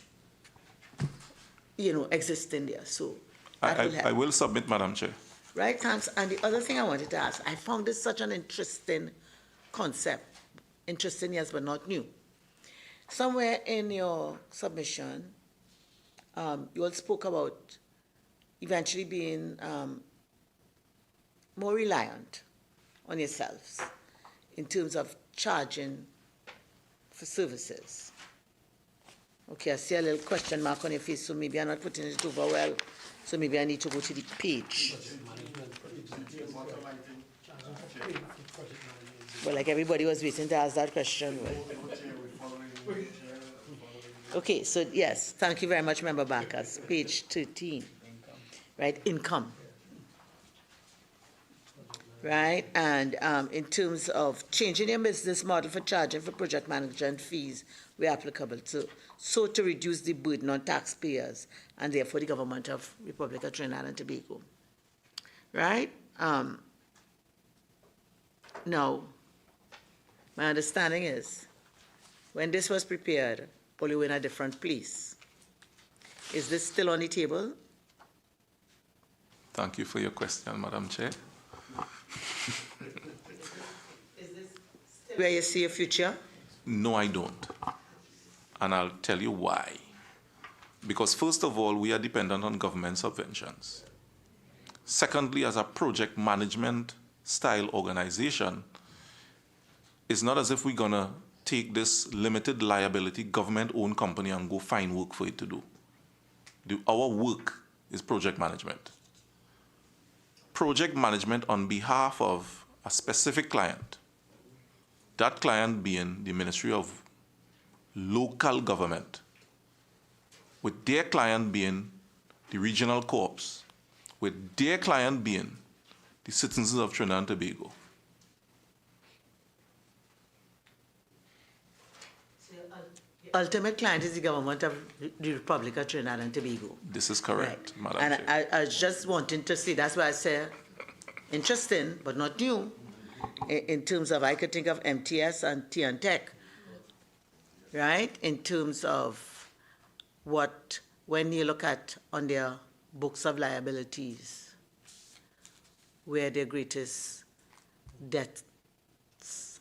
A: existing there. So that will help.
I: I will submit, Madam Chair.
A: Right, thanks. And the other thing I wanted to ask, I found this such an interesting concept. Interesting, yes, but not new. Somewhere in your submission, you all spoke about eventually being more reliant on yourselves in terms of charging for services. Okay, I see a little question mark on your face, so maybe I'm not putting it over well, so maybe I need to go to the page. Well, like everybody was waiting to ask that question. Okay, so yes, thank you very much, Member Backus. Page 13, right, income. Right, and in terms of changing your business model for charging for project management fees where applicable, so to reduce the burden on taxpayers and therefore the government of Republic of Trinidad and Tobago. Right? Now, my understanding is when this was prepared, Paul, you were in a different place. Is this still on the table?
I: Thank you for your question, Madam Chair.
A: Is this still where you see a future?
I: No, I don't. And I'll tell you why. Because first of all, we are dependent on government subventions. Secondly, as a project management style organization, it's not as if we're going to take this limited liability government-owned company and go find work for it to do. Our work is project management. Project management on behalf of a specific client, that client being the Ministry of Local Government, with their client being the regional corps, with their client being the citizens of Trinidad and Tobago.
A: The ultimate client is the government of the Republic of Trinidad and Tobago.
I: This is correct,
A: Right.
I: Madam
A: And
I: Chair.
A: I was just wanting to see, that's why I say interesting, but not new, in terms of, I could think of MTS and T and Tech, right? In terms of when you look at on their books of liabilities, where their greatest debts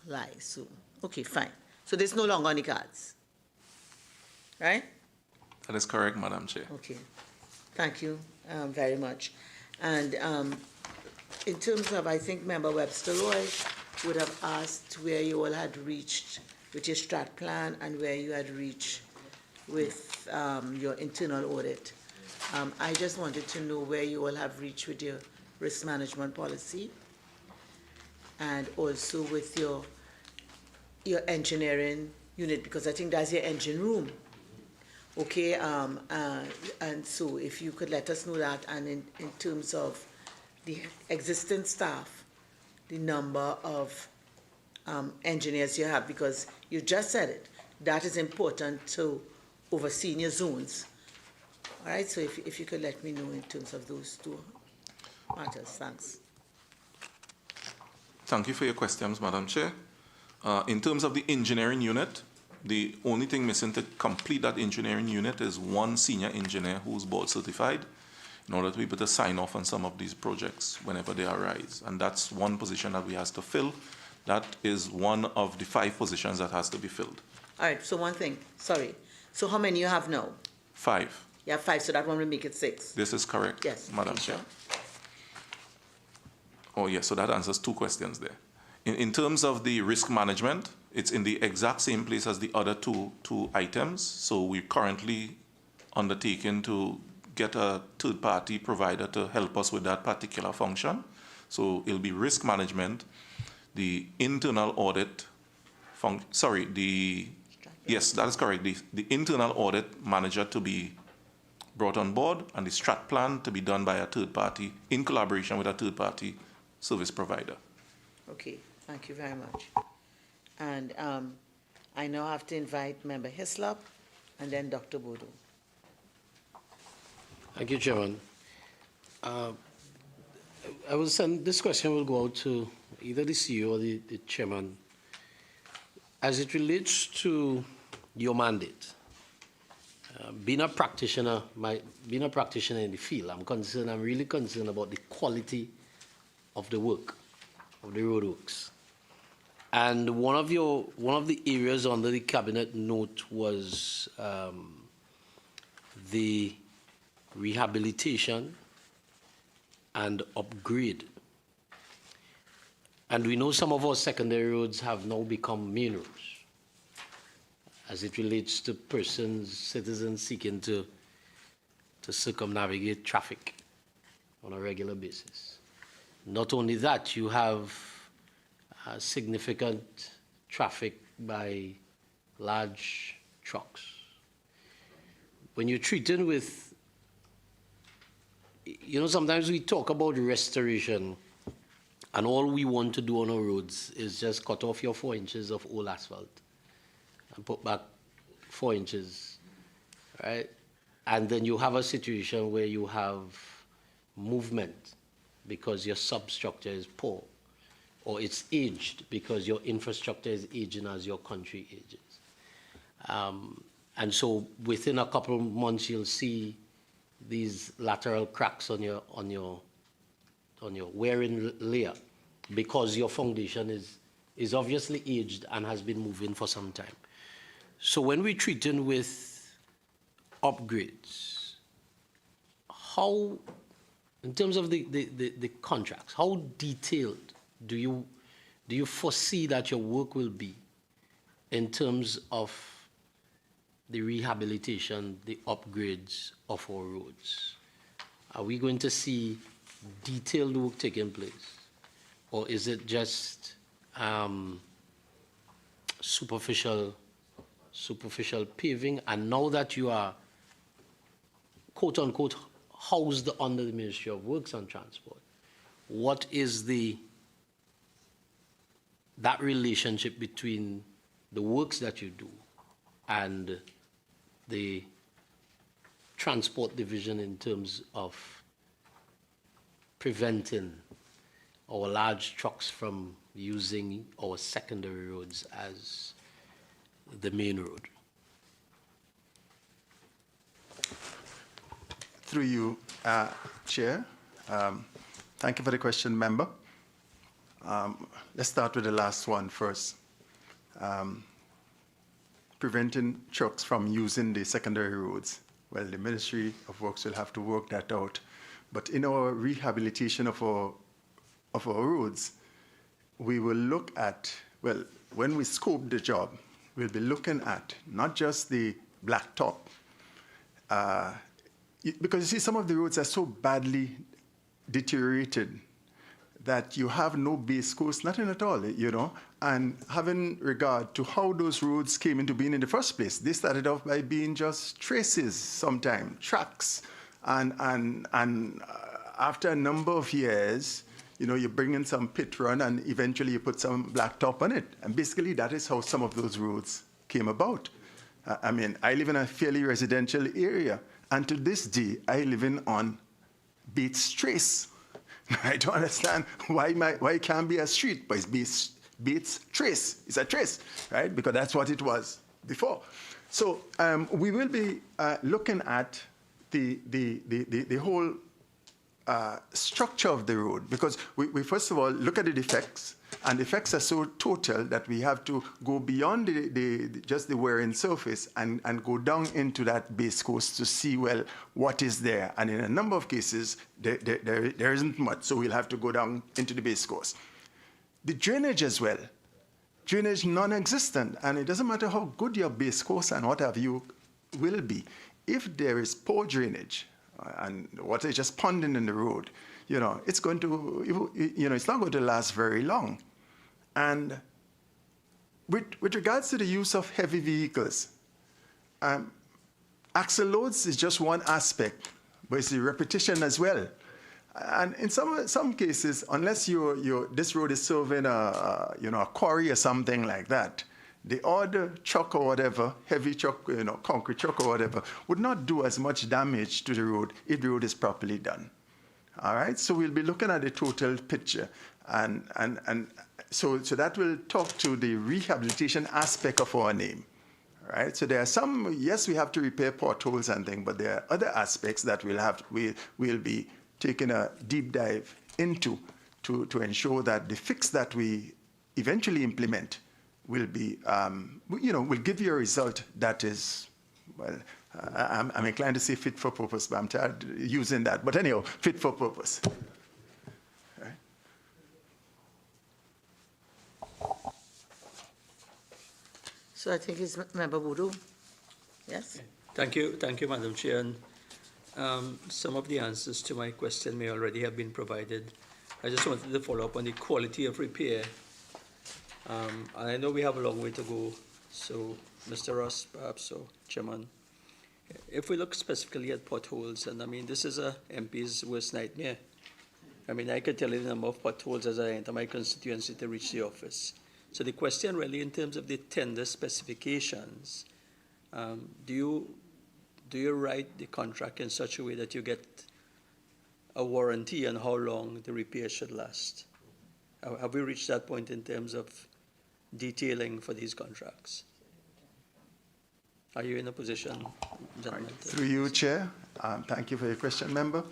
A: lie. So, okay, fine. So this is no longer on the cards, right?
I: That is correct, Madam Chair.
A: Okay, Thank you very much. And in terms of, I think Member Webster Roy would have asked where you all had reached with your strat plan and where you had reached with your internal audit. I just wanted to know where you all have reached with your risk management policy and also with your engineering unit, because I think that's your engine room. Okay, and so if you could let us know that, and in terms of the existing staff, the number of engineers you have, because you just said it, that is important to overseeing your zones. All right, so if you could let me know in terms of those two matters, thanks.
I: Thank you for your questions, Madam Chair. In terms of the engineering unit, the only thing missing to complete that engineering unit is one senior engineer who's board certified in order to be able to sign off on some of these projects whenever they arise. And that's one position that we have to fill. That is one of the 5 positions that has to be filled.
A: All right, so one thing, sorry. So how many you have now?
I: 5.
A: You have 5, so that one will make it 6.
I: This is correct,
A: Yes,
I: Madam
A: please,
I: Chair.
A: sir.
I: Oh, yes, so that answers 2 questions there. In terms of the risk management, it's in the exact same place as the other two items. So we're currently undertaking to get a third-party provider to help us with that particular function. So it'll be risk management, the internal audit, yes, that is correct. The internal audit manager to be brought on board and the strat plan to be done by a third party in collaboration with a third-party service provider.
A: Okay, thank you very much. And I now have to invite Member Hislop and then Dr. Bodo.
D: Thank you, Chairman. This question will go out to either the CEO or the Chairman. As it relates to your mandate, being a practitioner in the field, I'm really concerned about the quality of the work, of the roadworks. And one of the areas under the cabinet note was the rehabilitation and upgrade. And we know some of our secondary roads have now become main roads as it relates to citizens seeking to circumnavigate traffic on a regular basis. Not only that, you have significant traffic by large trucks. When you're treating with, sometimes we talk about restoration and all we want to do on our roads is just cut off your 4 inches of old asphalt and put back 4 inches, right? And then you have a situation where you have movement because your substructure is poor, or it's aged because your infrastructure is aging as your country ages. And so within a couple of months, you'll see these lateral cracks on your wearing layer because your foundation is obviously aged and has been moving for some time. So when we're treating with upgrades, how, in terms of the contracts, how detailed do you foresee that your work will be in terms of the rehabilitation, the upgrades of our roads? Are we going to see detailed work taking place? Or is it just superficial paving? And now that you are, quote unquote, housed under the Ministry of Works and Transport, what is that relationship between the works that you do and the transport division in terms of preventing our large trucks from using our secondary roads as the main road?
J: Through you, Chair. Thank you for the question, member. Let's start with the last one first. Preventing trucks from using the secondary roads well, the Ministry of Works will have to work that out. But in our rehabilitation of our roads, we will look at, well, when we scope the job, we'll be looking at not just the blacktop, because you see, some of the roads are so badly deteriorated that you have no base course, nothing at all, you know. And having regard to how those roads came into being in the first place, they started off by being just traces, sometimes tracks, and after a number of years, you know, you bring in some pit run and eventually you put some blacktop on it. And basically that is how some of those roads came about. I mean, I live in a fairly residential area, and to this day, I live on Bates Trace. I don't understand why it can't be a street, but it's Bates Trace. It's a trace, right? Because that's what it was before. So we will be looking at the whole structure of the road, because we first of all look at the defects, and the effects are so total that we have to go beyond just the wearing surface and go down into that base course to see, well, what is there. And in a number of cases, there isn't much, so we'll have to go down into the base course. The drainage as well, drainage non-existent, and it doesn't matter how good your base course and what have you will be. If there is poor drainage, and water is just ponding in the road, you know, it's going to, you know, it's not going to last very long. And with regards to the use of heavy vehicles, axle loads is just one aspect, but it's the repetition as well. And in some cases, unless this road is serving a quarry or something like that, the odd truck or whatever, heavy truck, you know, concrete truck or whatever, would not do as much damage to the road if the road is properly done. All right, so we'll be looking at the total picture, and so that will talk to the rehabilitation aspect of our name. All right, so there are some, yes, we have to repair potholes and things, but there are other aspects that we'll be taking a deep dive into to ensure that the fix that we eventually implement will be, you know, will give you a result that is, well, I'm inclined to say fit for purpose, but I'm tired using that. But anyhow, fit for purpose. Right.
A: So I think it's Member Boodoo. Yes?
E: Thank you, Madam Chair. And, some of the answers to my question may already have been provided. I just wanted to follow up on the quality of repair. And I know we have a long way to go, so Mr. Ross, perhaps, or Chairman, if we look specifically at potholes, and I mean, this is a MP's worst nightmare. I mean, I could tell you the number of potholes as I enter my constituency to reach the office. So the question really in terms of the tender specifications, do you write the contract in such a way that you get a warranty on how long the repair should last? Have we reached that point in terms of detailing for these contracts? Are you in a position, gentlemen?
J: Through you, Chair. Thank you for your question, member.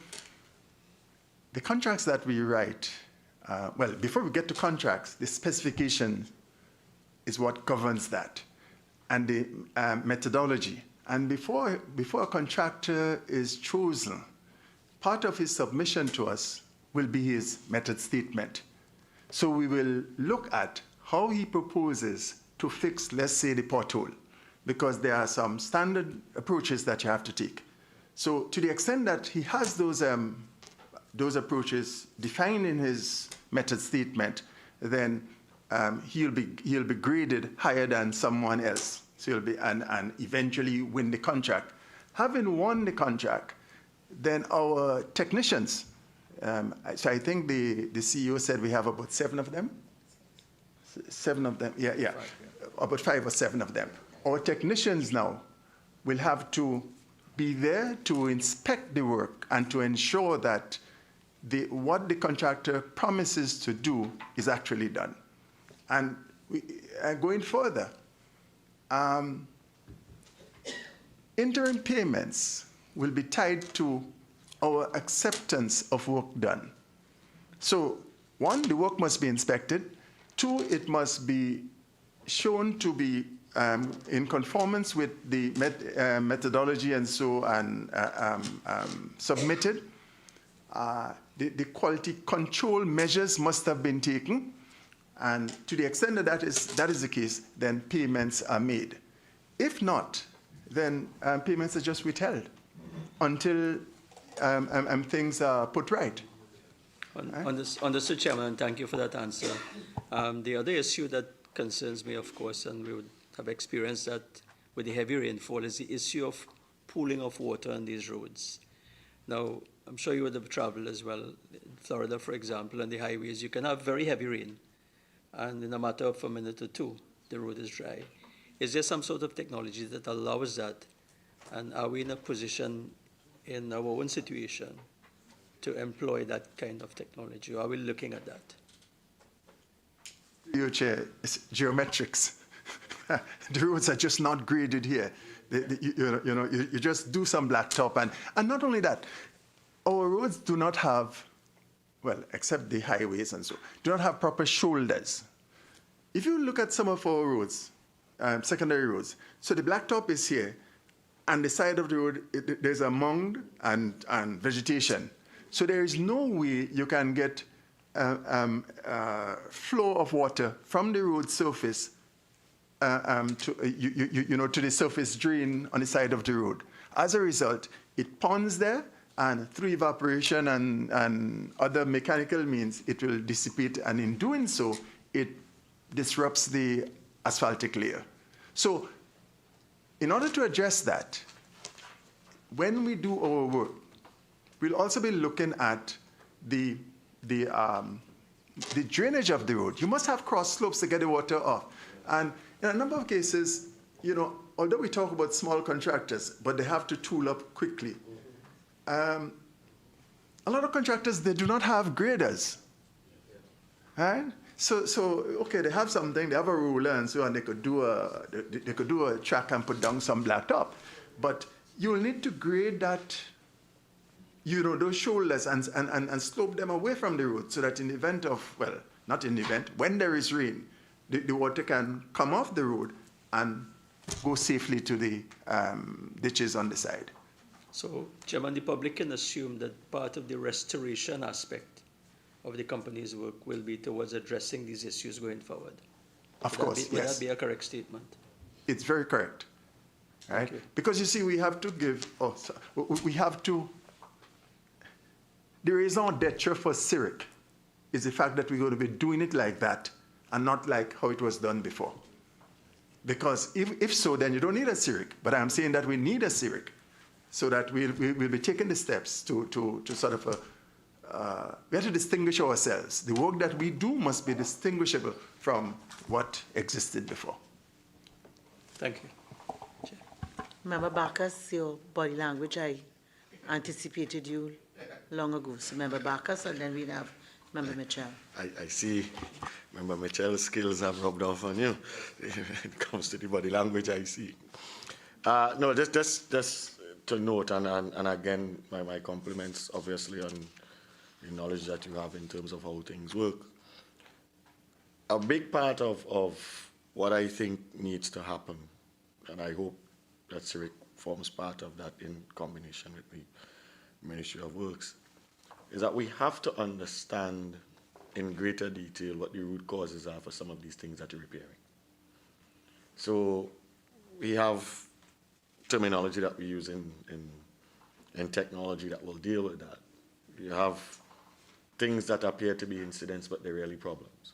J: The contracts that we write, well, before we get to contracts, the specification is what governs that, and the methodology. And before a contractor is chosen, part of his submission to us will be his method statement. So we will look at how he proposes to fix, let's say, the pothole, because there are some standard approaches that you have to take. So to the extent that he has those approaches defined in his method statement, then he'll be graded higher than someone else. So he'll be and eventually win the contract. Having won the contract, then our technicians. So I think the CEO said we have about 7 of them. 7 of them, yeah. About 5 or 7 of them. Our technicians now will have to be there to inspect the work and to ensure that what the contractor promises to do is actually done. And going further, interim payments will be tied to our acceptance of work done. So 1, the work must be inspected. 2, it must be shown to be in conformance with the methodology and so and submitted. The quality control measures must have been taken, and to the extent that that is the case, then payments are made. If not, then payments are just withheld until things are put right.
E: On this, Mr. Chairman, thank you for that answer. The other issue that concerns me, of course, and we would have experienced that with the heavy rainfall, is the issue of pooling of water on these roads. Now, I'm sure you would have traveled as well. In Florida, for example, on the highways, you can have very heavy rain, and in a matter of a minute or two, the road is dry. Is there some sort of technology that allows that? And are we in a position in our own situation to employ that kind of technology? Or are we looking at that?
J: Your Chair, it's geometrics. The roads are just not graded here. You just do some blacktop, and not only that, our roads do not have, well, except the highways and so, do not have proper shoulders. If you look at some of our roads, secondary roads, so the blacktop is here, and the side of the road, there's a mound and vegetation. So there is no way you can get flow of water from the road surface to the surface drain on the side of the road. As a result, it ponds there, and through evaporation and other mechanical means, it will dissipate, and in doing so, it disrupts the asphaltic layer. So in order to address that, when we do our work, we'll also be looking at the drainage of the road. You must have cross slopes to get the water off. And in a number of cases, although we talk about small contractors, but they have to tool up quickly. A lot of contractors, they do not have graders, right? So okay, they have something, they have a ruler and so on, they could do a track and put down some blacktop, but you'll need to grade that, those shoulders and slope them away from the road so that in the event of, well, not in the event, when there is rain, the water can come off the road and go safely to the ditches on the side.
E: So, Chairman, the public can assume that part of the restoration aspect of the company's work will be towards addressing these issues going forward.
J: Of course, yes.
E: Would that be a correct statement?
J: It's very correct, right? Because you see, we have to give, the raison d'etre for SRRICL is the fact that we're going to be doing it like that and not like how it was done before. Because if so, then you don't need a SRRICL. But I'm saying that we need a SRRICL so that we'll be taking the steps to sort of, we have to distinguish ourselves. The work that we do must be distinguishable from what existed before.
E: Thank you.
A: Member Bacchus, your body language, I anticipated you long ago. So Member Bacchus, and then we have Member Mitchell.
B: I see Member Mitchell's skills have rubbed off on you. When it comes to the body language, I see. No, just to note, and again, my compliments, obviously, on the knowledge that you have in terms of how things work. A big part of what I think needs to happen, and I hope that SRRICL forms part of that in combination with the Ministry of Works, is that we have to understand in greater detail what the root causes are for some of these things that you're repairing. So we have terminology that we use in technology that will deal with that. You have things that appear to be incidents, but they're really problems.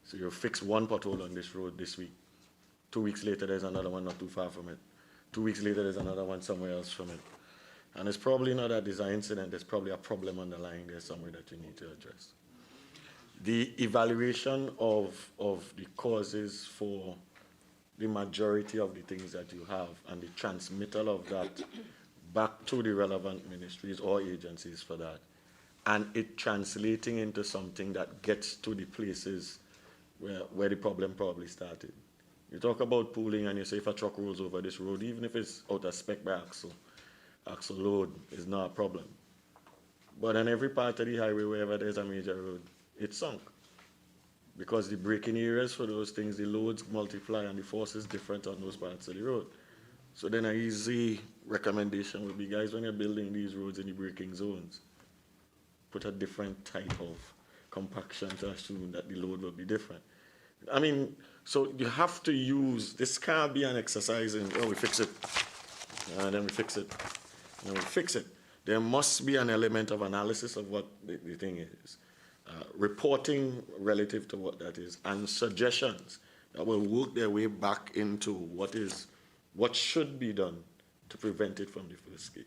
B: So you fix one pothole on this road this week. 2 weeks later, there's another one not too far from it. 2 weeks later, there's another one somewhere else from it. And it's probably not a design incident. There's probably a problem underlying there somewhere that you need to address. The evaluation of the causes for the majority of the things that you have and the transmittal of that back to the relevant ministries or agencies for that, and it translating into something that gets to the places where the problem probably started. You talk about pooling and you say if a truck rolls over this road, even if it's out of spec by axle load is not a problem. But on every part of the highway, wherever there's a major road, it's sunk. because the braking areas for those things, the loads multiply and the force is different on those parts of the road. So then an easy recommendation would be, guys, when you're building these roads in the braking zones, put a different type of compaction to assume that the load will be different. I mean, so you have to use, this can't be an exercise in, oh, we fix it, and then we fix it, and then we fix it. There must be an element of analysis of what the thing is, reporting relative to what that is, and suggestions that will work their way back into what should be done to prevent it from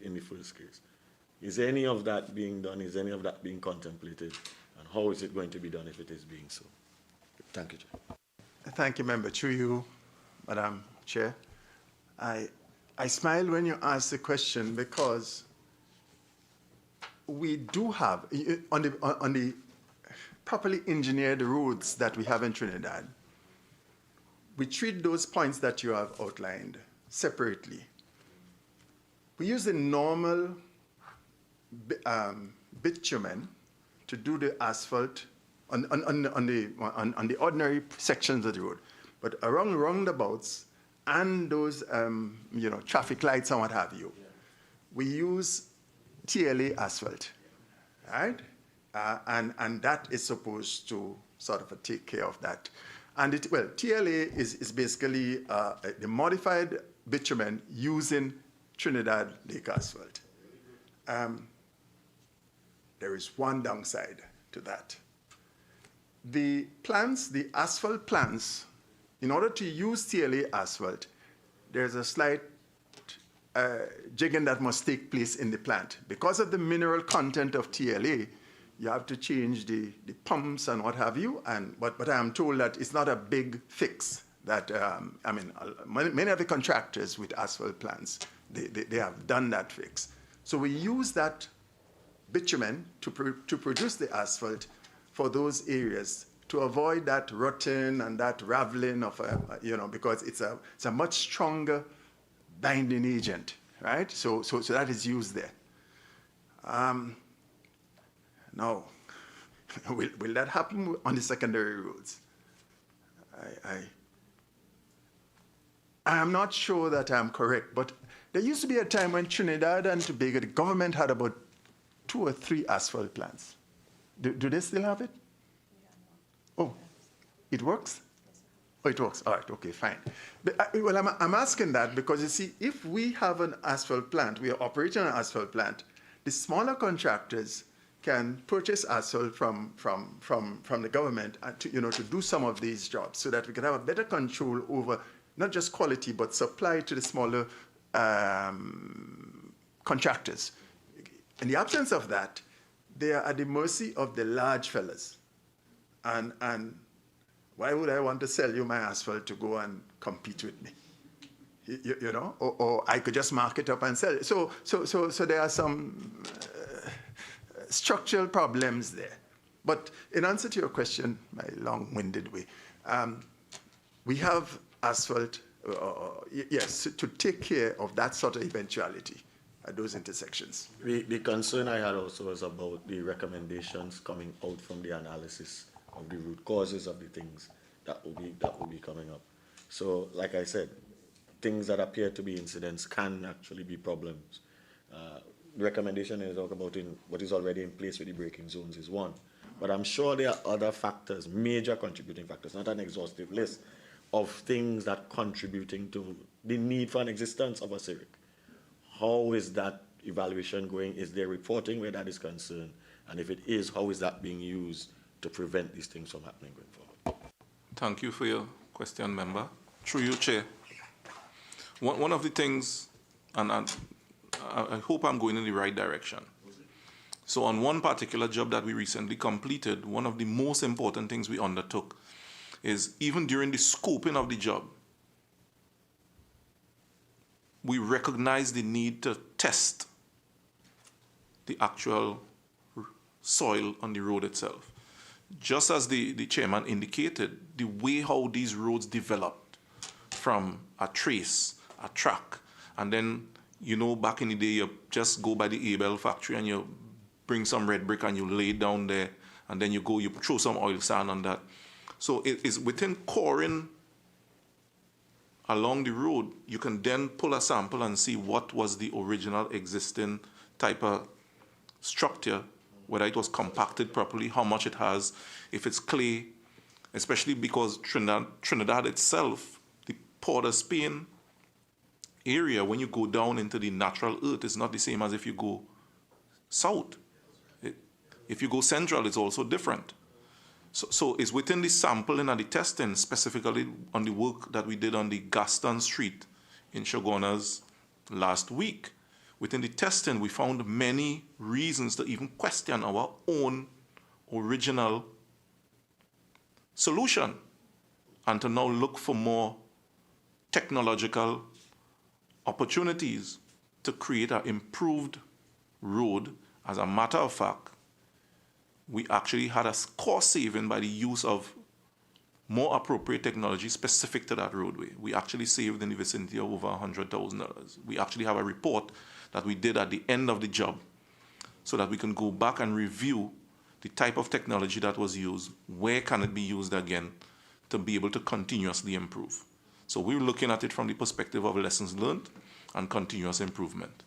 B: in the first case. Is any of that being done? Is any of that being contemplated? And how is it going to be done if it is being so? Thank you, Chair.
J: Thank you, Member. Through you, Madam Chair. I smile when you ask the question because we do have, on the properly engineered roads that we have in Trinidad, we treat those points that you have outlined separately. We use the normal bitumen to do the asphalt on the ordinary sections of the road. But around roundabouts and those traffic lights and what have you, we use TLA asphalt, right? And that is supposed to sort of take care of that. And TLA is basically the modified bitumen using Trinidad Lake asphalt. There is one downside to that. The plants, the asphalt plants, in order to use TLA asphalt, there's a slight jigging that must take place in the plant. Because of the mineral content of TLA, you have to change the pumps and what have you. But I am told that it's not a big fix. That many of the contractors with asphalt plants, they have done that fix. So we use that bitumen to produce the asphalt for those areas to avoid that rotting and that raveling of because it's a much stronger binding agent, right? So that is used there. Now, will that happen on the secondary roads? I am not sure that I'm correct, but there used to be a time when Trinidad and Tobago, the government had about 2 or 3 asphalt plants. Do they still have it? Oh, it works? Oh, it works. All right, okay, fine. But, I'm asking that because, you see, if we have an asphalt plant, we are operating an asphalt plant, the smaller contractors can purchase asphalt from the government to do some of these jobs so that we can have a better control over not just quality, but supply to the smaller contractors. In the absence of that, they are at the mercy of the large fellas. And why would I want to sell you my asphalt to go and compete with me? You know, or I could just mark it up and sell it. So there are some structural problems there. But in answer to your question, my long-winded way, we have asphalt, yes, to take care of that sort of eventuality at those intersections.
B: The concern I had also was about the recommendations coming out from the analysis of the root causes of the things that will be coming up. So, like I said, things that appear to be incidents can actually be problems. The recommendation is talk about what is already in place with the braking zones is one. But I'm sure there are other factors, major contributing factors, not an exhaustive list, of things that contributing to the need for an existence of a SRRICL. How is that evaluation going? Is there reporting where that is concerned? And if it is, how is that being used to prevent these things from happening going forward?
I: Thank you for your question, member. Through you, Chair. One of the things, and I hope I'm going in the right direction. So on one particular job that we recently completed, one of the most important things we undertook is even during the scoping of the job, we recognize the need to test the actual soil on the road itself. Just as the chairman indicated, the way how these roads developed from a trace, a track, and then, back in the day, you just go by the Abel factory and you bring some red brick and you lay it down there, and then you throw some oil sand on that. So it is within coring along the road, you can then pull a sample and see what was the original existing type of structure, whether it was compacted properly, how much it has, if it's clay, especially because Trinidad itself, the Port of Spain area, when you go down into the natural earth, is not the same as if you go south. If you go central, it's also different. So it's within the sampling and the testing, specifically on the work that we did on the Gaston Street in Shogunas last week. Within the testing, we found many reasons to even question our own original solution and to now look for more technological opportunities to create an improved road. As a matter of fact, we actually had a cost saving by the use of more appropriate technology specific to that roadway. We actually saved in the vicinity of over $100,000. We actually have a report that we did at the end of the job so that we can go back and review the type of technology that was used, where can it be used again to be able to continuously improve. So we're looking at it from the perspective of lessons learned and continuous improvement.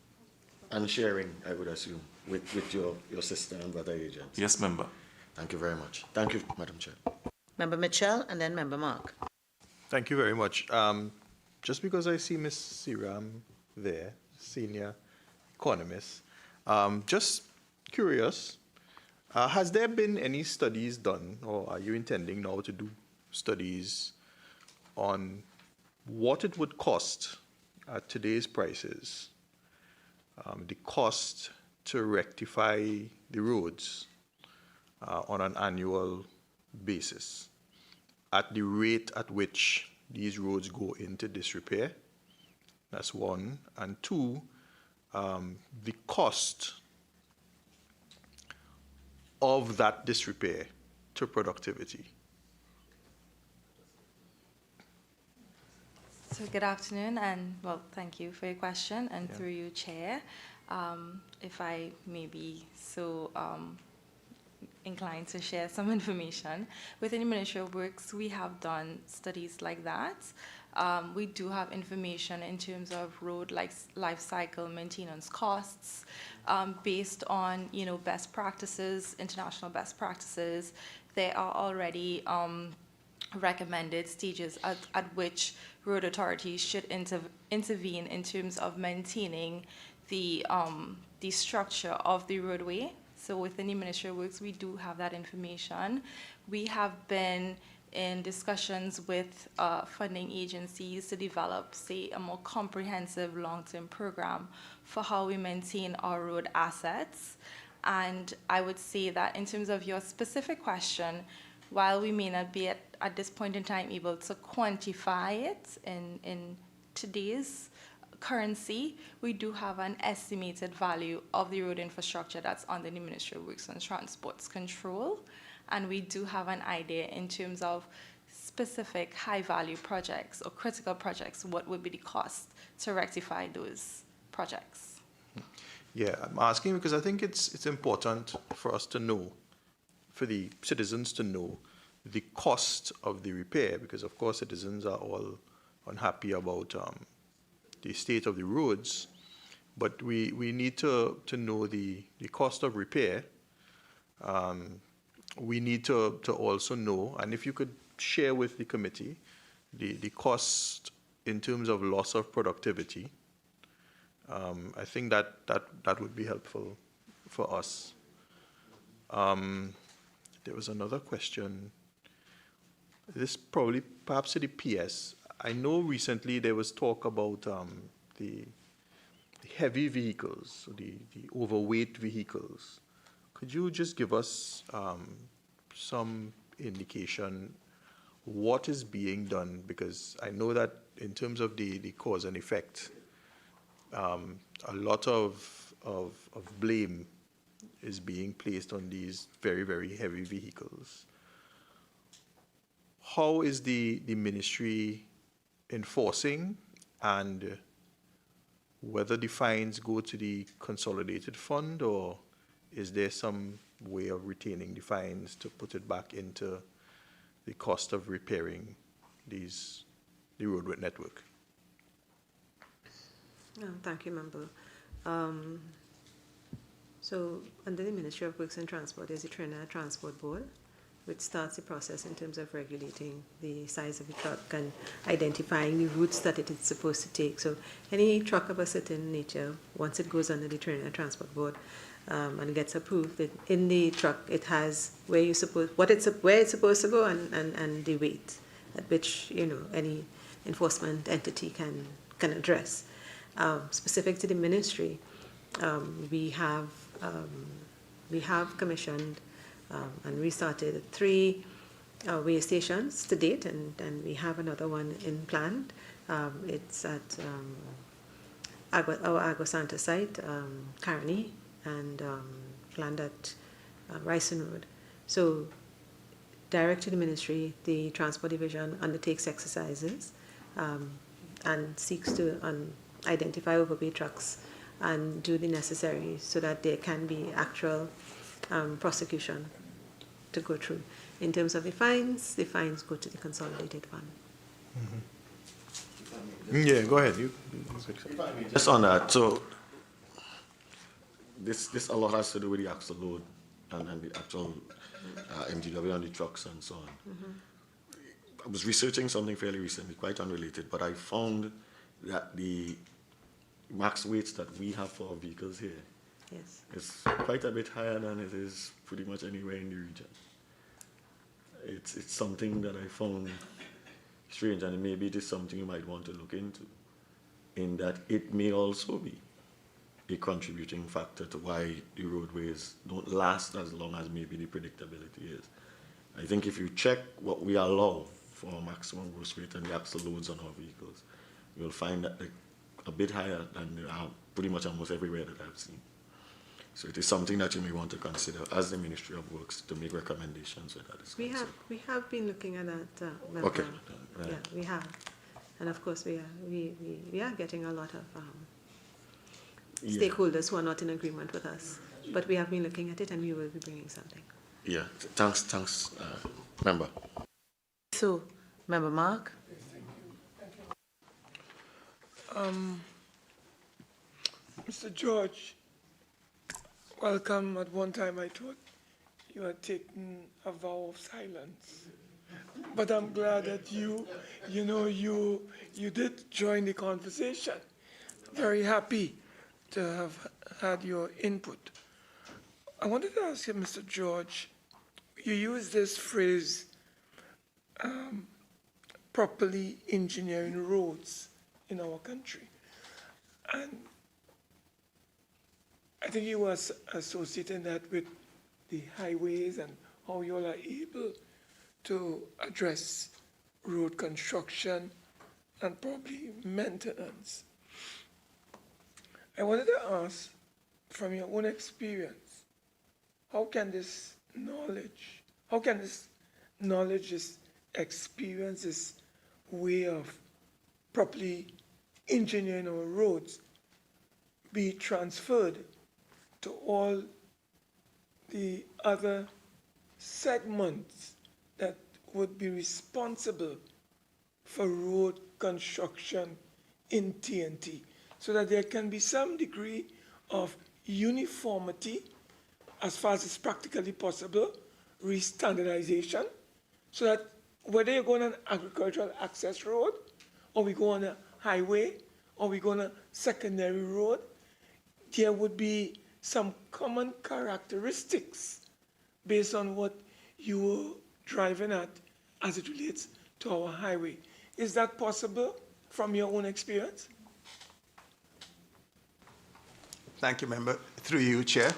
B: And sharing, I would assume, with your sister and brother agents.
I: Yes, member.
B: Thank you very much. Thank you, Madam Chair.
A: Member Mitchell and then Member Mark.
G: Thank you very much. Just because I see Ms. Siram there, senior economist, just curious, has there been any studies done, or are you intending now to do studies on what it would cost at today's prices, the cost to rectify the roads on an annual basis at the rate at which these roads go into disrepair? That's one. And two, the cost of that disrepair to productivity.
K: So good afternoon, and well, thank you for your question, and through you, Chair. If I may be so inclined to share some information. Within the Ministry of Works, we have done studies like that. We do have information in terms of road life cycle maintenance costs based on best practices, international best practices. There are already recommended stages at which road authorities should intervene in terms of maintaining the structure of the roadway. So within the Ministry of Works, we do have that information. We have been in discussions with funding agencies to develop, say, a more comprehensive long-term program for how we maintain our road assets. And I would say that in terms of your specific question, while we may not be at this point in time able to quantify it in today's currency, we do have an estimated value of the road infrastructure that's under the Ministry of Works and Transport's control. And we do have an idea in terms of specific high-value projects or critical projects, what would be the cost to rectify those projects.
G: Yeah, I'm asking because I think it's important for us to know, for the citizens to know the cost of the repair, because of course citizens are all unhappy about the state of the roads, but we need to know the cost of repair. We need to also know, and if you could share with the committee, the cost in terms of loss of productivity. I think that would be helpful for us. There was another question. This probably perhaps to the PS. I know recently there was talk about the heavy vehicles, the overweight vehicles. Could you just give us some indication what is being done? Because I know that in terms of the cause and effect, a lot of blame is being placed on these very, very heavy vehicles. How is the ministry enforcing, and whether the fines go to the consolidated fund, or is there some way of retaining the fines to put it back into the cost of repairing the roadway network?
H: No, thank you, Member. So under the Ministry of Works and Transport, there's the Trinidad Transport Board, which starts the process in terms of regulating the size of the truck and identifying the routes that it is supposed to take. So any truck of a certain nature, once it goes under the Trinidad Transport Board and gets approved, in the truck it has where it's supposed to go and the weight at which any enforcement entity can address. Specific to the ministry, we have commissioned and restarted 3 weigh stations to date, and we have another one in planned. It's at our Agua Santa site, Carney, and planned at Ryson Road. So direct to the ministry, the Transport Division undertakes exercises and seeks to identify overweight trucks and do the necessary so that there can be actual prosecution to go through. In terms of the fines go to the consolidated fund.
G: Mm-hmm. Yeah, go ahead.
B: Just on that, so this a lot has to do with the axle load and the actual MGW on the trucks and so on. I was researching something fairly recently, quite unrelated, but I found that the max weights that we have for our vehicles here is quite a bit higher than it is pretty much anywhere in the region. It's something that I found strange, and maybe it is something you might want to look into, in that it may also be a contributing factor to why the roadways don't last as long as maybe the predictability is. I think if you check what we allow for our maximum gross weight and the axle loads on our vehicles, you'll find that they're a bit higher than they are pretty much almost everywhere that I've seen. So it is something that you may want to consider as the Ministry of Works to make recommendations with that.
H: We have been looking at that.
B: Okay.
H: Yeah, we have, and of course we are getting a lot of stakeholders who are not in agreement with us. But we have been looking at it, and we will be bringing something.
B: Yeah. Thanks, Member.
A: So, Member Mark.
F: Mr. George, welcome. At one time I thought you had taken a vow of silence, but I'm glad that you did join the conversation. Very happy to have had your input. I wanted to ask you, Mr. George, you use this phrase, properly engineering roads in our country. And I think you were associating that with the highways and how you all are able to address road construction and probably maintenance. I wanted to ask, from your own experience, how can this knowledge, this experience, this way of properly engineering our roads be transferred to all the other segments that would be responsible for road construction in TNT, so that there can be some degree of uniformity as far as it's practically possible, re-standardization, so that whether you go on an agricultural access road, or we go on a highway, or we go on a secondary road, there would be some common characteristics based on what you were driving at as it relates to our highway. Is that possible from your own experience?
J: Thank you, Member. Through you, Chair.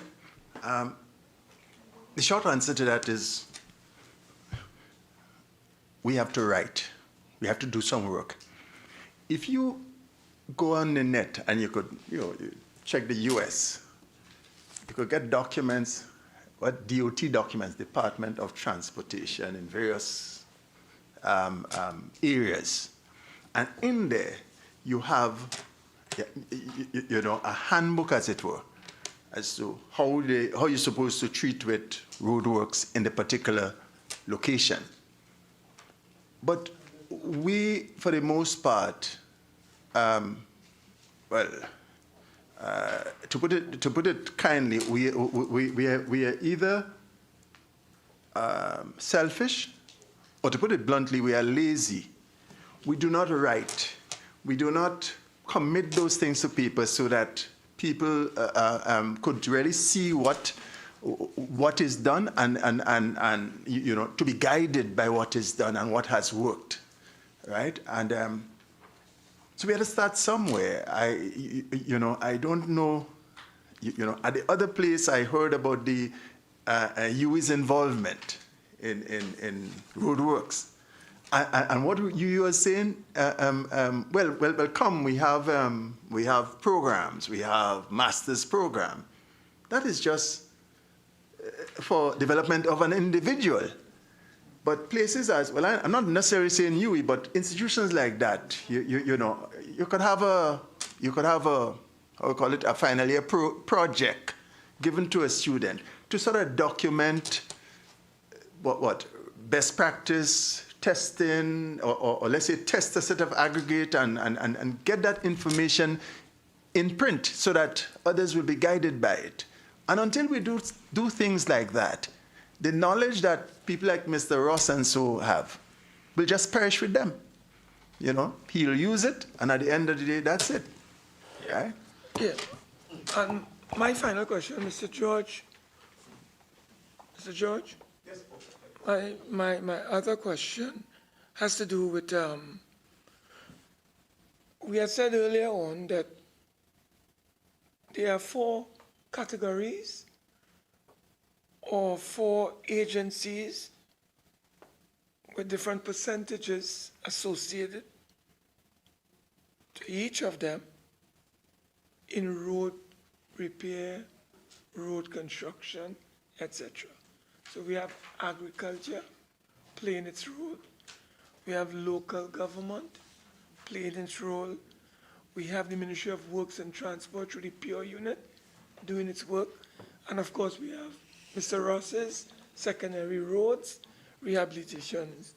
J: The short answer to that is we have to write. We have to do some work. If you go on the net and you could you check the US, you could get documents, what DOT documents, Department of Transportation in various areas. And in there, you have a handbook, as it were, as to how you're supposed to treat with roadworks in the particular location. But we, for the most part, to put it kindly, we are either selfish, or to put it bluntly, we are lazy. We do not write. We do not commit those things to people so that people could really see what is done and you know, to be guided by what is done and what has worked, right? And so we had to start somewhere. You know, I don't know, you know, at the other place I heard about the UWI's involvement in roadworks. And what you are saying, well, come, we have programs, we have master's program. That is just for development of an individual. But places as, well, I'm not necessarily saying UWI, but institutions like that, you know, you could have a, how we call it, a final year project given to a student to sort of document what best practice, testing, or let's say test a set of aggregate and get that information in print so that others will be guided by it. And until we do things like that, the knowledge that people like Mr. Ross and so have will just perish with them. You know, he'll use it, and at the end of the day, that's it. Right?
F: Yeah. And my final question, Mr. George. Mr. George? Yes. My other question has to do with, we had said earlier on that there are 4 categories or 4 agencies with different percentages associated to each of them in road repair, road construction, etc. So we have agriculture playing its role. We have local government playing its role. We have the Ministry of Works and Transport through the PURE unit doing its work. And of course, we have Mr. Ross's secondary roads, rehabilitations,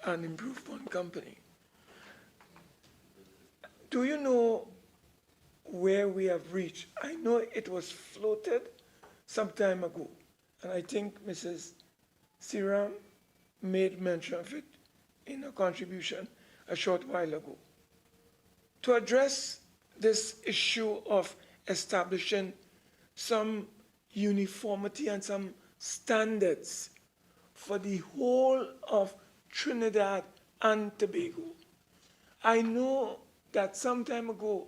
F: and improvement company. Do you know where we have reached? I know it was floated some time ago, and I think Mrs. Siram made mention of it in a contribution a short while ago. To address this issue of establishing some uniformity and some standards for the whole of Trinidad and Tobago. I know that some time ago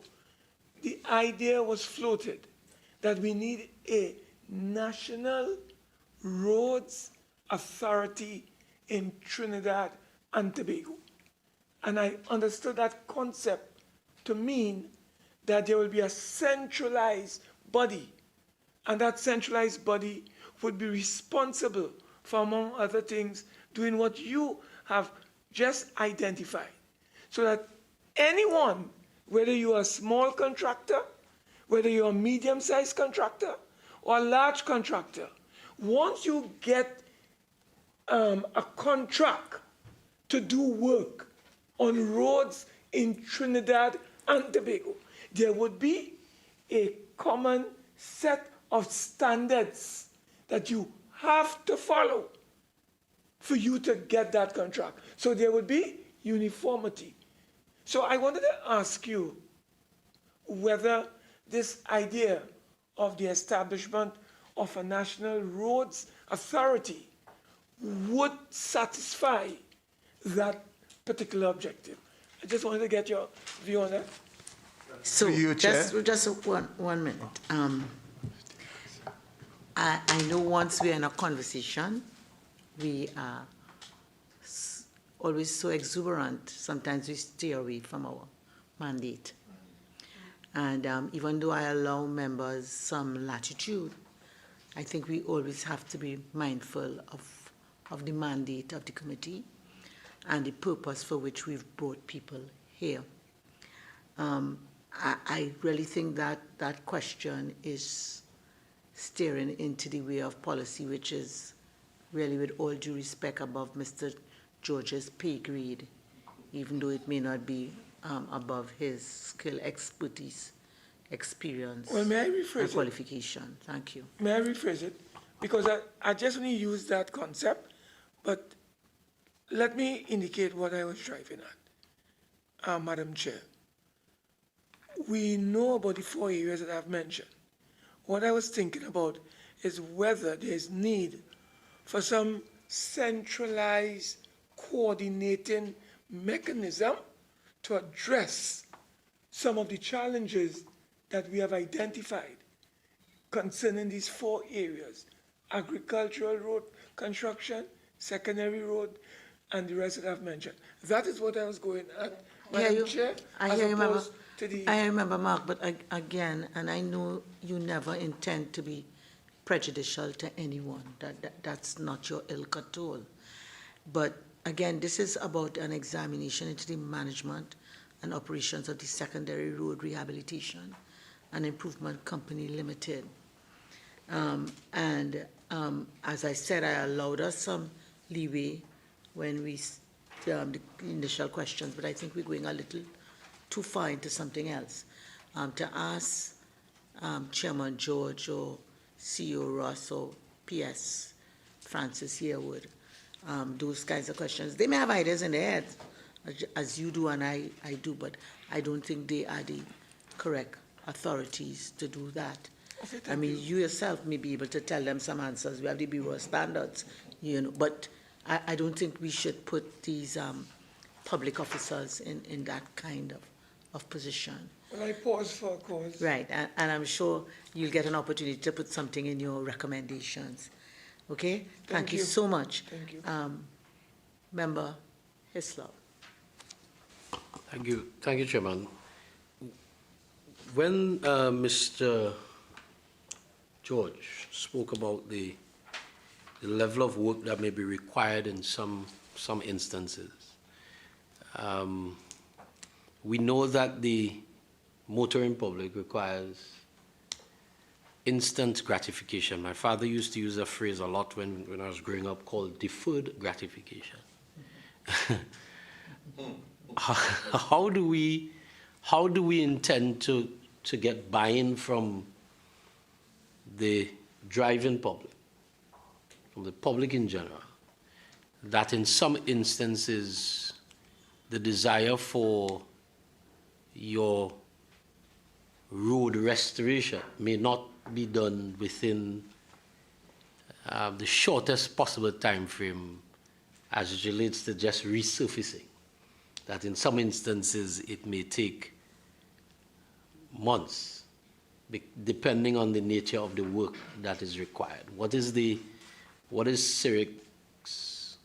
F: the idea was floated that we need a national roads authority in Trinidad and Tobago. And I understood that concept to mean that there will be a centralized body, and that centralized body would be responsible for, among other things, doing what you have just identified. So that anyone, whether you're a small contractor, whether you're a medium-sized contractor, or a large contractor, once you get a contract to do work on roads in Trinidad and Tobago, there would be a common set of standards that you have to follow for you to get that contract. So there would be uniformity. So I wanted to ask you whether this idea of the establishment of a national roads authority would satisfy that particular objective. I just wanted to get your view on that.
A: So just one minute. I know once we're in a conversation, we are always so exuberant. Sometimes we stay away from our mandate. And even though I allow members some latitude, I think we always have to be mindful of the mandate of the committee and the purpose for which we've brought people here. I really think that that question is staring into the way of policy, which is really, with all due respect, above Mr. George's pay grade, even though it may not be above his skill, expertise, experience,
F: Well, may I rephrase
A: and
F: it?
A: qualification. Thank you.
F: May I rephrase it? Because I just only use that concept, but let me indicate what I was driving at, Madam Chair. We know about the 4 areas that I've mentioned. What I was thinking about is whether there's need for some centralized coordinating mechanism to address some of the challenges that we have identified concerning these 4 areas: agricultural road construction, secondary road, and the rest that I've mentioned. That is what I was going at, Madam Chair, as opposed to the...
A: I remember, Mark, but again, and I know you never intend to be prejudicial to anyone. That's not your ilk at all. But again, this is about an examination into the management and operations of the Secondary Road Rehabilitation and Improvement Company Limited. As I said, I allowed us some leeway when we the initial questions, but I think we're going a little too far into something else. To ask Chairman George or CEO Ross or PS Francis Yearwood those kinds of questions. They may have ideas in their heads, as you do and I do, but I don't think they are the correct authorities to do that.
F: Okay,
A: I mean, you yourself may be able to tell them some answers. We have the Bureau of Standards, you know, but I don't think we should put these public officers in that kind of position.
F: Well, I pause for a cause.
A: Right, and I'm sure you'll get an opportunity to put something in your recommendations. Okay? Thank you so much.
F: Thank you.
A: Member Hislop.
D: Thank you, Chairman. When Mr. George spoke about the level of work that may be required in some instances, we know that the motoring public requires instant gratification. My father used to use a phrase a lot when I was growing up called deferred gratification. How do we intend to get buy-in from the driving public, from the public in general, that in some instances the desire for your road restoration may not be done within the shortest possible time frame as it relates to just resurfacing? That in some instances it may take months, depending on the nature of the work that is required. What is SRRIC's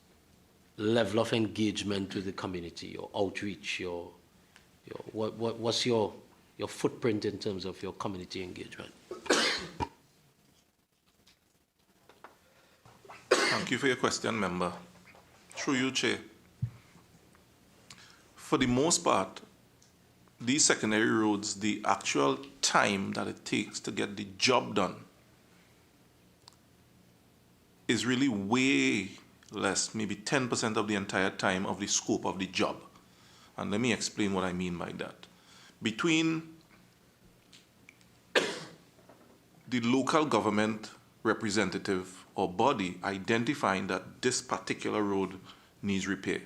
D: level of engagement with the community, your outreach, what's your footprint in terms of your community engagement?
I: Thank you for your question, member. Through you, Chair. For the most part, these secondary roads, the actual time that it takes to get the job done is really way less, maybe 10% of the entire time of the scope of the job. And let me explain what I mean by that. Between the local government representative or body identifying that this particular road needs repair,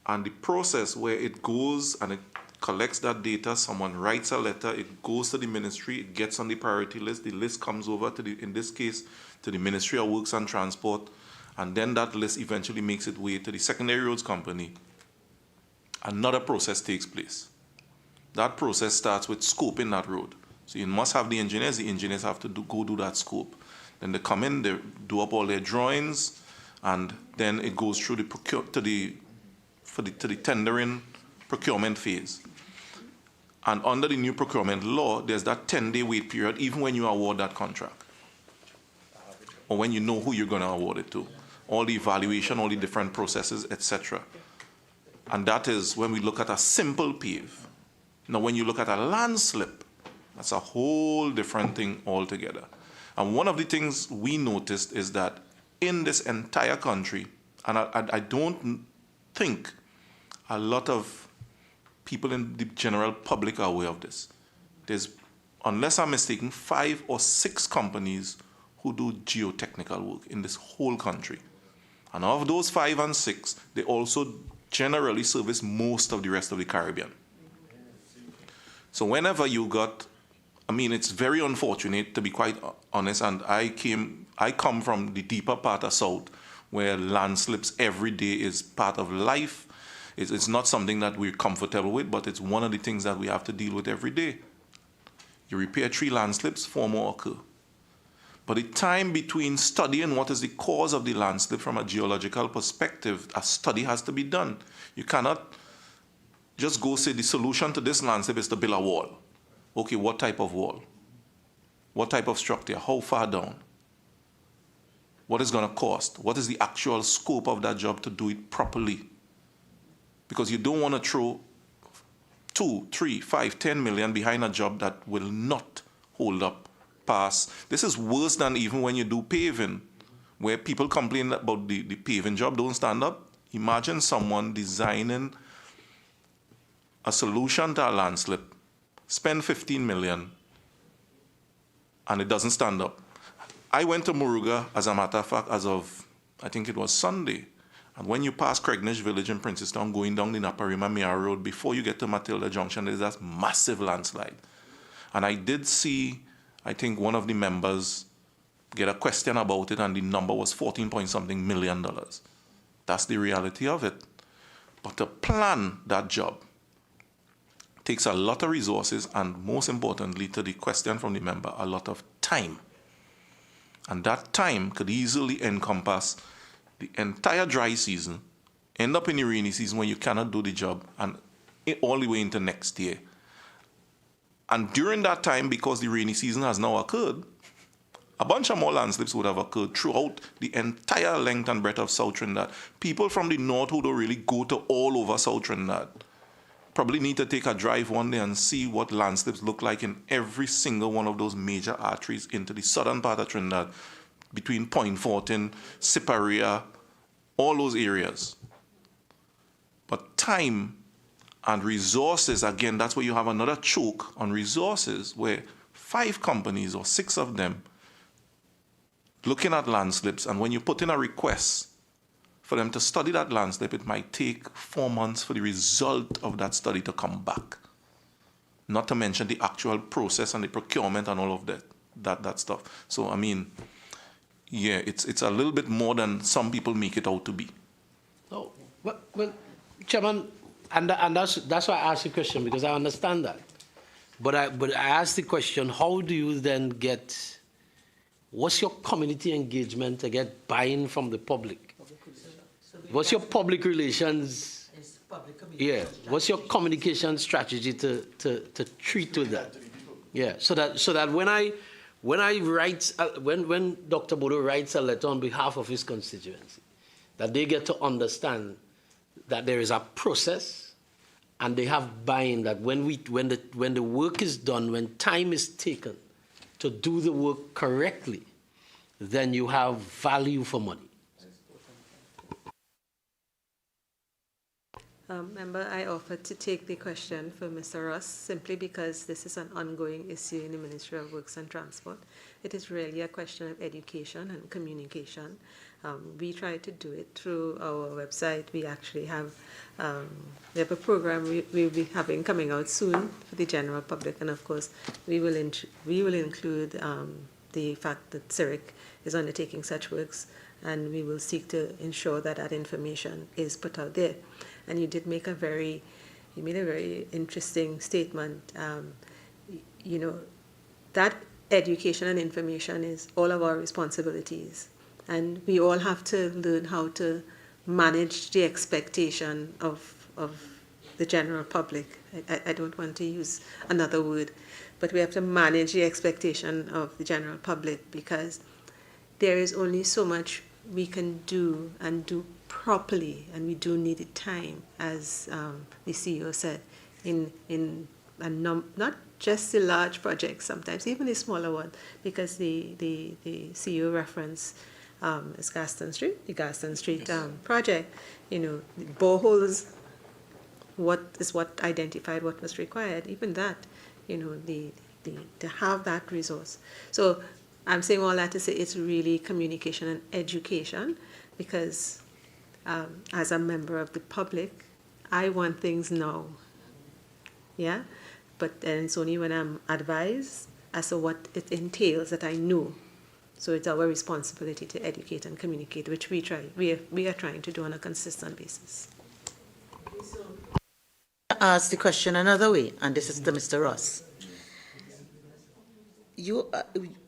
I: and the process where it goes and it collects that data, someone writes a letter, it goes to the ministry, it gets on the priority list, the list comes over to in this case, to the Ministry of Works and Transport, and then that list eventually makes its way to the secondary roads company. Another process takes place. That process starts with scoping that road. So you must have the engineers have to go do that scope. Then they come in, they do up all their drawings, and then it goes through to the tendering procurement phase. And under the new procurement law, there's that 10-day wait period even when you award that contract, or when you know who you're going to award it to. All the evaluation, all the different processes, etc. And that is when we look at a simple pave. Now, when you look at a landslip, that's a whole different thing altogether. And one of the things we noticed is that in this entire country, And I don't think a lot of people in the general public are aware of this. There's, unless I'm mistaken, 5 or 6 companies who do geotechnical work in this whole country. And of those 5 and 6, they also generally service most of the rest of the Caribbean. So whenever you got, I mean, it's very unfortunate, to be quite honest, and I come from the deeper part of South, where landslips every day is part of life. It's not something that we're comfortable with, but it's one of the things that we have to deal with every day. You repair 3 landslips, 4 more occur. But the time between studying what is the cause of the landslip from a geological perspective, a study has to be done. You cannot just go say the solution to this landslip is to build a wall. Okay, what type of wall? What type of structure? How far down? What is going to cost? What is the actual scope of that job to do it properly? Because you don't want to throw 2, 3, 5, 10 million behind a job that will not hold up past. This is worse than even when you do paving, where people complain about the paving job don't stand up. Imagine someone designing a solution to a landslip, spend 15 million, and it doesn't stand up. I went to Moruga, as a matter of fact, as of, I think it was Sunday. And when you pass Craignish Village in Princestown, going down the Naparima Mia Road, before you get to Matilda Junction, there's that massive landslide. And I did see, I think, one of the members get a question about it, and the number was $14-point-something million. That's the reality of it. But to plan that job takes a lot of resources, and most importantly, to the question from the member, a lot of time. And that time could easily encompass the entire dry season, end up in the rainy season when you cannot do the job, and all the way into next year. And during that time, because the rainy season has now occurred, a bunch of more landslips would have occurred throughout the entire length and breadth of South Trinidad. People from the north who don't really go to all over South Trinidad probably need to take a drive one day and see what landslips look like in every single one of those major arteries into the southern part of Trinidad, between Point Fortin, Siparia, all those areas. But time and resources, again, that's where you have another choke on resources, where 5 companies or 6 of them looking at landslips, and when you put in a request for them to study that landslip, it might take 4 months for the result of that study to come back. Not to mention the actual process and the procurement and all of that stuff. So, I mean, yeah, it's a little bit more than some people make it out to be.
D: Oh, well, Chairman, and that's why I asked the question, because I understand that. But I asked the question, how do you then get, what's your community engagement to get buy-in from the public? What's your public relations? Yeah. What's your communication strategy to treat with that? Yeah. So that when Dr. Bodo writes a letter on behalf of his constituency, that they get to understand that there is a process, and they have buy-in that when the work is done, when time is taken to do the work correctly, then you have value for money.
H: Member, I offered to take the question for Mr. Ross simply because this is an ongoing issue in the Ministry of Works and Transport. It is really a question of education and communication. We try to do it through our website. We actually have a program we'll be having coming out soon for the general public, and of course we will include the fact that SRRICL is undertaking such works, and we will seek to ensure that that information is put out there. And you did make you made a very interesting statement. You know, that education and information is all of our responsibilities. And we all have to learn how to manage the expectation of the general public. I don't want to use another word, but we have to manage the expectation of the general public, because there is only so much we can do and do properly, and we do need the time, as the CEO said, not just the large projects, sometimes even the smaller one, because the CEO referenced is Gaston Street, the Gaston Street project. Boreholes, what identified what was required, even that, to have that resource. So I'm saying all that to say it's really communication and education, because as a member of the public, I want things now. Yeah? But then it's only when I'm advised as to what it entails that I know. So it's our responsibility to educate and communicate, which we are trying to do on a consistent basis.
A: Ask the question another way, and this is to Mr. Ross. You,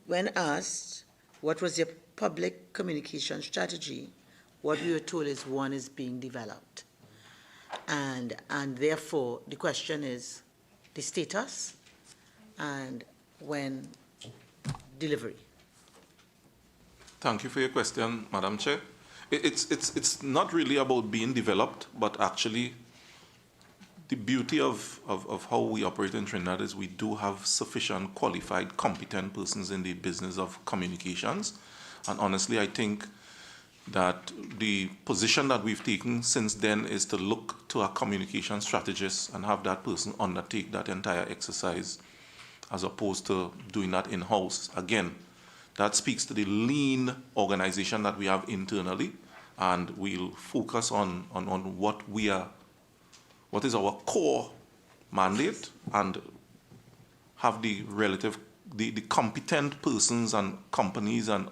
A: when asked what was your public communication strategy, what we were told is one is being developed. And therefore, the question is the status and when delivery.
I: Thank you for your question, Madam Chair. It's not really about being developed, but actually the beauty of how we operate in Trinidad is we do have sufficient qualified, competent persons in the business of communications. And honestly, I think that the position that we've taken since then is to look to a communication strategist and have that person undertake that entire exercise as opposed to doing that in-house. Again, that speaks to the lean organization that we have internally, and we'll focus on what is our core mandate and have the competent persons and companies and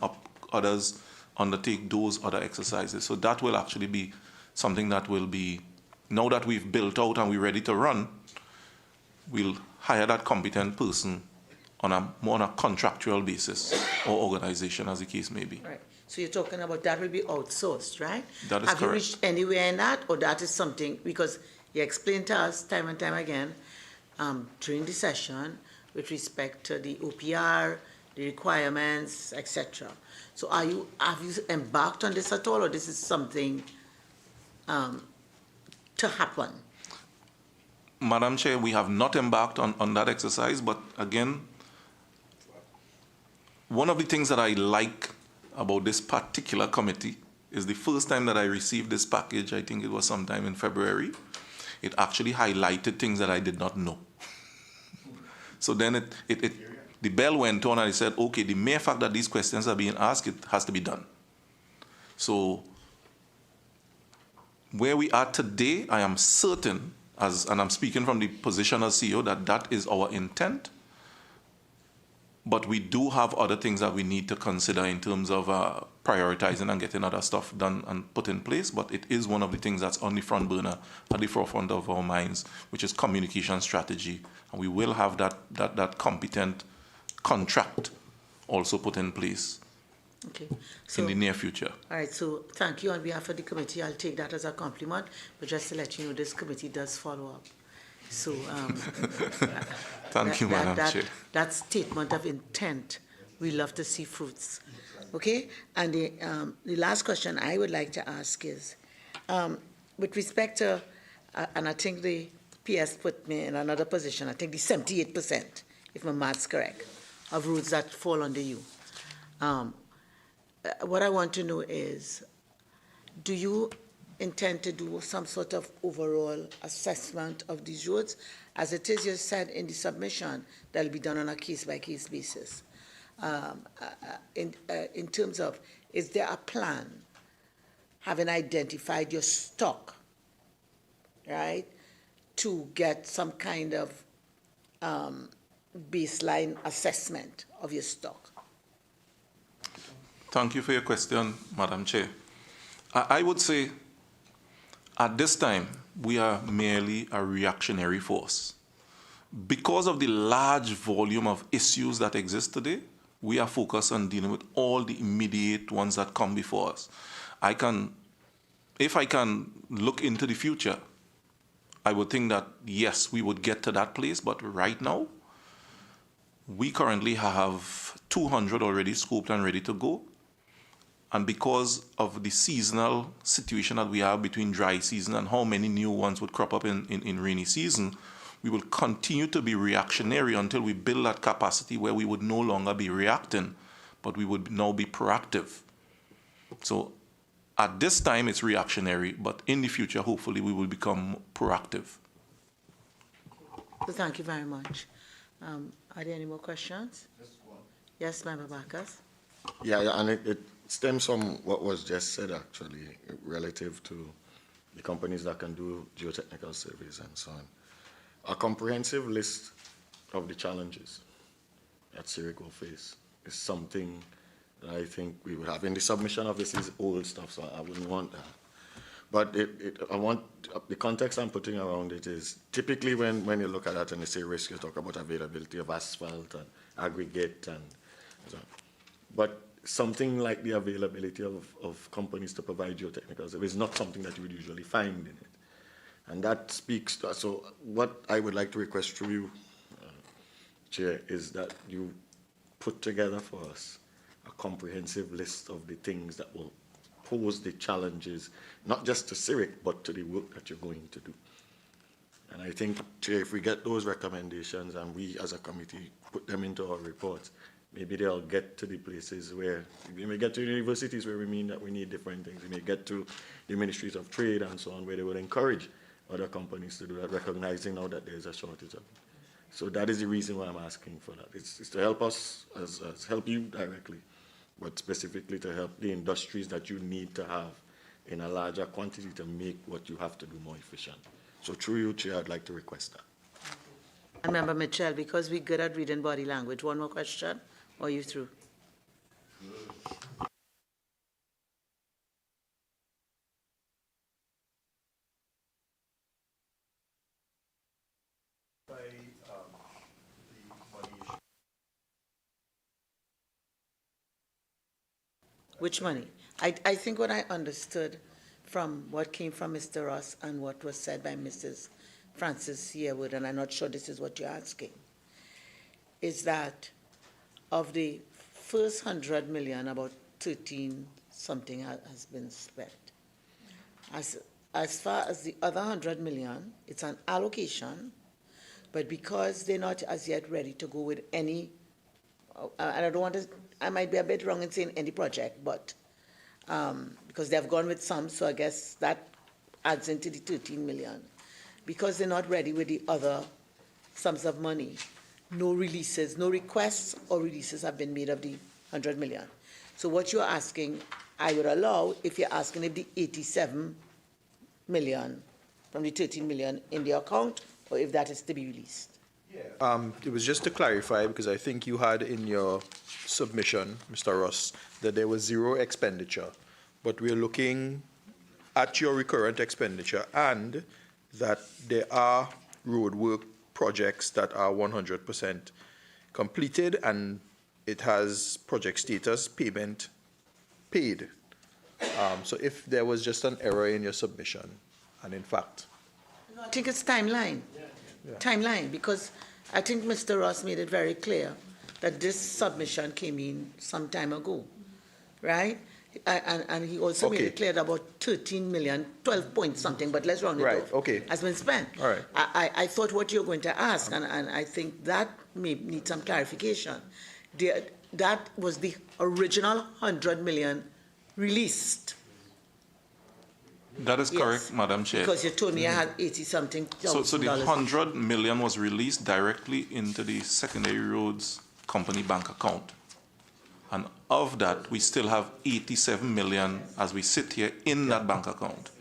I: others undertake those other exercises. So that will actually be something that will be, now that we've built out and we're ready to run, we'll hire that competent person more on a contractual basis or organization, as the case may be.
A: Right. So you're talking about that will be outsourced, right?
I: That is
A: Have
I: correct.
A: you reached anywhere in that, or that is something, because you explained to us time and time again during the session with respect to the OPR, the requirements, etc. So have you embarked on this at all, or this is something to happen?
I: Madam Chair, we have not embarked on that exercise, but again, one of the things that I like about this particular committee is the first time that I received this package, I think it was sometime in February, it actually highlighted things that I did not know. So then the bell went on and I said, okay, the mere fact that these questions are being asked, it has to be done. So where we are today, I am certain, and I'm speaking from the position as CEO, that is our intent. But we do have other things that we need to consider in terms of prioritizing and getting other stuff done and put in place. But it is one of the things that's on the front burner, at the forefront of our minds, which is communication strategy. And we will have that competent contract also put in place in the near future.
A: All right, so thank you on behalf of the committee. I'll take that as a compliment, but just to let you know, this committee does follow up. So
I: thank you, Madam Chair.
A: That statement of intent, we love to see fruits. Okay, and the last question I would like to ask is, with respect to, and I think the PS put me in another position, I think the 78%, if my math's correct, of roads that fall under you. What I want to know is, do you intend to do some sort of overall assessment of these roads? As it is, you said in the submission, that will be done on a case-by-case basis. In terms of, is there a plan, having identified your stock, right, to get some kind of baseline assessment of your stock?
I: Thank you for your question, Madam Chair. I would say at this time, we are merely a reactionary force. Because of the large volume of issues that exist today, we are focused on dealing with all the immediate ones that come before us. If I can look into the future, I would think that, yes, we would get to that place, but right now, we currently have 200 already scoped and ready to go. And because of the seasonal situation that we have between dry season and how many new ones would crop up in rainy season, we will continue to be reactionary until we build that capacity where we would no longer be reacting, but we would now be proactive. So at this time, it's reactionary, but in the future, hopefully, we will become proactive.
A: So thank you very much. Are there any more questions? Just one. Yes, Member Bacchus.
B: Yeah, and it stems from what was just said, actually, relative to the companies that can do geotechnical surveys and so on. A comprehensive list of the challenges that SRRICL will face is something that I think we would have. In the submission of this is old stuff, so I wouldn't want that. But I want, the context I'm putting around it is, typically when you look at that and you say risk, you talk about availability of asphalt and aggregate and so on. But something like the availability of companies to provide geotechnical surveys is not something that you would usually find in it. And that speaks to us. So what I would like to request through you, Chair, is that you put together for us a comprehensive list of the things that will pose the challenges, not just to SRRIC, but to the work that you're going to do. And I think, Chair, if we get those recommendations and we as a committee put them into our reports, maybe they'll get to the places where, we may get to universities where we mean that we need different things. We may get to the ministries of trade and so on, where they will encourage other companies to do that, recognizing now that there's a shortage of it. So that is the reason why I'm asking for that. It's to help us, as help you directly, but specifically to help the industries that you need to have in a larger quantity to make what you have to do more efficient. So through you, Chair, I'd like to request that.
A: And Member Mitchell, because we're good at reading body language, one more question, or are you through? Which money? I think what I understood from what came from Mr. Ross and what was said by Mrs. Francis Yearwood, and I'm not sure this is what you're asking, is that of the first 100 million, about 13 something has been spent. As far as the other 100 million, it's an allocation, but because they're not as yet ready to go with any, and I don't want to, I might be a bit wrong in saying any project, but because they have gone with some, so I guess that adds into the 13 million. Because they're not ready with the other sums of money, no releases, no requests or releases have been made of the 100 million. So what you're asking, I would allow if you're asking if the 87 million from the 13 million in the account, or if that is to be released.
G: It was just to clarify, because I think you had in your submission, Mr. Ross, that there was zero expenditure, but we're looking at your recurrent expenditure and that there are roadwork projects that are 100% completed and it has project status, payment paid. So if there was just an error in your submission, and in fact.
A: I think it's timeline. Yeah. Timeline, because I think Mr. Ross made it very clear that this submission came in some time ago, right? And he also made it clear that about 13 million, 12 point something, but let's round it off, has been spent.
G: All right.
A: I thought what you're going to ask, and I think that may need some clarification. That was the original 100 million released.
I: That is correct, Madam Chair.
A: Because you told me I had 80-something thousand
I: so the
A: dollars.
I: 100 million was released directly into the secondary roads company bank account. And of that, we still have 87 million as we sit here in that bank account.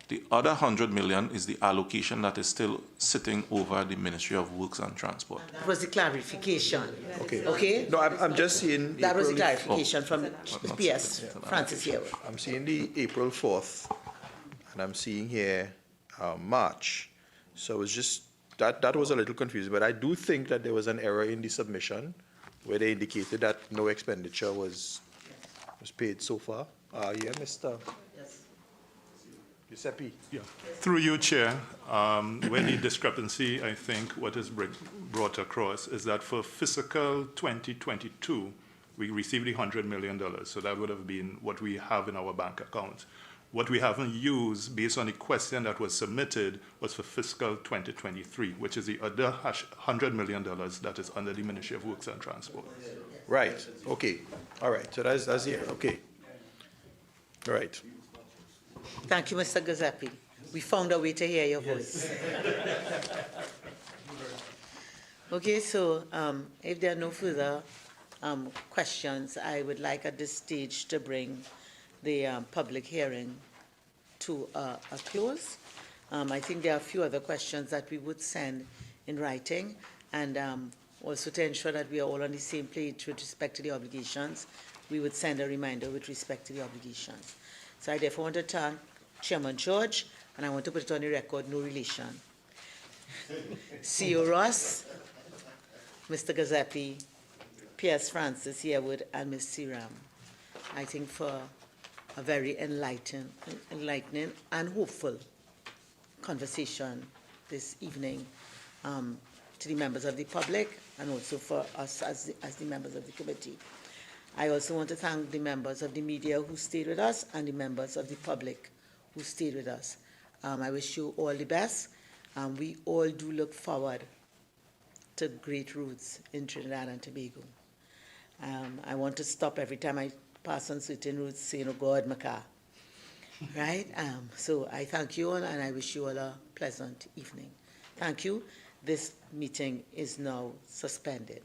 I: The other 100 million is the allocation that is still sitting over the Ministry of Works and Transport.
A: That was the clarification.
G: Okay.
A: Okay?
G: No, I'm just seeing.
A: That was the clarification from PS, Francis Yearwood.
G: I'm seeing the April 4th, and I'm seeing here March. So it's just, that was a little confusing, but I do think that there was an error in the submission where they indicated that no expenditure was paid so far. Yeah, Mr. Giuseppe.
L: Yeah. Through you, Chair, where the discrepancy, I think, what is brought across is that for fiscal 2022, we received the $100 million. So that would have been what we have in our bank account. What we haven't used, based on the question that was submitted, was for fiscal 2023, which is the other $100 million that is under the Ministry of Works and Transport.
G: Right. Okay. All right. So that's the okay. Right.
A: Thank you, Mr. Giuseppe. We found a way to hear your voice. Okay, so if there are no further questions, I would like at this stage to bring the public hearing to a close. I think there are a few other questions that we would send in writing, and also to ensure that we are all on the same page with respect to the obligations, we would send a reminder with respect to the obligations. So I therefore want to thank Chairman George, and I want to put it on the record, no relation. CEO Ross, Mr. Giuseppe, P.S. Francis Yearwood, and Ms. Siram, I think for a very enlightening and hopeful conversation this evening to the members of the public and also for us as the members of the committee. I also want to thank the members of the media who stayed with us and the members of the public who stayed with us. I wish you all the best. We all do look forward to great roads in Trinidad and Tobago. I want to stop every time I pass on certain roads saying, oh God, my car. Right? So I thank you all and I wish you all a pleasant evening. Thank you. This meeting is now suspended.